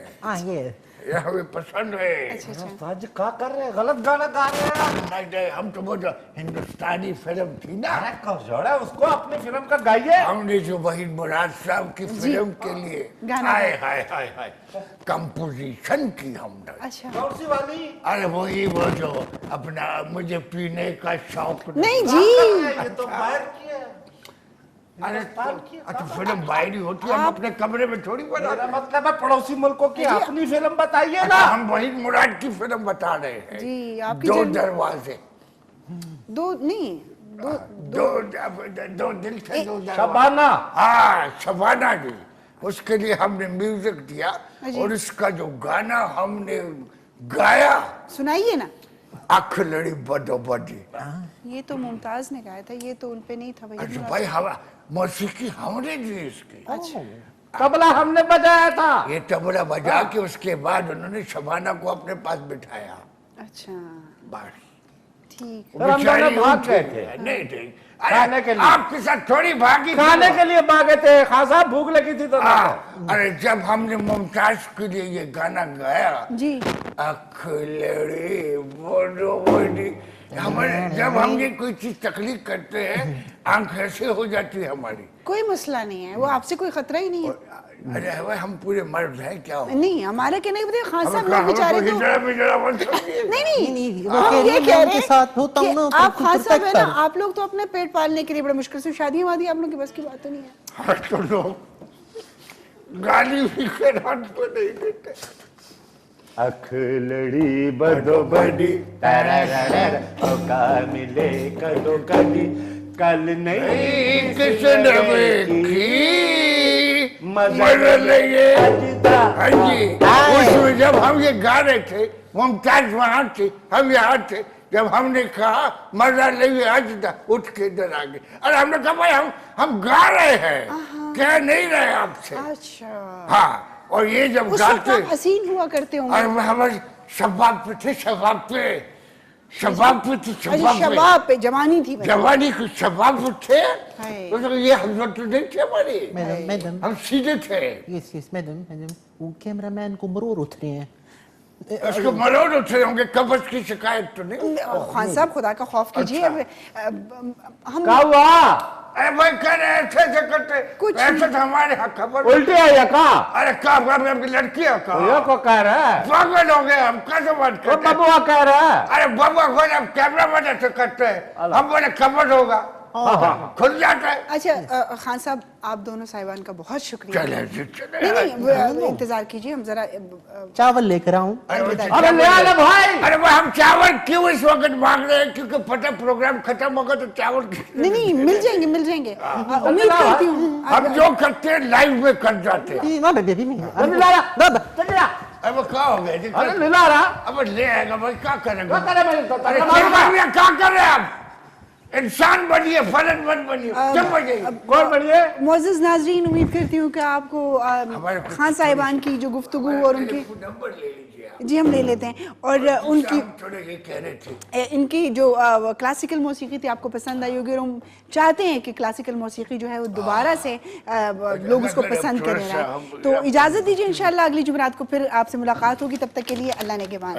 ये ये हमें पसंद है। अच्छा अच्छा। उस्ताद जी क्या कर रहे हैं, गलत गाना गा रहे हैं। नहीं नहीं, हम तो वो जो हिंदुस्तानी फिल्म थी ना, अरे जोड़ा उसको अपनी फिल्म का गाइए। हमने जो वहीद मुराद साहब की फिल्म के लिए गाना हाय हाय हाय हाय कंपोजिशन की हमने। अच्छा कौन सी वाली? अरे वही वो जो अपना मुझे पीने का शौक नहीं जी, ये तो बाहर की है। अरे अच्छा फिल्म बाहर ही होती है, हम अपने कमरे में थोड़ी मेरा बनाते। मतलब है पड़ोसी मुल्कों की अपनी फिल्म बताइए ना। हम वहीद मुराद की फिल्म बता रहे हैं। जी, आपकी दो जन्म- दरवाजे, दो नहीं, दो दो दिल से दो दरवाजे। शबाना। हाँ शबाना जी, उसके लिए हमने म्यूजिक दिया जी। और इसका जो गाना हमने गाया, सुनाइए ना। आँख लड़ी बदोबदी। ये तो मुमताज ने गाया था, ये तो उनपे नहीं था भैया। अच्छा भाई हवा मौसीकी हमने दी इसकी। अच्छा तबला हमने बजाया था। ये तबला बजा के उसके बाद उन्होंने शबाना को अपने पास बिठाया। अच्छा बस ठीक। फिर हम बेचारी दोनों भाग उठ गए गई। थे। नहीं नहीं, खाने के अरे लिए। आपके साथ थोड़ी भागी थी खाने वो। के लिए भागे थे, खान साहब भूख लगी थी तो। अरे जब हमने मुमताज के लिए ये गाना गाया, जी आँख लड़ी बदोबदी, हमारे जब हम ये कोई चीज तकलीफ करते हैं आंख ऐसे हो जाती है हमारी। कोई मसला नहीं है, वो आपसे कोई खतरा ही नहीं है। अरे भाई हम पूरे मर्द हैं क्या हो? नहीं हमारे कहने के बताइए खान साहब हमें लोग बेचारे तो नहीं नहीं वो कह रही है मैं उनके साथ होता हूँ ना, कि तो आप कुछ खान साहब है ना, protect कर। आप लोग तो अपने पेट पालने के लिए बड़ा मुश्किल से, शादी वादी आप लोग की बस की बात तो नहीं है। तो लोग गाली भी के रात को नहीं देते। अख लड़ी बदोबदी का मिले कदो कदी, कल नहीं किसने देखी मदद लगे। हाँ जी, उसमें जब हम ये गा रहे थे, मुमताज वहाँ थे, हम यहाँ थे, जब हमने कहा मजा लेंगे आज था, उठ के इधर आ गए। अरे हमने कहा भाई हम गा रहे हैं, कह नहीं रहे आपसे। अच्छा हाँ, और ये जब उस वक्त गाते, आप हसीन हुआ करते होंगे। और हमारे शबाब पे थे, शबाब पे शबाब पे थे, अच्छा शबाब पे शबाब पे जवानी थी मतलब। जवानी के शबाब पे थे। हाय। तो ये हजरत तो नहीं थे हमारी, मैडम हम सीधे थे। यस यस मैडम वो कैमरामैन को मरोड़ उतरे हैं। उसको मरोड़ उठे होंगे, कब्ज की शिकायत तो नहीं। खान साहब खुदा का खौफ कीजिए। अच्छा। हम क्या हुआ? अरे भाई कह रहे ऐसे ऐसे करते, कुछ ऐसे तो हमारे यहाँ खबर। उल्टी आई है का? अरे कहा आपकी लड़की है ये कहा, को कह रहा है। पागल हो गए हम, कैसे बात वो करते हैं? बबुआ कह रहा है। अरे बाबा को जब कैमरा मैन ऐसे करते हैं, हम बोले खबर होगा, खुल जाता है। अच्छा खान साहब आप दोनों साहिबान का बहुत शुक्रिया। चले जी, चले। नहीं नहीं इंतजार कीजिए, हम जरा चावल लेकर आऊं? अरे ले आ ले भाई। अरे भाई हम चावल क्यों इस वक्त मांग रहे हैं? क्योंकि पता प्रोग्राम खत्म होगा तो चावल नहीं नहीं मिल जाएंगे मिल जाएंगे। उम्मीद करती हूँ हम जो करते हैं लाइव में कर जाते हैं। ना बेबी अरे ला रहा, चल रहा। अब क्या हो गया जी? अरे ले ला रहा। अब ले आएगा भाई, क्या करेंगे? क्या करे भाई? अरे क्या कर रहे हैं आप? इंसान बनिए, फलन मत बनिए। जब बनिए कौन बढ़िए? मोअज़्ज़िज़ नाज़रीन, उम्मीद करती हूँ कि आपको खान साहिबान की जो गुफ्तगू और उनकी नंबर ले लीजिए आप। जी हम ले लेते हैं। और उनकी हम थोड़े ये कह रहे थे, इनकी जो क्लासिकल मौसीकी थी आपको पसंद आई होगी, और हम चाहते हैं कि क्लासिकल मौसीकी जो है वो दोबारा से लोग उसको पसंद करें। तो इजाज़त दीजिए, इंशाल्लाह अगली जुमेरात को फिर आपसे मुलाकात होगी। तब तक के लिए अल्लाह ने के मान।